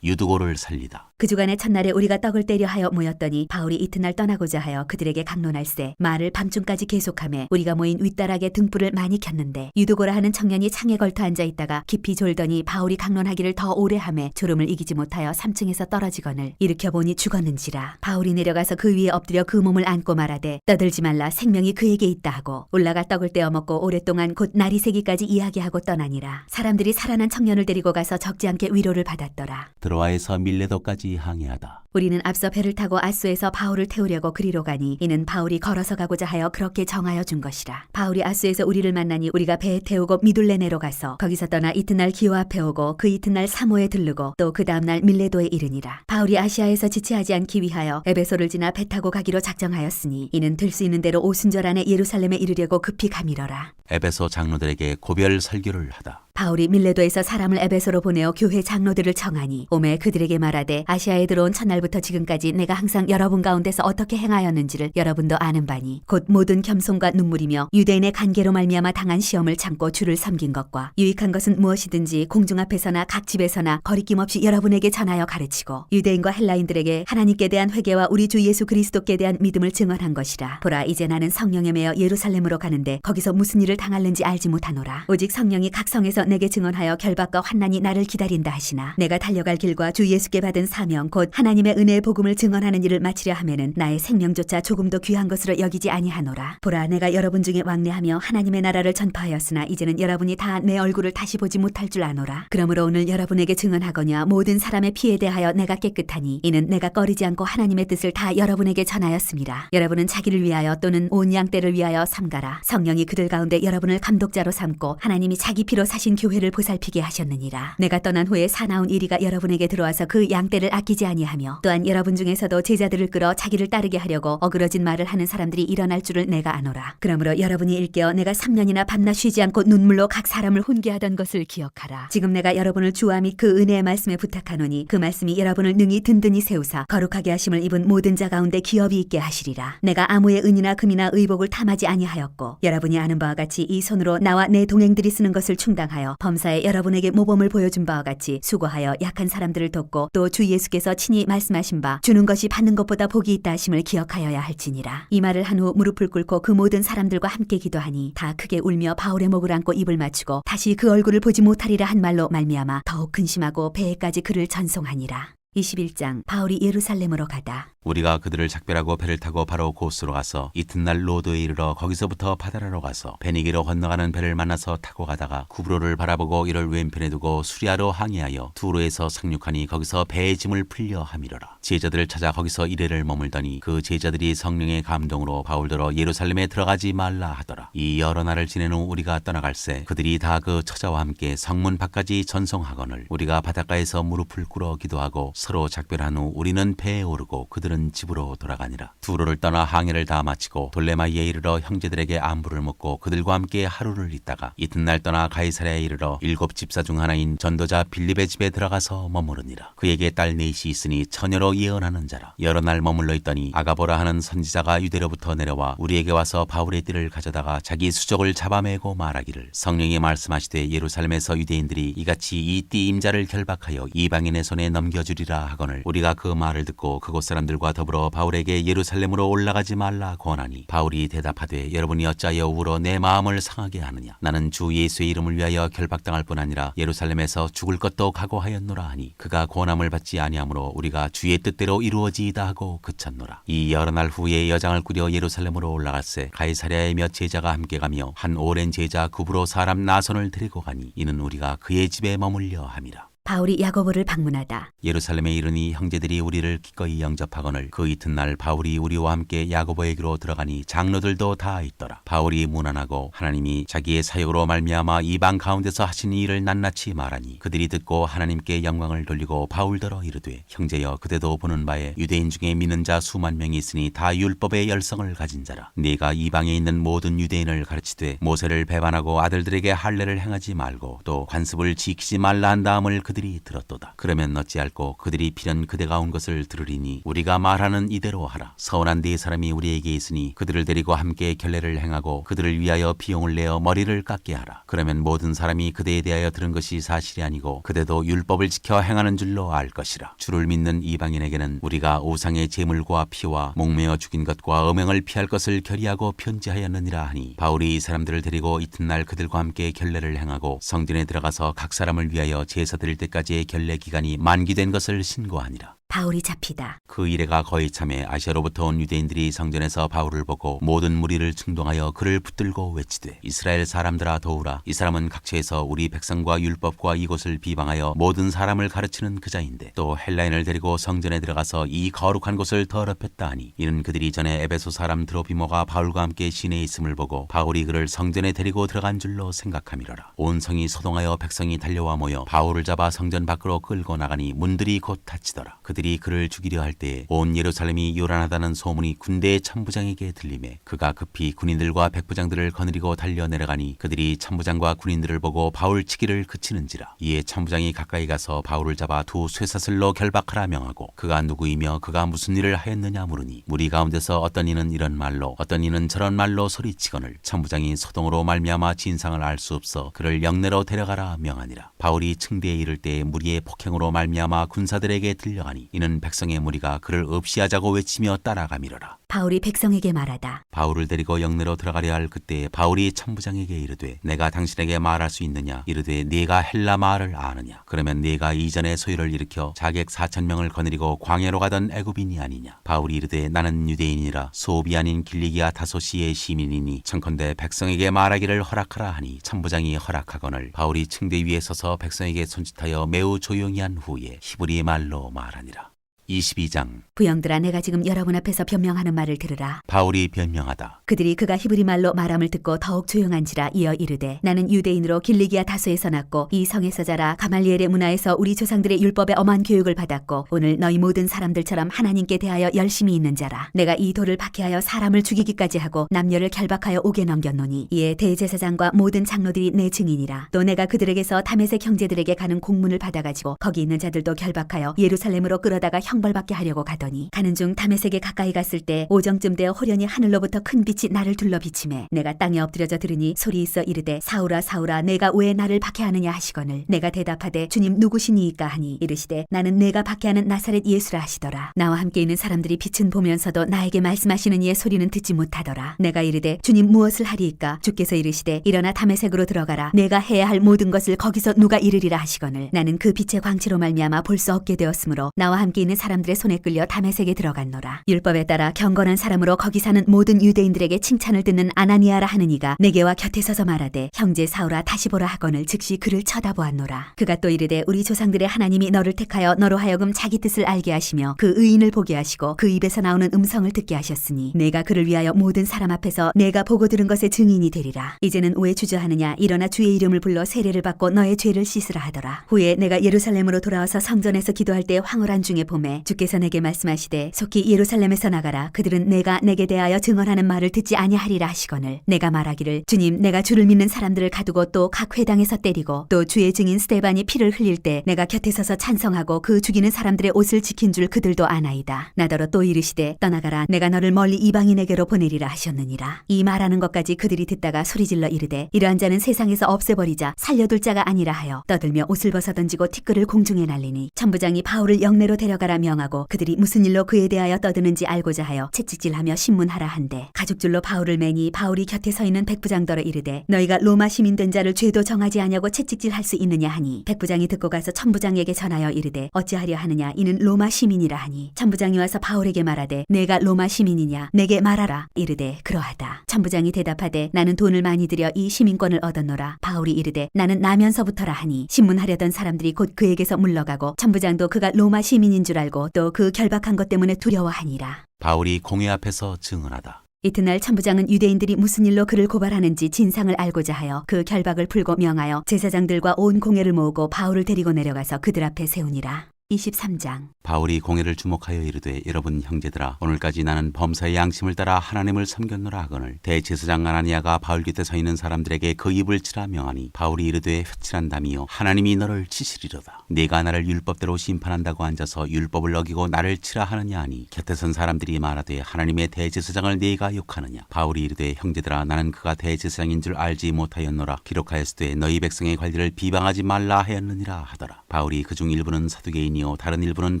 유두고를 살리다. 그 주간의 첫날에 우리가 떡을 떼려 하여 모였더니 바울이 이튿날 떠나고자 하여 그들에게 강론할세 말을 밤중까지 계속하며 우리가 모인 윗다락에 등불을 많이 켰는데 유두고라 하는 청년이 창에 걸터 앉아 있다가 깊이 졸더니 바울이 강론하기를 더 오래 하며 졸음을 이기지 못하여 3층에서 떨어지거늘 일으켜 보니 죽었는지라. 바울이 내려가서 그 위에 엎드려 그 몸을 안고 말하되 떠들지 말라 생명이 그에게 있다 하고 올라가 떡을 떼어 먹고 오랫동안 곧 날이 새기까지 이야기하고 떠나니라. 사람들이 살아난 청년을 데리고 가서 적지 않게 위로를 받았더라. 드로아에서 밀레도까지 항해하다. 우리는 앞서 배를 타고 아수에서 바울을 태우려고 그리로 가니 이는 바울이 걸어서 가고자 하여 그렇게 정하여 준 것이라. 바울이 아수에서 우리를 만나니 우리가 배에 태우고 미둘레네로 가서 거기서 떠나 이튿날 기오 앞에 오고 그 이튿날 사모에 들르고 또 그 다음날 밀레도에 이르니라. 바울이 아시아에서 지체하지 않기 위하여 에베소를 지나 배 타고 가기로 작정하였으니 이는 들 수 있는 대로 오순절 안에 예루살렘에 이르려고 급히 가미러라. 에베소 장로들에게 고별 설교를 하다. 바울이 밀레도에서 사람을 에베소로 보내어 교회 장로들을 청하니 오매 그들에게 말하되 아시아에 들어온 첫날부터 지금까지 내가 항상 여러분 가운데서 어떻게 행하였는지를 여러분도 아는 바니 곧 모든 겸손과 눈물이며 유대인의 관계로 말미암아 당한 시험을 참고 주를 섬긴 것과 유익한 것은 무엇이든지 공중 앞에서나 각 집에서나 거리낌 없이 여러분에게 전하여 가르치고 유대인과 헬라인들에게 하나님께 대한 회개와 우리 주 예수 그리스도께 대한 믿음을 증언한 것이라. 보라 이제 나는 성령에 매여 예루살렘으로 가는데 거기서 무슨 일을 당할는지 알지 못하노라. 오직 성령이 각 성에서 내게 증언하여 결박과 환난이 나를 기다린다 하시나 내가 달려갈 길과 주 예수께 받은 사명 곧 하나님의 은혜의 복음을 증언하는 일을 마치려 하면은 나의 생명조차 조금도 귀한 것으로 여기지 아니하노라. 보라 내가 여러분 중에 왕래하며 하나님의 나라를 전파하였으나 이제는 여러분이 다 내 얼굴을 다시 보지 못할 줄 아노라. 그러므로 오늘 여러분에게 증언하거냐 모든 사람의 피에 대하여 내가 깨끗하니 이는 내가 꺼리지 않고 하나님의 뜻을 다 여러분에게 전하였습니다. 여러분은 자기를 위하여 또는 온 양떼를 위하여 삼가라. 성령이 그들 가운데 여러분을 감독자로 삼고 하나님이 자기 피로 사신 교회를 보살피게 하셨느니라. 내가 떠난 후에 사나운 이리가 여러분에게 들어와서 그 양떼를 아끼지 아니하며 또한 여러분 중에서도 제자들을 끌어 자기를 따르게 하려고 어그러진 말을 하는 사람들이 일어날 줄을 내가 아노라. 그러므로 여러분이 일깨어 내가 3년이나 밤낮 쉬지 않고 눈물로 각 사람을 훈계하던 것을 기억하라. 지금 내가 여러분을 주와 및 그 은혜의 말씀에 부탁하노니 그 말씀이 여러분을 능히 든든히 세우사 거룩하게 하심을 입은 모든 자 가운데 기업이 있게 하시리라. 내가 아무의 은이나 금이나 의복을 탐하지 아니하였고 여러분이 아는 바와 같이 이 손으로 나와 내 동행들이 쓰는 것을 충당하여 범사에 여러분에게 모범을 보여준 바와 같이 수고하여 약한 사람들을 돕고 또 주 예수께서 친히 말씀하신 바 주는 것이 받는 것보다 복이 있다 하심을 기억하여야 할지니라. 이 말을 한 후 무릎을 꿇고 그 모든 사람들과 함께 기도하니 다 크게 울며 바울의 목을 안고 입을 맞추고 다시 그 얼굴을 보지 못하리라 한 말로 말미암아 더욱 근심하고 배에까지 그를 전송하니라. 21장 바울이 예루살렘으로 가다. 우리가 그들을 작별하고 배를 타고 바로 고스로 가서 이튿날 로도에 이르러 거기서부터 바다라로 가서 베니게로 건너가는 배를 만나서 타고 가다가 구브로를 바라보고 이를 왼편에 두고 수리아로 항해하여 두로에서 상륙하니 거기서 배의 짐을 풀려 함이로라. 제자들을 찾아 거기서 이래를 머물더니 그 제자들이 성령의 감동으로 바울더러 예루살렘에 들어가지 말라 하더라. 이 여러 날을 지낸 후 우리가 떠나갈새 그들이 다 그 처자와 함께 성문 밖까지 전송하거늘 우리가 바닷가에서 무릎을 꿇어 기도하고 서로 작별한 후 우리는 배에 오르고 그들은 집으로 돌아가니라. 두로를 떠나 항해를 다 마치고 돌레마이에 이르러 형제들에게 안부를 묻고 그들과 함께 하루를 있다가 이튿날 떠나 가이사랴에 이르러 7 집사 중 하나인 전도자 빌립의 집에 들어가서 머무르니라. 그에게 딸 넷이 있으니 처녀로 예언하는 자라. 여러 날 머물러 있더니 아가보라 하는 선지자가 유대로부터 내려와 우리에게 와서 바울의 띠를 가져다가 자기 수족을 잡아매고 말하기를 성령이 말씀하시되 예루살렘에서 유대인들이 이같이 이 띠 임자를 결박하여 이방인의 손에 넘겨주리라 하거늘 우리가 그 말을 듣고 그곳 사람들과 더불어 바울에게 예루살렘으로 올라가지 말라 권하니 바울이 대답하되 여러분이 어찌하여 울어 내 마음을 상하게 하느냐. 나는 주 예수의 이름을 위하여 결박당할 뿐 아니라 예루살렘에서 죽을 것도 각오하였노라 하니 그가 권함을 받지 아니하므로 우리가 주의 뜻대로 이루어지이다 하고 그쳤노라. 이 여러 날 후에 여장을 꾸려 예루살렘으로 올라갈새 가이사랴에 몇 제자가 함께 가며 한 오랜 제자 구브로 사람 나손을 데리고 가니 이는 우리가 그의 집에 머물려 함이라. 바울이 야고보를 방문하다. 예루살렘에 이르니 형제들이 우리를 기꺼이 영접하거늘 그 이튿날 바울이 우리와 함께 야고보에게로 들어가니 장로들도 다 있더라. 바울이 문안하고 하나님이 자기의 사역으로 말미암아 이방 가운데서 하신 이 일을 낱낱이 말하니 그들이 듣고 하나님께 영광을 돌리고 바울더러 이르되 형제여 그대도 보는 바에 유대인 중에 믿는 자 수만 명이 있으니 다 율법의 열성을 가진 자라. 네가 이방에 있는 모든 유대인을 가르치되 모세를 배반하고 아들들에게 할례를 행하지 말고 또 관습을 지키지 말라 한 다음을 그들이 들었도다. 그러면 어찌할꼬 그들이 필연 그대가 온 것을 들으리니 우리가 말하는 이대로 하라. 서운한 네 사람이 우리에게 있으니 그들을 데리고 함께 결례를 행하고 그들을 위하여 비용을 내어 머리를 깎게 하라. 그러면 모든 사람이 그대에 대하여 들은 것이 사실이 아니고 그대도 율법을 지켜 행하는 줄로 알 것이라. 주를 믿는 이방인에게는 우리가 우상의 제물과 피와 목매어 죽인 것과 음행을 피할 것을 결의하고 편지하였느니라 하니 바울이 이 사람들을 데리고 이튿날 그들과 함께 결례를 행하고 성전에 들어가서 각 사람을 위하여 제사 드릴 때까지의 결례 기간이 만기된 것을 신고하니라. 바울이 잡히다. 그 이래가 거의 참에 아시아로부터 온 유대인들이 성전에서 바울을 보고 모든 무리를 충동하여 그를 붙들고 외치되 이스라엘 사람들아 도우라. 이 사람은 각처에서 우리 백성과 율법과 이곳을 비방하여 모든 사람을 가르치는 그자인데 또 헬라인을 데리고 성전에 들어가서 이 거룩한 곳을 더럽혔다 하니 이는 그들이 전에 에베소 사람 드로피모가 바울과 함께 시내에 있음을 보고 바울이 그를 성전에 데리고 들어간 줄로 생각함이로라. 온 성이 소동하여 백성이 달려와 모여 바울을 잡아 성전 밖으로 끌고 나가니 문들이 곧 닫히더라. 그들이 그를 죽이려 할 때에 온 예루살렘이 요란하다는 소문이 군대의 천부장에게 들리매 그가 급히 군인들과 백부장들을 거느리고 달려 내려가니 그들이 천부장과 군인들을 보고 바울 치기를 그치는지라. 이에 천부장이 가까이 가서 바울을 잡아 두 쇠사슬로 결박하라 명하고 그가 누구이며 그가 무슨 일을 하였느냐 물으니 무리 가운데서 어떤 이는 이런 말로 어떤 이는 저런 말로 소리치거늘 천부장이 소동으로 말미암아 진상을 알 수 없어 그를 영내로 데려가라 명하니라. 바울이 층대에 이를 때에 무리의 폭행으로 말미암아 군사들에게 들려가니 이는 백성의 무리가 그를 없이하자고 외치며 따라가미러라. 바울이 백성에게 말하다. 바울을 데리고 영내로 들어가려 할 그때 바울이 천부장에게 이르되 내가 당신에게 말할 수 있느냐. 이르되 네가 헬라 말을 아느냐. 그러면 네가 이전에 소요를 일으켜 자객 4,000명을 거느리고 광야로 가던 애굽인이 아니냐. 바울이 이르되 나는 유대인이라 소비 아닌 길리기아 다소시의 시민이니 청컨대 백성에게 말하기를 허락하라 하니 천부장이 허락하거늘 바울이 층대 위에 서서 백성에게 손짓하여 매우 조용히 한 후에 히브리 말로 말하니라. 22장. 부형들아, 내가 지금 여러분 앞에서 변명하는 말을 들으라. 바울이 변명하다. 그들이 그가 히브리 말로 말함을 듣고 더욱 조용한지라 이어 이르되, 나는 유대인으로 길리기아 다소에서 났고 이 성에서 자라 가말리엘의 문화에서 우리 조상들의 율법에 엄한 교육을 받았고 오늘 너희 모든 사람들처럼 하나님께 대하여 열심히 있는 자라. 내가 이 돌을 박해하여 사람을 죽이기까지 하고 남녀를 결박하여 옥에 넘겼노니 이에 대제사장과 모든 장로들이 내 증인이라. 또 내가 그들에게서 다메섹 형제들에게 가는 공문을 받아가지고 거기 있는 자들도 결박하여 예루살렘으로 끌어다가 형벌받게 하려고 가더니 가는 중 다메섹에 가까이 갔을 때 오정쯤 되어 호련히 하늘로부터 큰 빛이 나를 둘러 비치매 내가 땅에 엎드려져 들으니 소리 있어 이르되, 사울아 사울아, 내가 왜 나를 박해하느냐 하시거늘 내가 대답하되, 주님 누구시니이까 하니 이르시되, 나는 내가 박해하는 나사렛 예수라 하시더라. 나와 함께 있는 사람들이 빛은 보면서도 나에게 말씀하시는 이의 소리는 듣지 못하더라. 내가 이르되, 주님 무엇을 하리이까? 주께서 이르시되, 일어나 다메섹으로 들어가라. 내가 해야 할 모든 것을 거기서 누가 이르리라 하시거늘 나는 그 빛의 광채로 말미암아 볼 수 없게 되었으므로 나와 함께 있는 사람들의 손에 끌려 다메섹에 들어갔노라. 율법에 따라 경건한 사람으로 거기 사는 모든 유대인들에게 칭찬을 듣는 아나니아라 하는 이가 내게와 곁에 서서 말하되, 형제 사울아 다시 보라 하거늘 즉시 그를 쳐다보았노라. 그가 또 이르되, 우리 조상들의 하나님이 너를 택하여 너로 하여금 자기 뜻을 알게 하시며 그 의인을 보게 하시고 그 입에서 나오는 음성을 듣게 하셨으니 내가 그를 위하여 모든 사람 앞에서 내가 보고 들은 것의 증인이 되리라. 이제는 왜 주저하느냐? 일어나 주의 이름을 불러 세례를 받고 너의 죄를 씻으라 하더라. 후에 내가 예루살렘으로 돌아와서 성전에서 기도할 때 황홀한 중에 보매 주께서 내게 말씀하시되, 속히 예루살렘에서 나가라. 그들은 내가 내게 대하여 증언하는 말을 듣지 아니하리라 하시거늘 내가 말하기를, 주님, 내가 주를 믿는 사람들을 가두고 또 각 회당에서 때리고 또 주의 증인 스데반이 피를 흘릴 때 내가 곁에 서서 찬성하고 그 죽이는 사람들의 옷을 지킨 줄 그들도 아나이다. 나더러 또 이르시되, 떠나가라. 내가 너를 멀리 이방인에게로 보내리라 하셨느니라. 이 말하는 것까지 그들이 듣다가 소리질러 이르되, 이러한 자는 세상에서 없애버리자. 살려둘 자가 아니라 하여 떠들며 옷을 벗어 던지고 티끌을 공중에 날리니 천부장이 바울을 영내로 데려가라 명하고 그들이 무슨 일로 그에 대하여 떠드는지 알고자 하여 채찍질하며 신문하라 한대 가죽줄로 바울을 매니 바울이 곁에 서 있는 백부장더러 이르되, 너희가 로마 시민 된 자를 죄도 정하지 아니하고 채찍질할 수 있느냐 하니 백부장이 듣고 가서 천부장에게 전하여 이르되, 어찌하려 하느냐? 이는 로마 시민이라 하니 천부장이 와서 바울에게 말하되, 내가 로마 시민이냐? 내게 말하라. 이르되, 그러하다. 천부장이 대답하되, 나는 돈을 많이 들여 이 시민권을 얻었노라. 바울이 이르되, 나는 나면서부터라 하니 신문하려던 사람들이 곧 그에게서 물러가고 천부장도 그가 로마 시민인 줄 알고 또 그 결박한 것 때문에 두려워하니라. 바울이 공회 앞에서 증언하다. 이튿날 천부장은 유대인들이 무슨 일로 그를 고발하는지 진상을 알고자 하여 그 결박을 풀고 명하여 제사장들과 온 공회를 모으고 바울을 데리고 내려가서 그들 앞에 세우니라. 23장. 바울이 공회를 주목하여 이르되, 여러분 형제들아, 오늘까지 나는 범사의 양심을 따라 하나님을 섬겼노라 하거늘 대제사장 아나니아가 바울 곁에 서 있는 사람들에게 그 입을 치라 명하니 바울이 이르되, 회칠한다미요 하나님이 너를 치시리로다. 네가 나를 율법대로 심판한다고 앉아서 율법을 어기고 나를 치라 하느냐 하니 곁에 선 사람들이 말하되, 하나님의 대제사장을 네가 욕하느냐? 바울이 이르되, 형제들아, 나는 그가 대제사장인 줄 알지 못하였노라. 기록하였으되 너희 백성의 관리를 비방하지 말라 하였느니라 하더라. 바울이 그중 일부는 사두개인이요 다른 일부는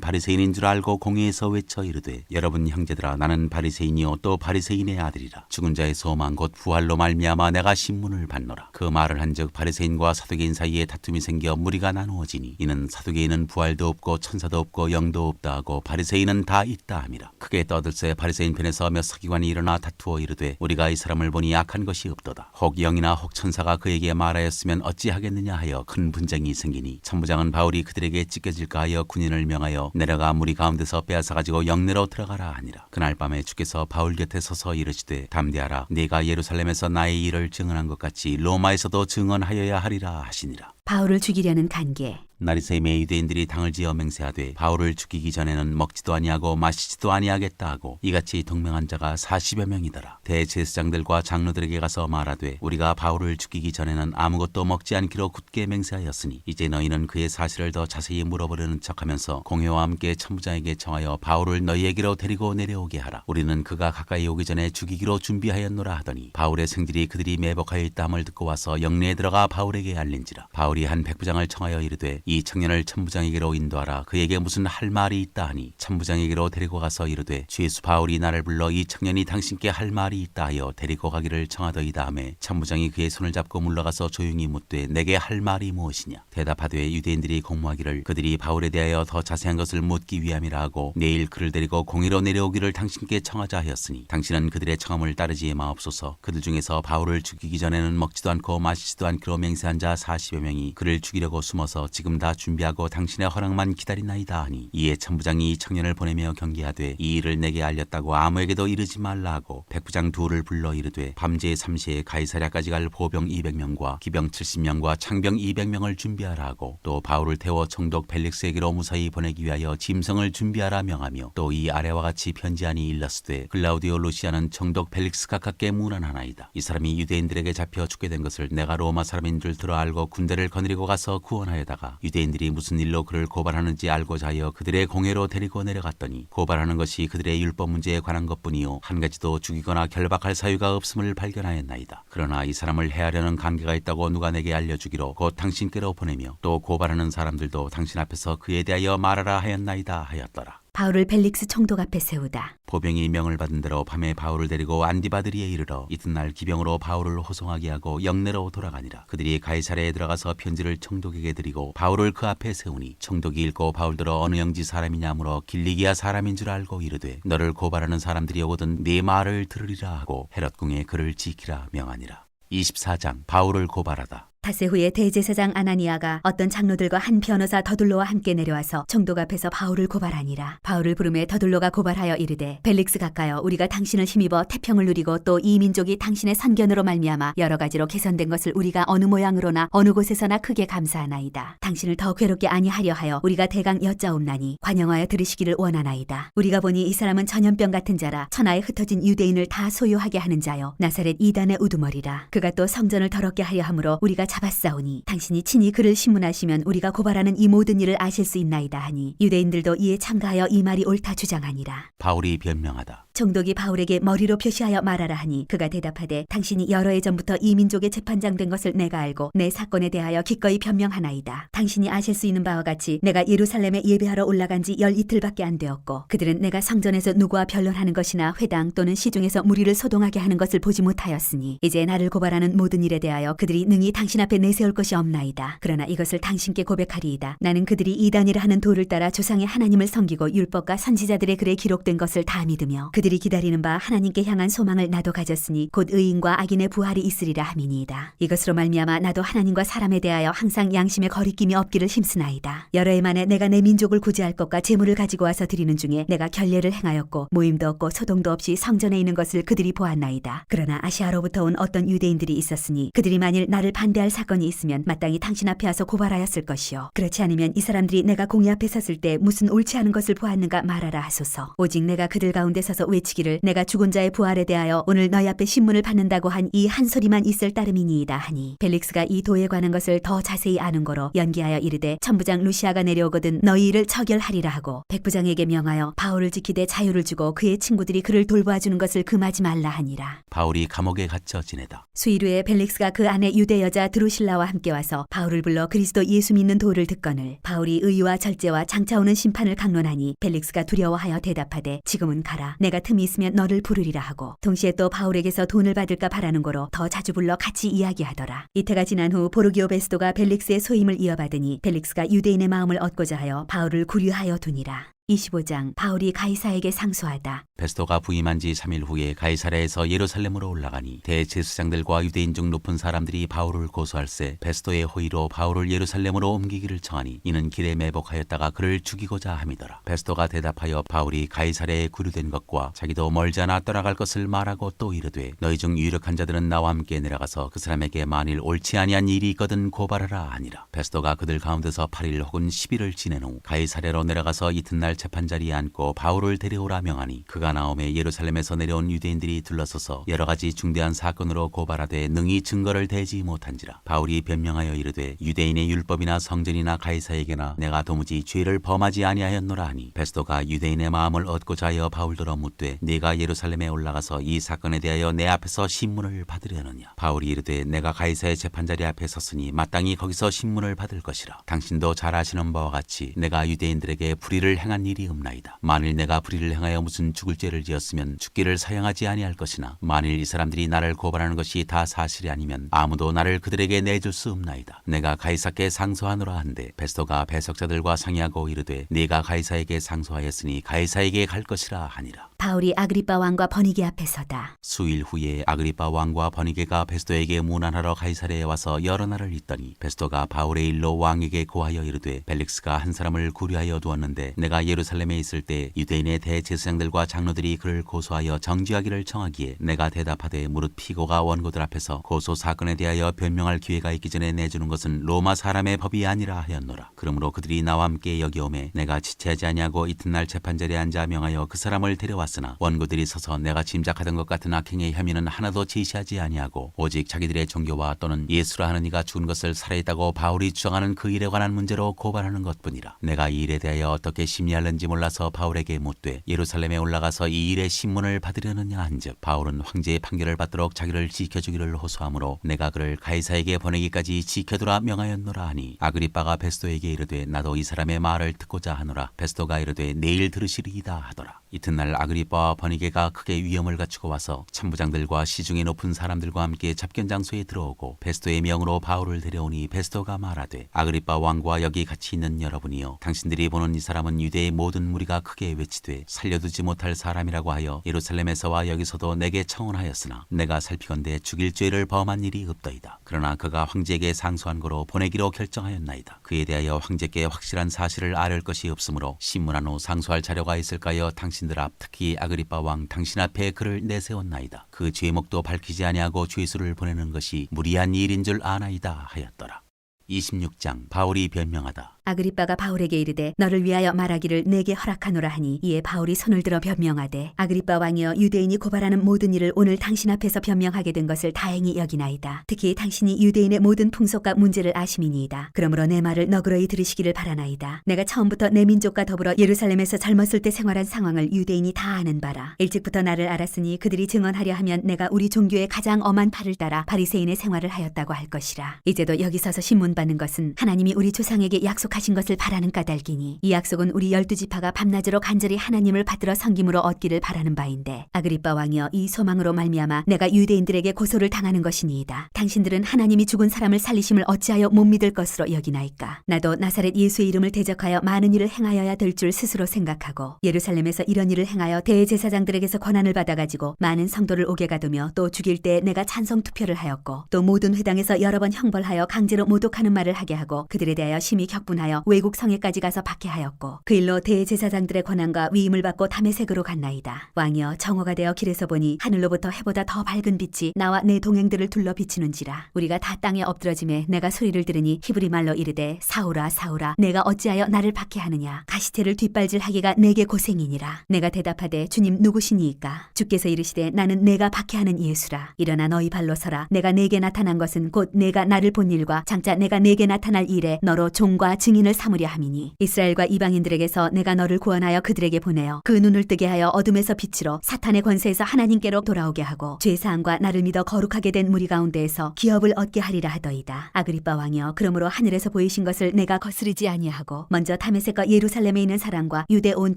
바리새인인 줄 알고 공회에서 외쳐 이르되, 여러분 형제들아, 나는 바리새인이요 또 바리새인의 아들이라. 죽은 자의 소망 곧 부활로 말미암아 내가 신문을 받노라. 그 말을 한즉 바리새인과 사두개인 사이에 다툼이 생겨 무리가 나누어지니 이는 사두개인은 부활도 없고 천사도 없고 영도 없다 하고 바리새인은 다 있다 함이라. 크게 떠들새 바리새인 편에서 몇 서기관이 일어나 다투어 이르되, 우리가 이 사람을 보니 악한 것이 없도다. 혹 영이나 혹 천사가 그에게 말하였으면 어찌하겠느냐 하여 큰 분쟁이 생기니 천부장은 바울이 그들에게 찢겨질까 하여 군인을 명하여 내려가 무리 가운데서 빼앗아 가지고 영내로 들어가라 하니라. 그날 밤에 주께서 바울 곁에 서서 이르시되, 담대하라. 네가 예루살렘에서 나의 일을 증언한 것 같이 로마에서도 증언하여야 하리라 하시니라. 바울을 죽이려는 간계. 나리세임의 유대인들이 당을 지어 맹세하되, 바울을 죽이기 전에는 먹지도 아니하고 마시지도 아니하겠다 하고 이같이 동맹한 자가 40여 명이더라. 대제사장들과 장로들에게 가서 말하되, 우리가 바울을 죽이기 전에는 아무것도 먹지 않기로 굳게 맹세하였으니 이제 너희는 그의 사실을 더 자세히 물어보려는 척하면서 공회와 함께 천부장에게 청하여 바울을 너희에게로 데리고 내려오게 하라. 우리는 그가 가까이 오기 전에 죽이기로 준비하였노라 하더니 바울의 생질이 그들이 매복하여 있다함을 듣고 와서 영내에 들어가 바울에게 알린지라. 바울이 한 백부장을 청하여 이르되, 이 청년을 천부장에게로 인도하라. 그에게 무슨 할 말이 있다 하니 천부장에게로 데리고 가서 이르되, 주 예수 바울이 나를 불러 이 청년이 당신께 할 말이 있다 하여 데리고 가기를 청하더이다 하매 천부장이 그의 손을 잡고 물러가서 조용히 묻되, 내게 할 말이 무엇이냐? 대답하되, 유대인들이 공모하기를 그들이 바울에 대하여 더 자세한 것을 묻기 위함이라 하고 내일 그를 데리고 공의로 내려오기를 당신께 청하자 하였으니 당신은 그들의 청함을 따르지 마옵소서. 그들 중에서 바울을 죽이기 전에는 먹지도 않고 마시지도 않기로 맹세한 자 40여 명이 그를 죽이려고 숨어서 지금 모든 다 준비하고 당신의 허락만 기다리나이다 하니 이에 천부장이 이 청년을 보내며 경계하되 이 일을 내게 알렸다고 아무에게도 이르지 말라 하고 백부장 둘을 불러 이르되 밤제 3시에 가이사랴까지 갈 보병 200명과 기병 70명과 창병 200명을 준비하라 하고 또 바울을 태워 총독 벨릭스에게로 무사히 보내기 위하여 짐승을 준비하라 명하며 또 이 아래와 같이 편지하니 일러스되 글라우디오 루시아는 총독 벨릭스 가깝게 문안하나이다. 이 사람이 유대인들에게 잡혀 죽게 된 것을 내가 로마 사람인 줄 들어 알고 군대를 거느리고 가서 구원하여다가 유대인들이 무슨 일로 그를 고발하는지 알고자 하여 그들의 공회로 데리고 내려갔더니 고발하는 것이 그들의 율법 문제에 관한 것뿐이요 한 가지도 죽이거나 결박할 사유가 없음을 발견하였나이다. 그러나 이 사람을 해하려는 관계가 있다고 누가 내게 알려주기로 곧 당신께로 보내며 또 고발하는 사람들도 당신 앞에서 그에 대하여 말하라 하였나이다 하였더라. 바울을 벨릭스 총독 앞에 세우다. 보병이 명을 받은 대로 밤에 바울을 데리고 안디바드리에 이르러 이튿날 기병으로 바울을 호송하게 하고 영내로 돌아가니라. 그들이 가이사랴에 들어가서 편지를 총독에게 드리고 바울을 그 앞에 세우니 총독이 읽고 바울들어 어느 영지 사람이냐 물어 길리기아 사람인 줄 알고 이르되 너를 고발하는 사람들이 오거든 네 말을 들으리라 하고 헤롯궁에 그를 지키라 명하니라. 24장 바울을 고발하다. 닷새 후에 대제사장 아나니아가 어떤 장로들과 한 변호사 더둘로와 함께 내려와서 총독 앞에서 바울을 고발하니라. 바울을 부르매 더둘로가 고발하여 이르되 벨릭스 각하여 우리가 당신을 힘입어 태평을 누리고 또 이 민족이 당신의 선견으로 말미암아 여러 가지로 개선된 것을 우리가 어느 모양으로나 어느 곳에서나 크게 감사하나이다. 당신을 더 괴롭게 아니하려 하여 우리가 대강 여짜옵나니 관영하여 들으시기를 원하나이다. 우리가 보니 이 사람은 전염병 같은 자라 천하에 흩어진 유대인을 다 소유하게 하는 자요 나사렛 이단의 우두머리라. 그가 또 성전을 더럽게 하려 함으로 우리가 잡았사오니 당신이 친히 그를 신문하시면 우리가 고발하는 이 모든 일을 아실 수 있나이다 하니 유대인들도 이에 참가하여 이 말이 옳다 주장하니라. 바울이 변명하다. 총독이 바울에게 머리로 표시하여 말하라 하니 그가 대답하되 당신이 여러 해 전부터 이 민족의 재판장 된 것을 내가 알고 내 사건에 대하여 기꺼이 변명하나이다. 당신이 아실 수 있는 바와 같이 내가 예루살렘에 예배하러 올라간 지 12이틀밖에 안 되었고 그들은 내가 성전에서 누구와 변론하는 것이나 회당 또는 시중에서 무리를 소동하게 하는 것을 보지 못하였으니 이제 나를 고발하는 모든 일에 대하여 그들이 능히 당신 앞에 내세울 것이 없나이다. 그러나 이것을 당신께 고백하리이다. 나는 그들이 이단이라 하는 도를 따라 조상의 하나님을 섬기고 율법과 선지자들의 글에 기록된 것을 다 믿으며 그들이 기다리는 바 하나님께 향한 소망을 나도 가졌으니 곧 의인과 악인의 부활이 있으리라 함이니이다. 이것으로 말미암아 나도 하나님과 사람에 대하여 항상 양심의 거리낌이 없기를 힘쓰나이다. 여러 해 만에 내가 내 민족을 구제할 것과 재물을 가지고 와서 드리는 중에 내가 결례를 행하였고 모임도 없고 소동도 없이 성전에 있는 것을 그들이 보았나이다. 그러나 아시아로부터 온 어떤 유대인들이 있었으니 그들이 만일 나를 반대할 사건이 있으면 마땅히 당신 앞에 와서 고발하였을 것이요 그렇지 않으면 이 사람들이 내가 공의 앞에 섰을 때 무슨 옳지 않은 것을 보았는가 말하라 하소서. 오직 내가 그들 가운데 서서 외치기를 내가 죽은 자의 부활에 대하여 오늘 너희 앞에 신문을 받는다고 한 이 한 소리만 있을 따름이니이다 하니 벨릭스가 이 도에 관한 것을 더 자세히 아는 거로 연기하여 이르되 천부장 루시아가 내려오거든 너희 일을 처결하리라 하고 백부장에게 명하여 바울을 지키되 자유를 주고 그의 친구들이 그를 돌보아주는 것을 금하지 말라 하니라. 바울이 감옥에 갇혀 지내다. 수일 후에 벨릭스가 그 안에 유대 여자 드루실라와 함께 와서 바울을 불러 그리스도 예수 믿는 도를 듣거늘 바울이 의와 절제와 장차 오는 심판을 강론하니 벨릭스가 두려워하여 대답하되 지금은 가라. 내가 틈이 있으면 너를 부르리라 하고 동시에 또 바울에게서 돈을 받을까 바라는 거로 더 자주 불러 같이 이야기하더라. 이태가 지난 후 보르기오 베스도가 벨릭스의 소임을 이어받으니 벨릭스가 유대인의 마음을 얻고자 하여 바울을 구류하여 두니라. 25장 바울이 가이사에게 상소하다. 베스도가 부임한 지 3일 후에 가이사랴에서 예루살렘으로 올라가니 대제사장들과 유대인 중 높은 사람들이 바울을 고소할세 베스도의 호의로 바울을 예루살렘으로 옮기기를 청하니 이는 길에 매복하였다가 그를 죽이고자 함이더라. 베스도가 대답하여 바울이 가이사랴에 구류된 것과 자기도 멀지 않아 떠나갈 것을 말하고 또 이르되 너희 중 유력한 자들은 나와 함께 내려가서 그 사람에게 만일 옳지 아니한 일이 있거든 고발하라 하니라. 베스도가 그들 가운데서 8일 혹은 10일을 지낸 후 가이사랴로 내려가서 이튿날 재판 자리에 앉고 바울을 데려오라 명하니 그가 나오매 예루살렘에서 내려온 유대인들이 둘러서서 여러 가지 중대한 사건으로 고발하되 능히 증거를 대지 못한지라. 바울이 변명하여 이르되 유대인의 율법이나 성전이나 가이사에게나 내가 도무지 죄를 범하지 아니하였노라 하니 베스도가 유대인의 마음을 얻고자 하여 바울더러 묻되 네가 예루살렘에 올라가서 이 사건에 대하여 내 앞에서 신문을 받으려느냐. 바울이 이르되 내가 가이사의 재판 자리 앞에 섰으니 마땅히 거기서 신문을 받을 것이라. 당신도 잘 아시는 바와 같이 내가 유대인들에게 불의를 행한 일이 없나이다. 만일 내가 불의를 행하여 무슨 죽을 죄를 지었으면 죽기를 사형하지 아니할 것이나 만일 이 사람들이 나를 고발하는 것이 다 사실이 아니면 아무도 나를 그들에게 내줄 수 없나이다. 내가 가이사께 상소하노라 한데 베스도가 배석자들과 상의하고 이르되 네가 가이사에게 상소하였으니 가이사에게 갈 것이라 하니라. 바울이 아그리빠 왕과 버니게 앞에 서다. 수일 후에 아그리빠 왕과 버니게가 베스도에게 문안하러 가이사랴에 와서 여러 날을 있더니 베스도가 바울의 일로 왕에게 고하여 이르되 벨릭스가 한 사람을 구류하여 두었는데 내가 예루살렘에 있을 때 유대인의 대제사장들과 장로들이 그를 고소하여 정죄하기를 청하기에 내가 대답하되 무릇 피고가 원고들 앞에서 고소 사건에 대하여 변명할 기회가 있기 전에 내주는 것은 로마 사람의 법이 아니라 하였노라. 그러므로 그들이 나와 함께 여기 오매 내가 지체하지 아니하고 이튿날 재판자리에 앉아 명하여 그 사람을 데려왔으나 원고들이 서서 내가 짐작하던 것 같은 악행의 혐의는 하나도 제시하지 아니하고 오직 자기들의 종교와 또는 예수라 하는 이가 죽은 것을 살아있다고 바울이 주장하는 그 일에 관한 문제로 고발하는 것뿐이라. 내가 이 일에 대하여 어떻게 심리할는지 몰라서 바울에게 묻되 예루살렘에 올라가서 이 일의 신문을 받으려느냐 한즉 바울은 황제의 판결을 받도록 자기를 지켜주기를 호소하므로 내가 그를 가이사에게 보내기까지 지켜두라 명하였노라 하니 아그리빠가 베스도에게 이르되 나도 이 사람의 말을 듣고자 하노라. 베스도가 이르되 내일 들으시리이다 하더라. 이튿날 아그리빠와 버니게가 크게 위험을 갖추고 와서 천부장들과 시중에 높은 사람들과 함께 잡견 장소에 들어오고 베스도의 명으로 바울을 데려오니 베스도가 말하되 아그리빠 왕과 여기 같이 있는 여러분이여 당신들이 보는 이 사람은 유대의 모든 무리가 크게 외치되 살려두지 못할 사람이라고 하여 예루살렘에서와 여기서도 내게 청언하였으나 내가 살피건대 죽일 죄를 범한 일이 없더이다. 그러나 그가 황제에게 상소한 거로 보내기로 결정하였나이다. 그에 대하여 황제께 확실한 사실을 아뢰을 것이 없으므로 신문한 후 상소할 자료가 있을까여 당신들 앞 특히 아그리빠 왕 당신 앞에 그를 내세웠나이다. 그 죄목도 밝히지 아니하고 죄수를 보내는 것이 무리한 일인 줄 아나이다 하였더라. 26장 바울이 변명하다. 아그리빠가 바울에게 이르되 너를 위하여 말하기를 내게 허락하노라 하니 이에 바울이 손을 들어 변명하되 아그리빠 왕이여 유대인이 고발하는 모든 일을 오늘 당신 앞에서 변명하게 된 것을 다행히 여기나이다. 특히 당신이 유대인의 모든 풍속과 문제를 아심이니이다. 그러므로 내 말을 너그러이 들으시기를 바라나이다. 내가 처음부터 내 민족과 더불어 예루살렘에서 젊었을 때 생활한 상황을 유대인이 다 아는 바라. 일찍부터 나를 알았으니 그들이 증언하려 하면 내가 우리 종교의 가장 엄한 팔을 따라 바리새인의 생활을 하였다고 할 것이라. 이제도 여기 서서 신문 받는 것은 하나님이 우리 조상에게 약속하신 것을 바라는 까닭이니 이 약속은 우리 12지파가 밤낮으로 간절히 하나님을 받들어 섬김으로 얻기를 바라는 바인데 아그리빠 왕이여 이 소망으로 말미암아 내가 유대인들에게 고소를 당하는 것이니이다. 당신들은 하나님이 죽은 사람을 살리심을 어찌하여 못 믿을 것으로 여기나이까. 나도 나사렛 예수의 이름을 대적하여 많은 일을 행하여야 될 줄 스스로 생각하고 예루살렘에서 이런 일을 행하여 대제사장들에게서 권한을 받아가지고 많은 성도를 오게 가두며 또 죽일 때 내가 찬성 투표를 하였고 또 모든 회당에서 여러 번 형벌하여 강제로 모독하는 말을 하게 하고 그들에 대하여 심히 격분하여 외국 성에까지 가서 박해하였고 그 일로 대제사장들의 권한과 위임을 받고 다메섹으로 갔나이다. 왕이여 정오가 되어 길에서 보니 하늘로부터 해보다 더 밝은 빛이 나와 내 동행들을 둘러 비치는지라. 우리가 다 땅에 엎드러짐에 내가 소리를 들으니 히브리 말로 이르되 사울아 사울아 내가 어찌하여 나를 박해하느냐. 가시태를 뒷발질하기가 내게 고생이니라. 내가 대답하되 주님 누구시니이까. 주께서 이르시되 나는 내가 박해하는 예수라. 일어나 너희 발로 서라. 내가 내게 나타난 것은 곧 내가 나를 본 일과 장차 내가 내게 나타날 일에 너로 종과 증인을 삼으려 함이니 이스라엘과 이방인들에게서 내가 너를 구원하여 그들에게 보내어 그 눈을 뜨게 하여 어둠에서 빛으로 사탄의 권세에서 하나님께로 돌아오게 하고 죄사함과 나를 믿어 거룩하게 된 무리 가운데에서 기업을 얻게 하리라 하더이다. 아그리빠 왕이여 그러므로 하늘에서 보이신 것을 내가 거스르지 아니하고 먼저 다메섹과 예루살렘에 있는 사람과 유대 온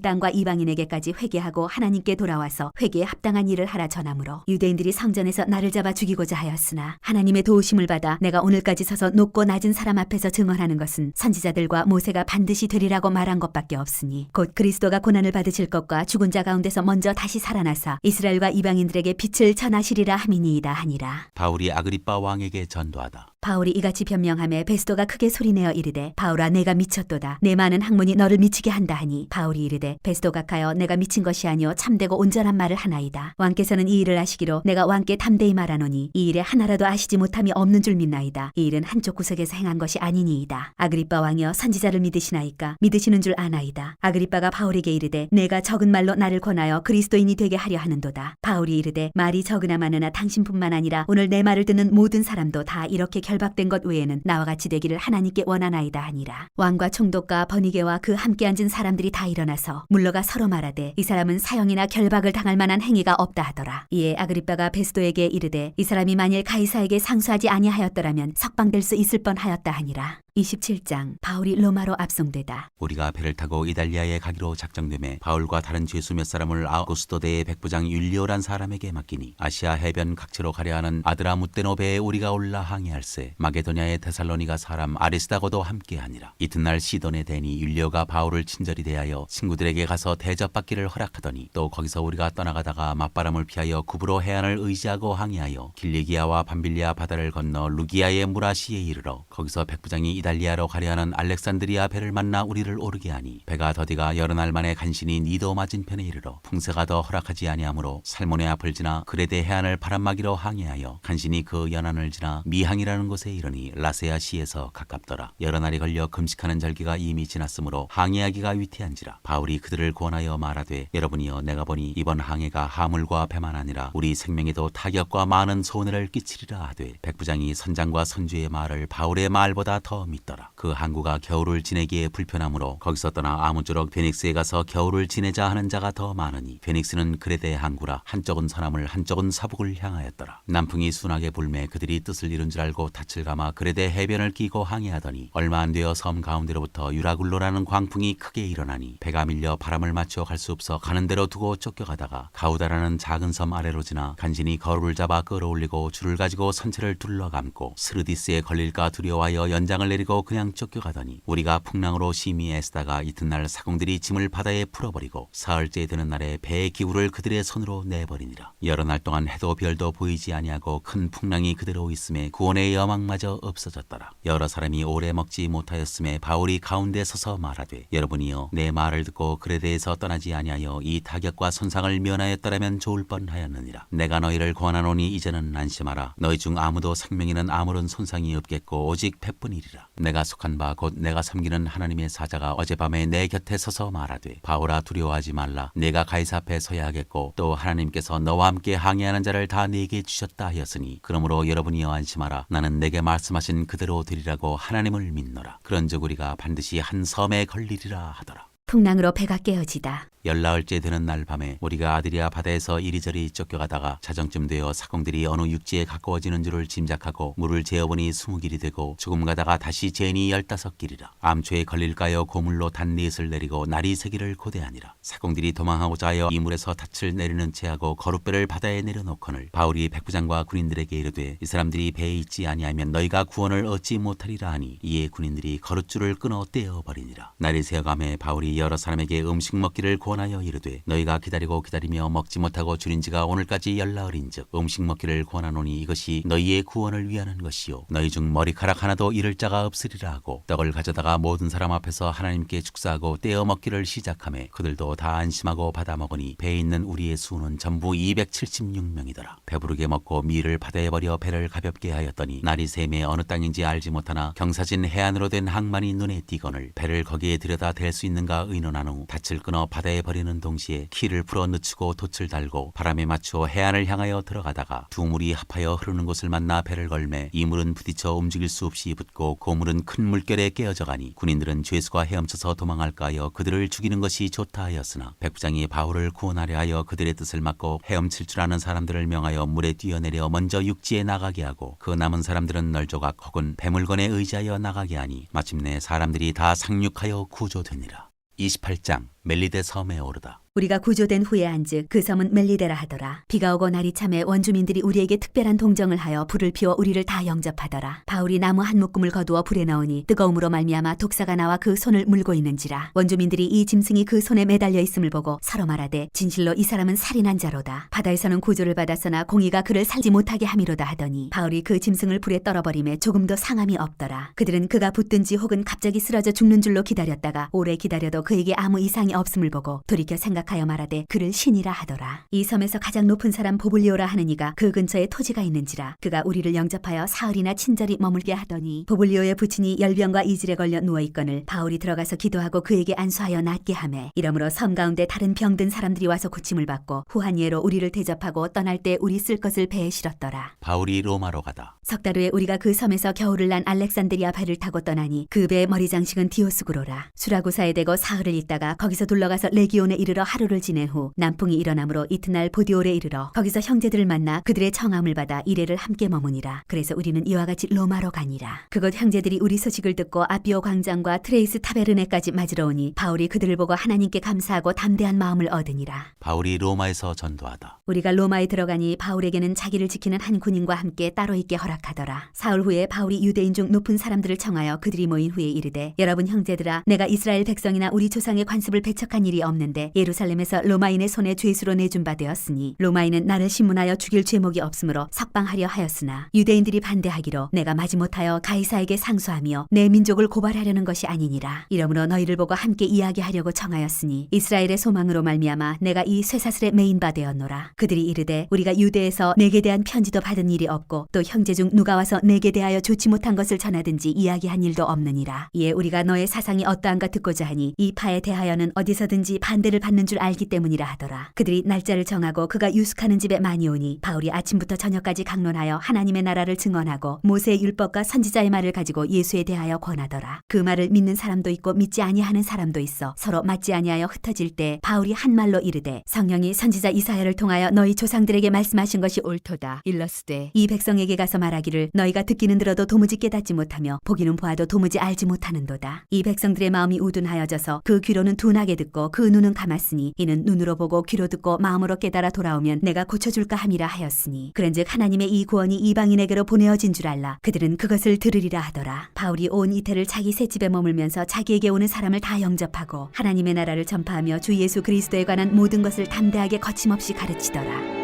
땅과 이방인에게까지 회개하고 하나님께 돌아와서 회개에 합당한 일을 하라 전하므로 유대인들이 성전에서 나를 잡아 죽이고자 하였으나 하나님의 도우심을 받아 내가 오늘까지 서서 높고 낮은 사람 앞에서 증언하는 것은 선지자들과 모세가 반드시 되리라고 말한 것밖에 없으니 곧 그리스도가 고난을 받으실 것과 죽은 자 가운데서 먼저 다시 살아나사 이스라엘과 이방인들에게 빛을 전하시리라 함이니이다 하니라. 바울이 아그리빠 왕에게 전도하다. 바울이 이같이 변명하며 베스도가 크게 소리내어 이르되 바울아 내가 미쳤도다. 내 많은 학문이 너를 미치게 한다 하니 바울이 이르되 베스도가 가여 내가 미친 것이 아니오 참되고 온전한 말을 하나이다. 왕께서는 이 일을 아시기로 내가 왕께 담대히 말하노니 이 일에 하나라도 아시지 못함이 없는 줄 믿나이다. 이 일은 한쪽 구석에서 행한 것이 아니니이다. 아그리빠 왕이여 선지자를 믿으시나이까. 믿으시는 줄 아나이다. 아그리빠가 바울에게 이르되 내가 적은 말로 나를 권하여 그리스도인이 되게 하려 하는도다. 바울이 이르되 말이 적으나 많으나 당신뿐만 아니라 오늘 내 말을 듣는 모든 사람도 다 이렇게 결박된 것 외에는 나와 같이 되기를 하나님께 원하나이다 하니라. 왕과 총독과 버니게와 그 함께 앉은 사람들이 다 일어나서 물러가 서로 말하되 이 사람은 사형이나 결박을 당할 만한 행위가 없다 하더라. 이에 아그리빠가 베스도에게 이르되 이 사람이 만일 가이사에게 상수하지 아니하였더라면 석방될 수 있을 뻔하였다 하니라. 27장 바울이 로마로 압송되다. 우리가 배를 타고 이달리아에 가기로 작정되매 바울과 다른 죄수 몇 사람을 아우구스토대의 백부장 율리오란 사람에게 맡기니 아시아 해변 각지로 가려 하는 아드라무떼노 배에 우리가 올라 항해할세 마게도냐의 데살로니가 사람 아리스다고도 함께하니라. 이튿날 시돈에 대니 율리오가 바울을 친절히 대하여 친구들에게 가서 대접받기를 허락하더니 또 거기서 우리가 떠나가다가 맞바람을 피하여 구브로 해안을 의지하고 항해하여 길리기아와 밤빌리아 바다를 건너 루기아의 무라시에 이르러 거기서 백부장이 이달리아로 가려 하는 알렉산드리아 배를 만나 우리를 오르게 하니 배가 더디가 여러 날 만에 간신히 니도 맞은편에 이르러 풍세가 더 허락하지 아니하므로 살모네 앞을 지나 그레데 해안을 바람막이로 항해하여 간신히 그 연안을 지나 미항이라는 곳에 이르니 라세아 시에서 가깝더라. 여러 날이 걸려 금식하는 절기가 이미 지났으므로 항해하기가 위태한지라. 바울이 그들을 권하여 말하되 여러분이여 내가 보니 이번 항해가 하물과 배만 아니라 우리 생명에도 타격과 많은 손해를 끼치리라 하되 백부장이 선장과 선주의 말을 바울의 말보다 더 믿더라. 그 항구가 겨울을 지내기에 불편하므로 거기서 떠나 아무쪼록 베닉스에 가서 겨울을 지내자 하는 자가 더 많으니 베닉스는 그레데 항구라 한쪽은 서남을 한쪽은 서북을 향하였더라. 남풍이 순하게 불매 그들이 뜻을 이룬 줄 알고 닻을 감아 그레데 해변을 끼고 항해하더니 얼마 안 되어 섬 가운데로부터 유라굴로라는 광풍이 크게 일어나니 배가 밀려 바람을 맞춰 갈 수 없어 가는 대로 두고 쫓겨가다가 가우다라는 작은 섬 아래로 지나 간신히 거루를 잡아 끌어올리고 줄을 가지고 선체를 둘러감고 스르디스에 걸릴까 두려워하여 연장을 내리고 그냥 쫓겨가더니 우리가 풍랑으로 심히 애쓰다가 이튿날 사공들이 짐을 바다에 풀어버리고 사흘째 되는 날에 배의 기구를 그들의 손으로 내버리니라. 여러 날 동안 해도 별도 보이지 아니하고 큰 풍랑이 그대로 있음에 구원의 여망마저 없어졌더라. 여러 사람이 오래 먹지 못하였음에 바울이 가운데 서서 말하되 여러분이여 내 말을 듣고 그레데에서 떠나지 아니하여 이 타격과 손상을 면하였더라면 좋을 뻔하였느니라. 내가 너희를 권하노니 이제는 안심하라. 너희 중 아무도 생명에는 아무런 손상이 없겠고 오직 배뿐이리라. 내가 속한 바 곧 내가 섬기는 하나님의 사자가 어젯밤에 내 곁에 서서 말하되 바울아 두려워하지 말라. 내가 가이사 앞에 서야 하겠고 또 하나님께서 너와 함께 항해하는 자를 다 네게 주셨다 하였으니 그러므로 여러분이여 안심하라. 나는 내게 말씀하신 그대로 되리라고 하나님을 믿노라. 그런즉 우리가 반드시 한 섬에 걸리리라 하더라. 풍랑으로 배가 깨어지다. 열나흘째 되는 날 밤에 우리가 아드리아 바다에서 이리저리 쫓겨가다가 자정쯤 되어 사공들이 어느 육지에 가까워지는 줄을 짐작하고 물을 재어보니 20길이 되고 조금 가다가 다시 재니 15길이라. 암초에 걸릴까요 고물로 단넷을 내리고 날이 새기를 고대하니라. 사공들이 도망하고자 하여 이물에서 닻을 내리는 채하고 거룻배를 바다에 내려놓거늘 바울이 백부장과 군인들에게 이르되 이 사람들이 배에 있지 아니하면 너희가 구원을 얻지 못하리라 하니 이에 군인들이 거룻줄을 끊어 떼어버리니라. 날이 새어가매 바울이 여러 사람에게 음식 먹기를 권하여 이르되 너희가 기다리며 먹지 못하고 줄인 지가 오늘까지 열나흘인즉 음식 먹기를 권하노니 이것이 너희의 구원을 위하는 것이요 너희 중 머리카락 하나도 잃을 자가 없으리라 하고 떡을 가져다가 모든 사람 앞에서 하나님께 축사하고 떼어 먹기를 시작하매 그들도 다 안심하고 받아 먹으니 배에 있는 우리의 수는 전부 276명이더라. 배부르게 먹고 밀을 바다에 버려 배를 가볍게 하였더니 날이 샘에 어느 땅인지 알지 못하나 경사진 해안으로 된 항만이 눈에 띄거늘 배를 거기에 들여다 댈 수 있는가 의논한 후 닻을 끊어 바다에 버리는 동시에 키를 풀어 늦추고 돛을 달고 바람에 맞추어 해안을 향하여 들어가다가 두 물이 합하여 흐르는 곳을 만나 배를 걸매 이 물은 부딪혀 움직일 수 없이 붙고 그 물은 큰 물결에 깨어져 가니 군인들은 죄수가 헤엄쳐서 도망할까 하여 그들을 죽이는 것이 좋다 하였으나 백부장이 바울을 구원하려 하여 그들의 뜻을 막고 헤엄칠 줄 아는 사람들을 명하여 물에 뛰어내려 먼저 육지에 나가게 하고 그 남은 사람들은 널조각 혹은 배물건에 의지하여 나가게 하니 마침내 사람들이 다 상륙하여 구조되니라. 28장 멜리데 섬에 오르다. 우리가 구조된 후에 한즉 그 섬은 멜리데라 하더라. 비가 오고 날이 참에 원주민들이 우리에게 특별한 동정을 하여 불을 피워 우리를 다 영접하더라. 바울이 나무 한 묶음을 거두어 불에 넣으니 뜨거움으로 말미암아 독사가 나와 그 손을 물고 있는지라. 원주민들이 이 짐승이 그 손에 매달려 있음을 보고 서로 말하되 진실로 이 사람은 살인한 자로다. 바다에서는 구조를 받았으나 공의가 그를 살지 못하게 함이로다 하더니 바울이 그 짐승을 불에 떨어버림에 조금도 상함이 없더라. 그들은 그가 붙든지 혹은 갑자기 쓰러져 죽는 줄로 기다렸다가 오래 기다려도 그에게 아무 이상이 없음을 보고 돌이켜 생각하여 말하되 그를 신이라 하더라. 이 섬에서 가장 높은 사람 보블리오라 하는 이가 그 근처에 토지가 있는지라. 그가 우리를 영접하여 사흘이나 친절히 머물게 하더니 보블리오의 부친이 열병과 이질에 걸려 누워있거늘 바울이 들어가서 기도하고 그에게 안수하여 낫게 하매 이러므로 섬 가운데 다른 병든 사람들이 와서 고침을 받고 후한 예로 우리를 대접하고 떠날 때 우리 쓸 것을 배에 실었더라. 바울이 로마로 가다. 석 달 후에 우리가 그 섬에서 겨울을 난 알렉산드리아 배를 타고 떠나니 그 배의 머리 장식은 디오스구로라. 수라구사에 대고 사흘을 있다가 거기서 거기서 둘러가서 레기온에 이르러 하루를 지낸 후 남풍이 일어나므로 이튿날 보디올에 이르러 거기서 형제들을 만나 그들의 청함을 받아 이레를 함께 머무니라. 그래서 우리는 이와 같이 로마로 가니라. 그곳 형제들이 우리 소식을 듣고 아비오 광장과 트레이스 타베르네까지 맞으러 오니 바울이 그들을 보고 하나님께 감사하고 담대한 마음을 얻으니라. 바울이 로마에서 전도하다. 우리가 로마에 들어가니 바울에게는 자기를 지키는 한 군인과 함께 따로 있게 허락하더라. 사흘 후에 바울이 유대인 중 높은 사람들을 청하여 그들이 모인 후에 이르되 여러분 형제들아 내가 이스라엘 백성이나 우리 조상의 관습을 배척한 일이 없는데 예루살렘에서 로마인의 손에 죄수로 내준 바 되었으니 로마인은 나를 신문하여 죽일 죄목이 없으므로 석방하려 하였으나 유대인들이 반대하기로 내가 마지못하여 가이사에게 상소하며 내 민족을 고발하려는 것이 아니니라. 이러므로 너희를 보고 함께 이야기하려고 청하였으니 이스라엘의 소망으로 말미암아 내가 이 쇠사슬에 매인 바 되었노라. 그들이 이르되 우리가 유대에서 내게 대한 편지도 받은 일이 없고 또 형제 중 누가 와서 내게 대하여 좋지 못한 것을 전하든지 이야기한 일도 없느니라. 이에 우리가 너의 사상이 어떠한가 듣고자 하니 이 파에 대하여는 어디서든지 반대를 받는 줄 알기 때문이라 하더라. 그들이 날짜를 정하고 그가 유숙하는 집에 많이 오니 바울이 아침부터 저녁까지 강론하여 하나님의 나라를 증언하고 모세의 율법과 선지자의 말을 가지고 예수에 대하여 권하더라. 그 말을 믿는 사람도 있고 믿지 아니하는 사람도 있어 서로 맞지 아니하여 흩어질 때 바울이 한 말로 이르되 성령이 선지자 이사야를 통하여 너희 조상들에게 말씀하신 것이 옳도다. 일러스되 이 백성에게 가서 말하기를 너희가 듣기는 들어도 도무지 깨닫지 못하며 보기는 보아도 도무지 알지 못하는도다. 이 백성들의 마음이 우둔하여져서 그 귀로는 둔하게 듣고 그 눈은 감았으니 이는 눈으로 보고 귀로 듣고 마음으로 깨달아 돌아오면 내가 고쳐줄까 함이라 하였으니 그런즉 하나님의 이 구원이 이방인에게로 보내어진 줄 알라. 그들은 그것을 들으리라 하더라. 바울이 온 이태를 자기 셋집에 머물면서 자기에게 오는 사람을 다 영접하고 하나님의 나라를 전파하며 주 예수 그리스도에 관한 모든 것을 담대하게 거침없이 가르치더라.